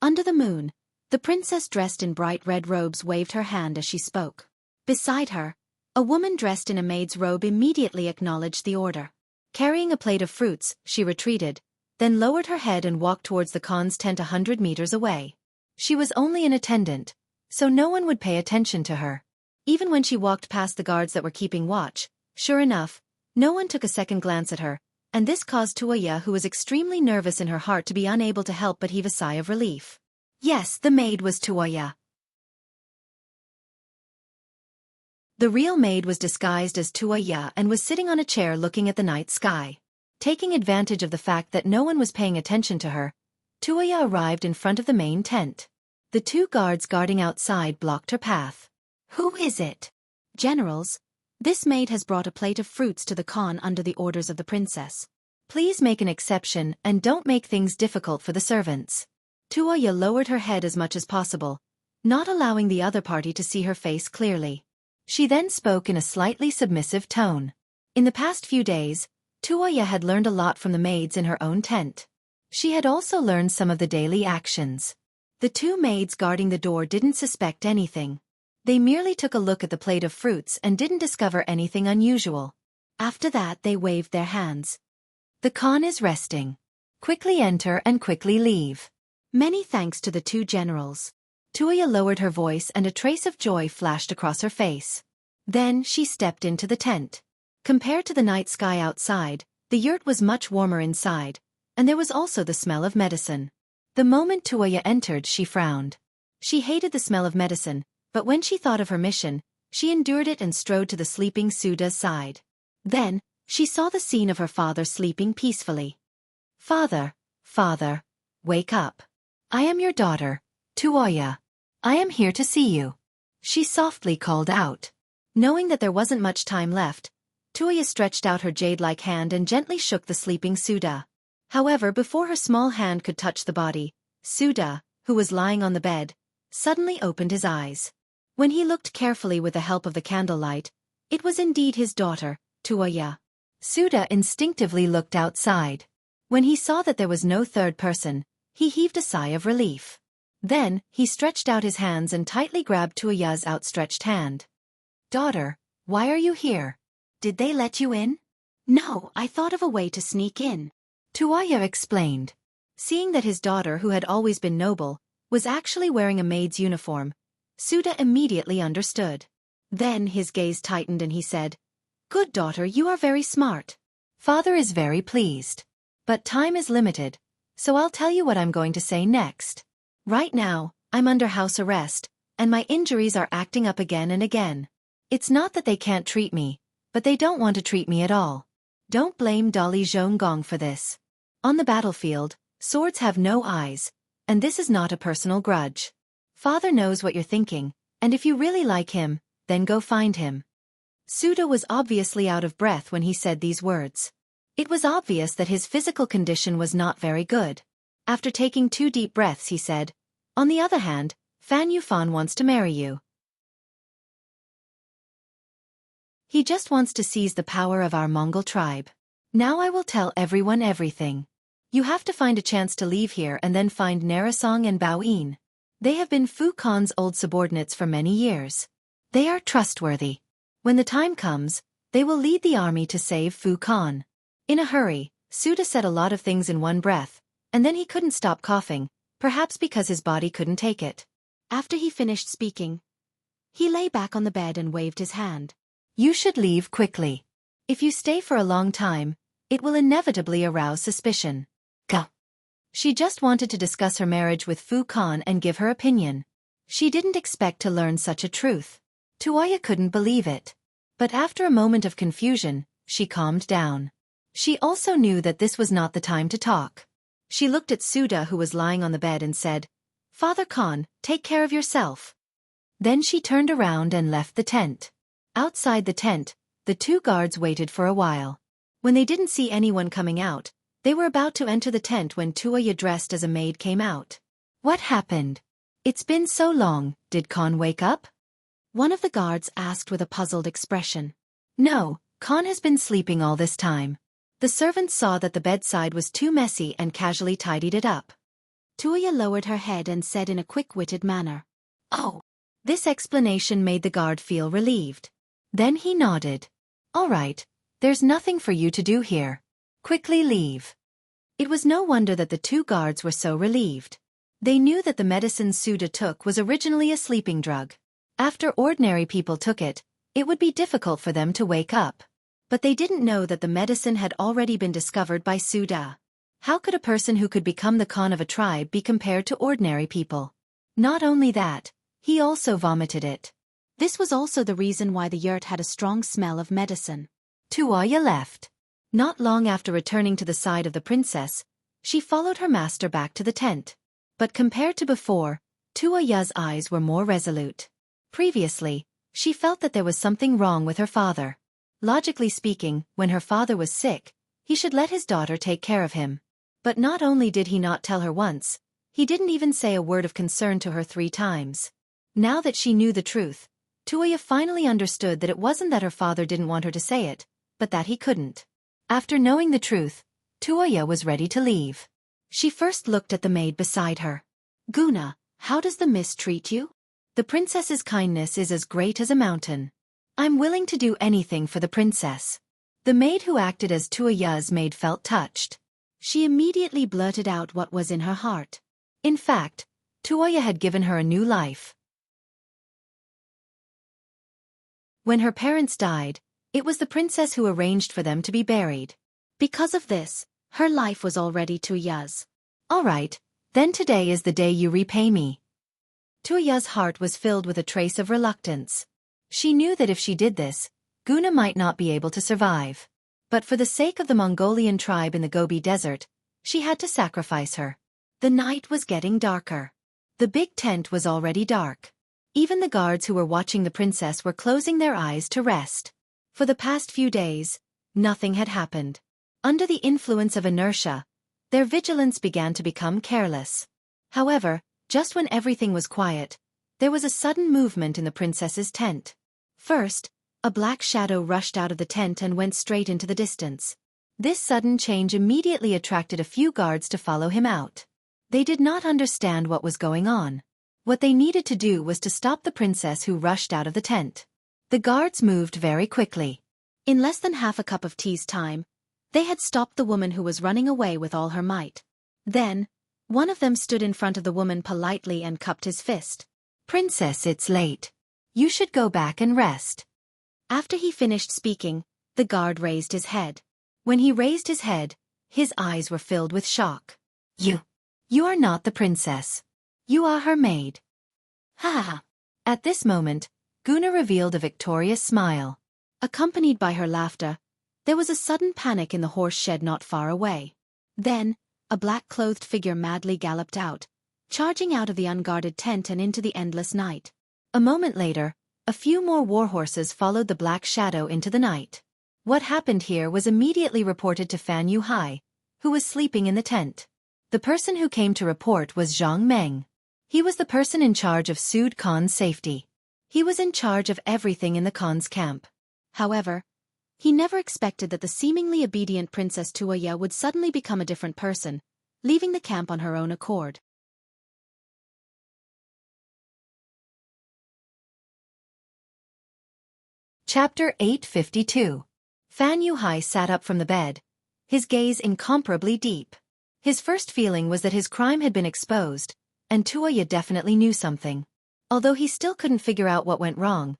Under the moon, the princess dressed in bright red robes waved her hand as she spoke. Beside her, a woman dressed in a maid's robe immediately acknowledged the order. Carrying a plate of fruits, she retreated, then lowered her head and walked towards the Khan's tent 100 meters away. She was only an attendant, so no one would pay attention to her. Even when she walked past the guards that were keeping watch, sure enough, no one took a second glance at her, and this caused Tuoya, who was extremely nervous in her heart, to be unable to help but heave a sigh of relief. Yes, the maid was Tuoya. The real maid was disguised as Tuoya and was sitting on a chair looking at the night sky. Taking advantage of the fact that no one was paying attention to her, Tuoya arrived in front of the main tent. The two guards guarding outside blocked her path. Who is it? Generals, this maid has brought a plate of fruits to the Khan under the orders of the princess. Please make an exception and don't make things difficult for the servants. Tuoya lowered her head as much as possible, not allowing the other party to see her face clearly. She then spoke in a slightly submissive tone. In the past few days, Tuoya had learned a lot from the maids in her own tent. She had also learned some of the daily actions. The two maids guarding the door didn't suspect anything. They merely took a look at the plate of fruits and didn't discover anything unusual. After that they waved their hands. The Khan is resting. Quickly enter and quickly leave. Many thanks to the two generals. Tuoya lowered her voice and a trace of joy flashed across her face. Then she stepped into the tent. Compared to the night sky outside, the yurt was much warmer inside, and there was also the smell of medicine. The moment Tuoya entered, she frowned. She hated the smell of medicine, but when she thought of her mission, she endured it and strode to the sleeping Suda's side. Then, she saw the scene of her father sleeping peacefully. Father, father, wake up. I am your daughter, Tuoya. I am here to see you. She softly called out. Knowing that there wasn't much time left, Tuoya stretched out her jade-like hand and gently shook the sleeping Suda. However, before her small hand could touch the body, Suda, who was lying on the bed, suddenly opened his eyes. When he looked carefully with the help of the candlelight, it was indeed his daughter, Tuoya. Suda instinctively looked outside. When he saw that there was no third person, he heaved a sigh of relief. Then, he stretched out his hands and tightly grabbed Tuoya's outstretched hand. Daughter, why are you here? Did they let you in? No, I thought of a way to sneak in. Tuoya explained. Seeing that his daughter, who had always been noble, was actually wearing a maid's uniform, Suda immediately understood. Then his gaze tightened and he said, Good daughter, you are very smart. Father is very pleased. But time is limited, so I'll tell you what I'm going to say next. Right now, I'm under house arrest, and my injuries are acting up again and again. It's not that they can't treat me, but they don't want to treat me at all. Don't blame Dolly Zhonggong for this. On the battlefield, swords have no eyes, and this is not a personal grudge. Father knows what you're thinking, and if you really like him, then go find him. Suda was obviously out of breath when he said these words. It was obvious that his physical condition was not very good. After taking 2 deep breaths, he said, On the other hand, Fan Yufan wants to marry you. He just wants to seize the power of our Mongol tribe. Now I will tell everyone everything. You have to find a chance to leave here and then find Narasong and Baoyin. They have been Fu Khan's old subordinates for many years. They are trustworthy. When the time comes, they will lead the army to save Fu Khan. In a hurry, Suda said a lot of things in one breath, and then he couldn't stop coughing, perhaps because his body couldn't take it. After he finished speaking, he lay back on the bed and waved his hand. You should leave quickly. If you stay for a long time, it will inevitably arouse suspicion. Go. She just wanted to discuss her marriage with Fu Khan and give her opinion. She didn't expect to learn such a truth. Tuoya couldn't believe it. But after a moment of confusion, she calmed down. She also knew that this was not the time to talk. She looked at Suda, who was lying on the bed, and said, Father Khan, take care of yourself. Then she turned around and left the tent. Outside the tent, the 2 guards waited for a while. When they didn't see anyone coming out, they were about to enter the tent when Tuoya dressed as a maid came out. What happened? It's been so long, did Khan wake up? One of the guards asked with a puzzled expression. No, Khan has been sleeping all this time. The servants saw that the bedside was too messy and casually tidied it up. Tuoya lowered her head and said in a quick-witted manner, Oh. This explanation made the guard feel relieved. Then he nodded. All right, there's nothing for you to do here. Quickly leave. It was no wonder that the 2 guards were so relieved. They knew that the medicine Suda took was originally a sleeping drug. After ordinary people took it, it would be difficult for them to wake up. But they didn't know that the medicine had already been discovered by Suda. How could a person who could become the Khan of a tribe be compared to ordinary people? Not only that, he also vomited it. This was also the reason why the yurt had a strong smell of medicine. Tuoya left. Not long after returning to the side of the princess, she followed her master back to the tent. But compared to before, Tuoya's eyes were more resolute. Previously, she felt that there was something wrong with her father. Logically speaking, when her father was sick, he should let his daughter take care of him. But not only did he not tell her once, he didn't even say a word of concern to her 3 times. Now that she knew the truth, Tuoya finally understood that it wasn't that her father didn't want her to say it, but that he couldn't. After knowing the truth, Tuoya was ready to leave. She first looked at the maid beside her. Guna, how does the miss treat you? The princess's kindness is as great as a mountain. I'm willing to do anything for the princess. The maid who acted as Tuoya's maid felt touched. She immediately blurted out what was in her heart. In fact, Tuoya had given her a new life. When her parents died, it was the princess who arranged for them to be buried. Because of this, her life was already Tuoya's. All right, then today is the day you repay me. Tuoya's heart was filled with a trace of reluctance. She knew that if she did this, Guna might not be able to survive. But for the sake of the Mongolian tribe in the Gobi Desert, she had to sacrifice her. The night was getting darker. The big tent was already dark. Even the guards who were watching the princess were closing their eyes to rest. For the past few days, nothing had happened. Under the influence of inertia, their vigilance began to become careless. However, just when everything was quiet, there was a sudden movement in the princess's tent. First, a black shadow rushed out of the tent and went straight into the distance. This sudden change immediately attracted a few guards to follow him out. They did not understand what was going on. What they needed to do was to stop the princess who rushed out of the tent. The guards moved very quickly. In less than half a cup of tea's time, they had stopped the woman who was running away with all her might. Then, one of them stood in front of the woman politely and cupped his fist. Princess, it's late. You should go back and rest. After he finished speaking, the guard raised his head. When he raised his head, his eyes were filled with shock. You are not the princess. You are her maid. Ha ha ha. At this moment, Guna revealed a victorious smile. Accompanied by her laughter, there was a sudden panic in the horse shed not far away. Then, a black-clothed figure madly galloped out, charging out of the unguarded tent and into the endless night. A moment later, a few more war horses followed the black shadow into the night. What happened here was immediately reported to Fan Yuhai, who was sleeping in the tent. The person who came to report was Zhang Meng. He was the person in charge of Sud Khan's safety. He was in charge of everything in the Khan's camp. However, he never expected that the seemingly obedient Princess Tuoya would suddenly become a different person, leaving the camp on her own accord. Chapter 852. Fan Yuhai sat up from the bed, his gaze incomparably deep. His first feeling was that his crime had been exposed, and Tuoya definitely knew something. Although he still couldn't figure out what went wrong,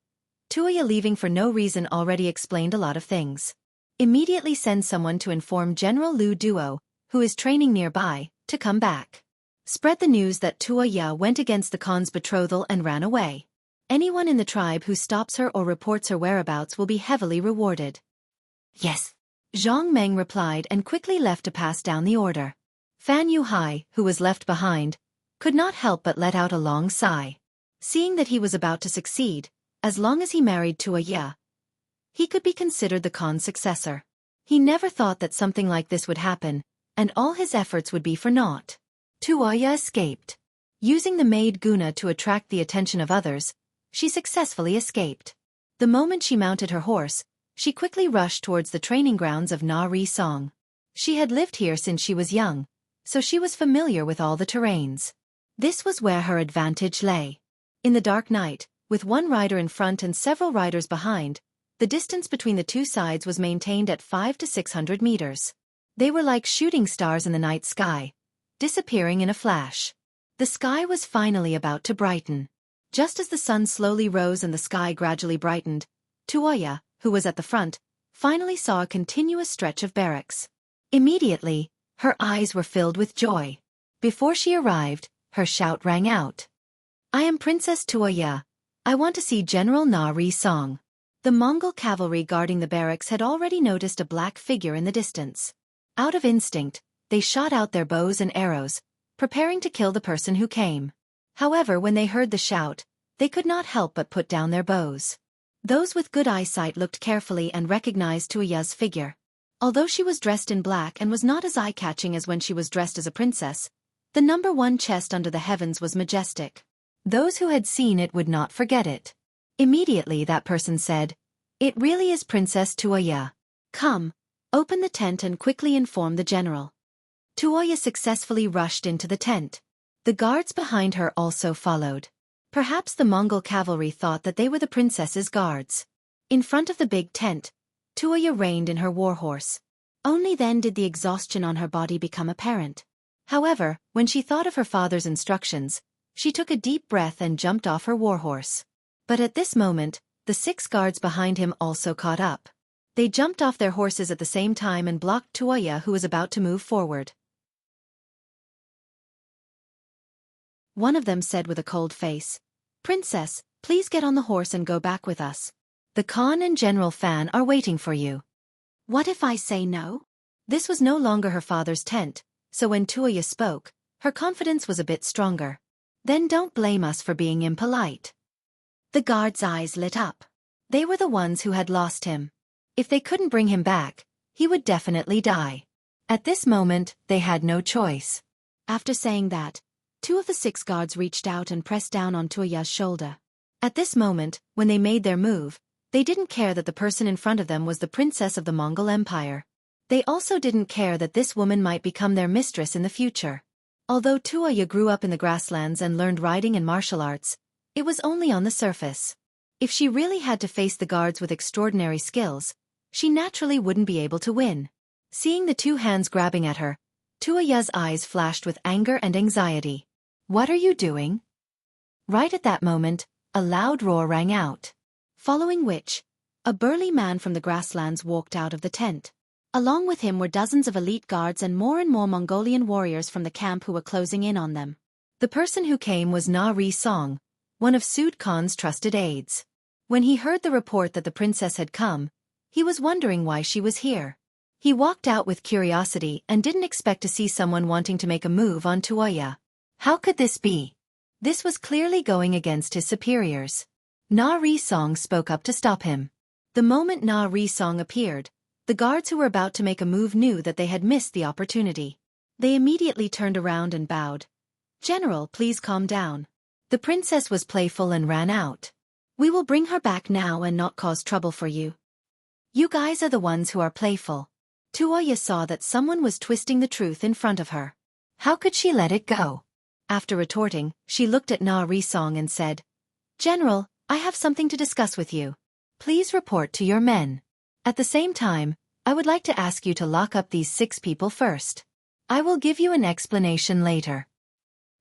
Tuoya leaving for no reason already explained a lot of things. Immediately send someone to inform General Lu Duo, who is training nearby, to come back. Spread the news that Tuoya went against the Khan's betrothal and ran away. Anyone in the tribe who stops her or reports her whereabouts will be heavily rewarded. Yes. Zhang Meng replied and quickly left to pass down the order. Fan Yuhai, who was left behind, could not help but let out a long sigh. Seeing that he was about to succeed, as long as he married Tuoya, he could be considered the Khan's successor. He never thought that something like this would happen, and all his efforts would be for naught. Tuoya escaped. Using the maid Guna to attract the attention of others, she successfully escaped. The moment she mounted her horse, she quickly rushed towards the training grounds of Na Ri Song. She had lived here since she was young, so she was familiar with all the terrains. This was where her advantage lay. In the dark night, with one rider in front and several riders behind, the distance between the two sides was maintained at 500 to 600 meters. They were like shooting stars in the night sky, disappearing in a flash. The sky was finally about to brighten. Just as the sun slowly rose and the sky gradually brightened, Tuoya, who was at the front, finally saw a continuous stretch of barracks. Immediately, her eyes were filled with joy. Before she arrived, her shout rang out. I am Princess Tuoya. I want to see General Na Ri Song. The Mongol cavalry guarding the barracks had already noticed a black figure in the distance. Out of instinct, they shot out their bows and arrows, preparing to kill the person who came. However, when they heard the shout, they could not help but put down their bows. Those with good eyesight looked carefully and recognized Tuoya's figure. Although she was dressed in black and was not as eye-catching as when she was dressed as a princess, the number one chest under the heavens was majestic. Those who had seen it would not forget it. Immediately that person said, It really is Princess Tuoya. Come, open the tent and quickly inform the general. Tuoya successfully rushed into the tent. The guards behind her also followed. Perhaps the Mongol cavalry thought that they were the princess's guards. In front of the big tent, Tuoya reined in her warhorse. Only then did the exhaustion on her body become apparent. However, when she thought of her father's instructions, she took a deep breath and jumped off her warhorse. But at this moment, the 6 guards behind him also caught up. They jumped off their horses at the same time and blocked Tuoya, who was about to move forward. One of them said with a cold face, "Princess, please get on the horse and go back with us. The Khan and General Fan are waiting for you." What if I say no? This was no longer her father's tent, so when Tuoya spoke, her confidence was a bit stronger. "Then don't blame us for being impolite." The guards' eyes lit up. They were the ones who had lost him. If they couldn't bring him back, he would definitely die. At this moment, they had no choice. After saying that, 2 of the 6 guards reached out and pressed down on Tuoya's shoulder. At this moment, when they made their move, they didn't care that the person in front of them was the princess of the Mongol Empire. They also didn't care that this woman might become their mistress in the future. Although Tuoya grew up in the grasslands and learned riding and martial arts, it was only on the surface. If she really had to face the guards with extraordinary skills, she naturally wouldn't be able to win. Seeing the 2 hands grabbing at her, Tuoya's eyes flashed with anger and anxiety. "What are you doing?" Right at that moment, a loud roar rang out. Following which, a burly man from the grasslands walked out of the tent. Along with him were dozens of elite guards and more Mongolian warriors from the camp who were closing in on them. The person who came was Na Ri-song, one of Sud Khan's trusted aides. When he heard the report that the princess had come, he was wondering why she was here. He walked out with curiosity and didn't expect to see someone wanting to make a move on Tuoya. How could this be? This was clearly going against his superiors. Na Ri-song spoke up to stop him. The moment Na Ri-song appeared, the guards who were about to make a move knew that they had missed the opportunity. They immediately turned around and bowed. "General, please calm down." The princess was playful and ran out. "We will bring her back now and not cause trouble for you." "You guys are the ones who are playful." Tuoya saw that someone was twisting the truth in front of her. How could she let it go? After retorting, she looked at Na Ri-song and said, "General, I have something to discuss with you. Please report to your men. At the same time, I would like to ask you to lock up these 6 people first. I will give you an explanation later."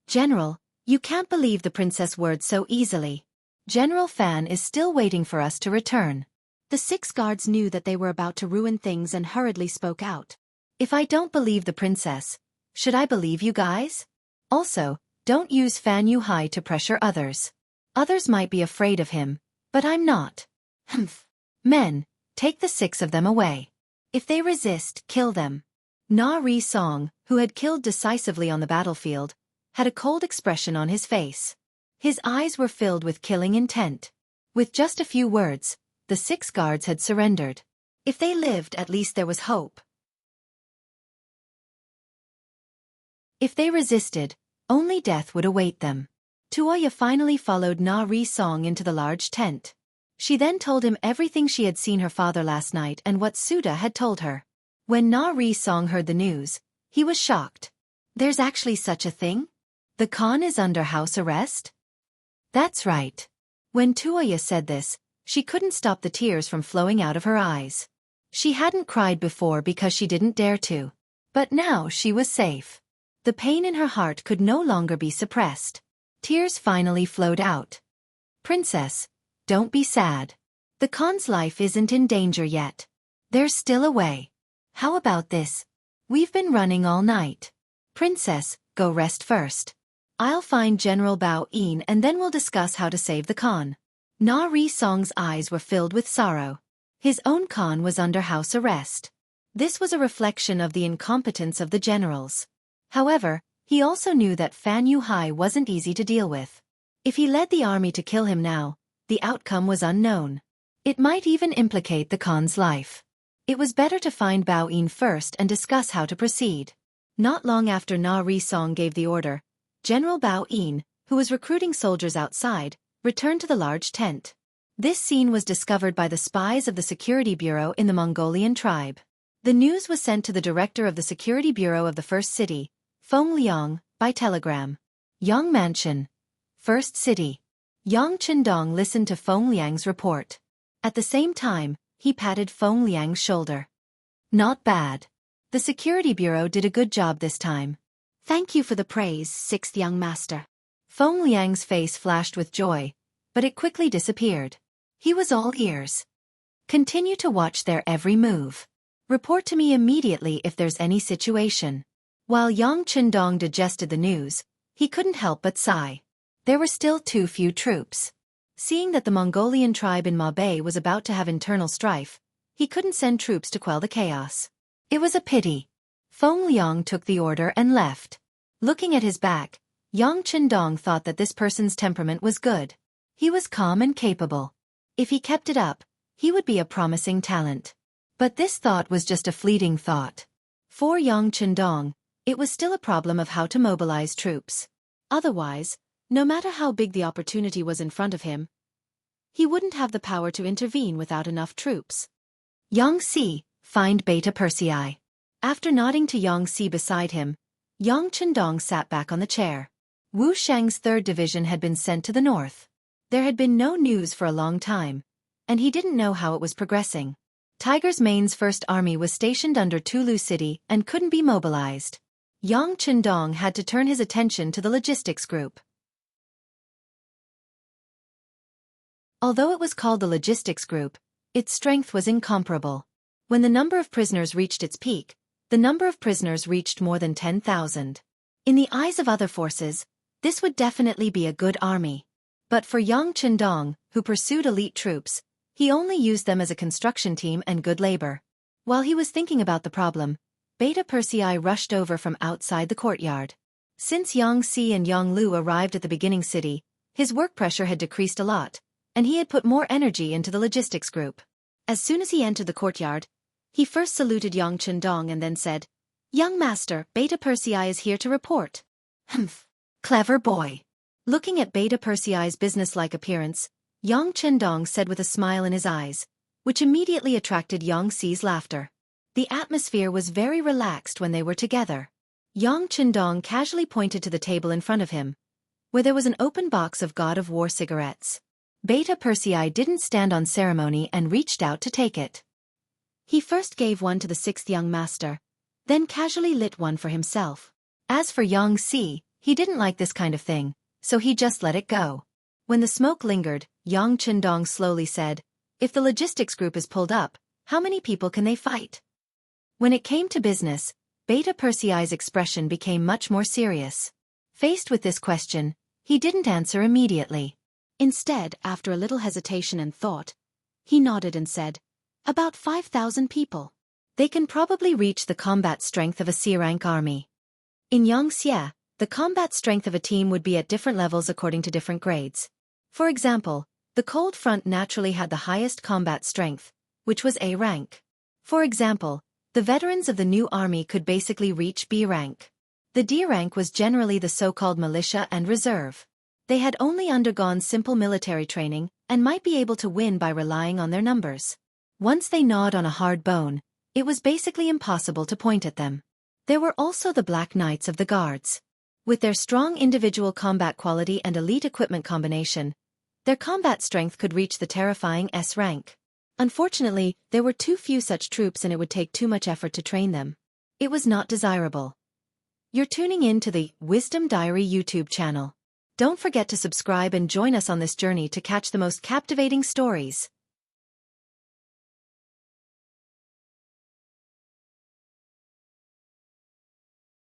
"General, you can't believe the princess' words so easily. General Fan is still waiting for us to return." The 6 guards knew that they were about to ruin things and hurriedly spoke out. "If I don't believe the princess, should I believe you guys? Also, don't use Fan Yuhai to pressure others. Others might be afraid of him, but I'm not." "Humph. Men, take the 6 of them away. If they resist, kill them." Na Ri-song, who had killed decisively on the battlefield, had a cold expression on his face. His eyes were filled with killing intent. With just a few words, the 6 guards had surrendered. If they lived, at least there was hope. If they resisted, only death would await them. Tuoya finally followed Na Ri-song into the large tent. She then told him everything she had seen her father last night and what Suda had told her. When Na Ri-song heard the news, he was shocked. "There's actually such a thing? The Khan is under house arrest?" "That's right." When Tuoya said this, she couldn't stop the tears from flowing out of her eyes. She hadn't cried before because she didn't dare to. But now she was safe. The pain in her heart could no longer be suppressed. Tears finally flowed out. "Princess, don't be sad. The Khan's life isn't in danger yet. There's still a way. How about this? We've been running all night. Princess, go rest first. I'll find General Bao-in and then we'll discuss how to save the Khan." Na Ri-song's eyes were filled with sorrow. His own Khan was under house arrest. This was a reflection of the incompetence of the generals. However, he also knew that Fan Yuhai wasn't easy to deal with. If he led the army to kill him now, the outcome was unknown. It might even implicate the Khan's life. It was better to find Bao-in first and discuss how to proceed. Not long after Na Ri-song gave the order, General Bao-in, who was recruiting soldiers outside, returned to the large tent. This scene was discovered by the spies of the Security Bureau in the Mongolian tribe. The news was sent to the director of the Security Bureau of the First City, Feng Liang, by telegram. Yang Mansion. First City. Yang Qindong listened to Feng Liang's report. At the same time, he patted Feng Liang's shoulder. Not bad. The security bureau did a good job this time. Thank you for the praise, sixth young master. Feng Liang's face flashed with joy, but it quickly disappeared. He was all ears. Continue to watch their every move. Report to me immediately if there's any situation. While Yang Qindong digested the news, he couldn't help but sigh. There were still too few troops. Seeing that the Mongolian tribe in Ma Bay was about to have internal strife, he couldn't send troops to quell the chaos. It was a pity. Feng Liang took the order and left. Looking at his back, Yang Qindong thought that this person's temperament was good. He was calm and capable. If he kept it up, he would be a promising talent. But this thought was just a fleeting thought. For Yang Qindong, it was still a problem of how to mobilize troops. Otherwise, no matter how big the opportunity was in front of him, he wouldn't have the power to intervene without enough troops. Xianxia, find Beta Persei. After nodding to Xianxia beside him, Yang Qindong sat back on the chair. Wu Sheng's 3rd Division had been sent to the north. There had been no news for a long time, and he didn't know how it was progressing. Tiger's Mane's 1st Army was stationed under Tulu City and couldn't be mobilized. Yang Qindong had to turn his attention to the logistics group. Although it was called the logistics group, its strength was incomparable. When the number of prisoners reached its peak, the number of prisoners reached more than 10,000. In the eyes of other forces, this would definitely be a good army. But for Yang Qindong, who pursued elite troops, he only used them as a construction team and good labor. While he was thinking about the problem, Beta Persei rushed over from outside the courtyard. Since Xianxia and Yang Lu arrived at the beginning city, his work pressure had decreased a lot, and he had put more energy into the logistics group. As soon as he entered the courtyard, he first saluted Yang Qindong and then said, "Young master, Beta Persei is here to report." Humph. Clever boy. Looking at Beta Persei's businesslike appearance, Yang Qindong said with a smile in his eyes, which immediately attracted Xia's laughter. The atmosphere was very relaxed when they were together. Yang Qindong casually pointed to the table in front of him, where there was an open box of God of War cigarettes. Beta Persei didn't stand on ceremony and reached out to take it. He first gave one to the 6th young master, then casually lit one for himself. As for Xianxia, he didn't like this kind of thing, so he just let it go. When the smoke lingered, Yang Qindong slowly said, "If the logistics group is pulled up, how many people can they fight?" When it came to business, Beta Persei's expression became much more serious. Faced with this question, he didn't answer immediately. Instead, after a little hesitation and thought, he nodded and said, "About 5,000 people. They can probably reach the combat strength of a C-rank army." In Xianxia, the combat strength of a team would be at different levels according to different grades. For example, the Cold Front naturally had the highest combat strength, which was A rank. For example, the veterans of the new army could basically reach B rank. The D rank was generally the so-called militia and reserve. They had only undergone simple military training and might be able to win by relying on their numbers. Once they gnawed on a hard bone, it was basically impossible to point at them. There were also the Black Knights of the Guards. With their strong individual combat quality and elite equipment combination, their combat strength could reach the terrifying S rank. Unfortunately, there were too few such troops and it would take too much effort to train them. It was not desirable. You're tuning in to the Wisdom Diary YouTube channel. Don't forget to subscribe and join us on this journey to catch the most captivating stories.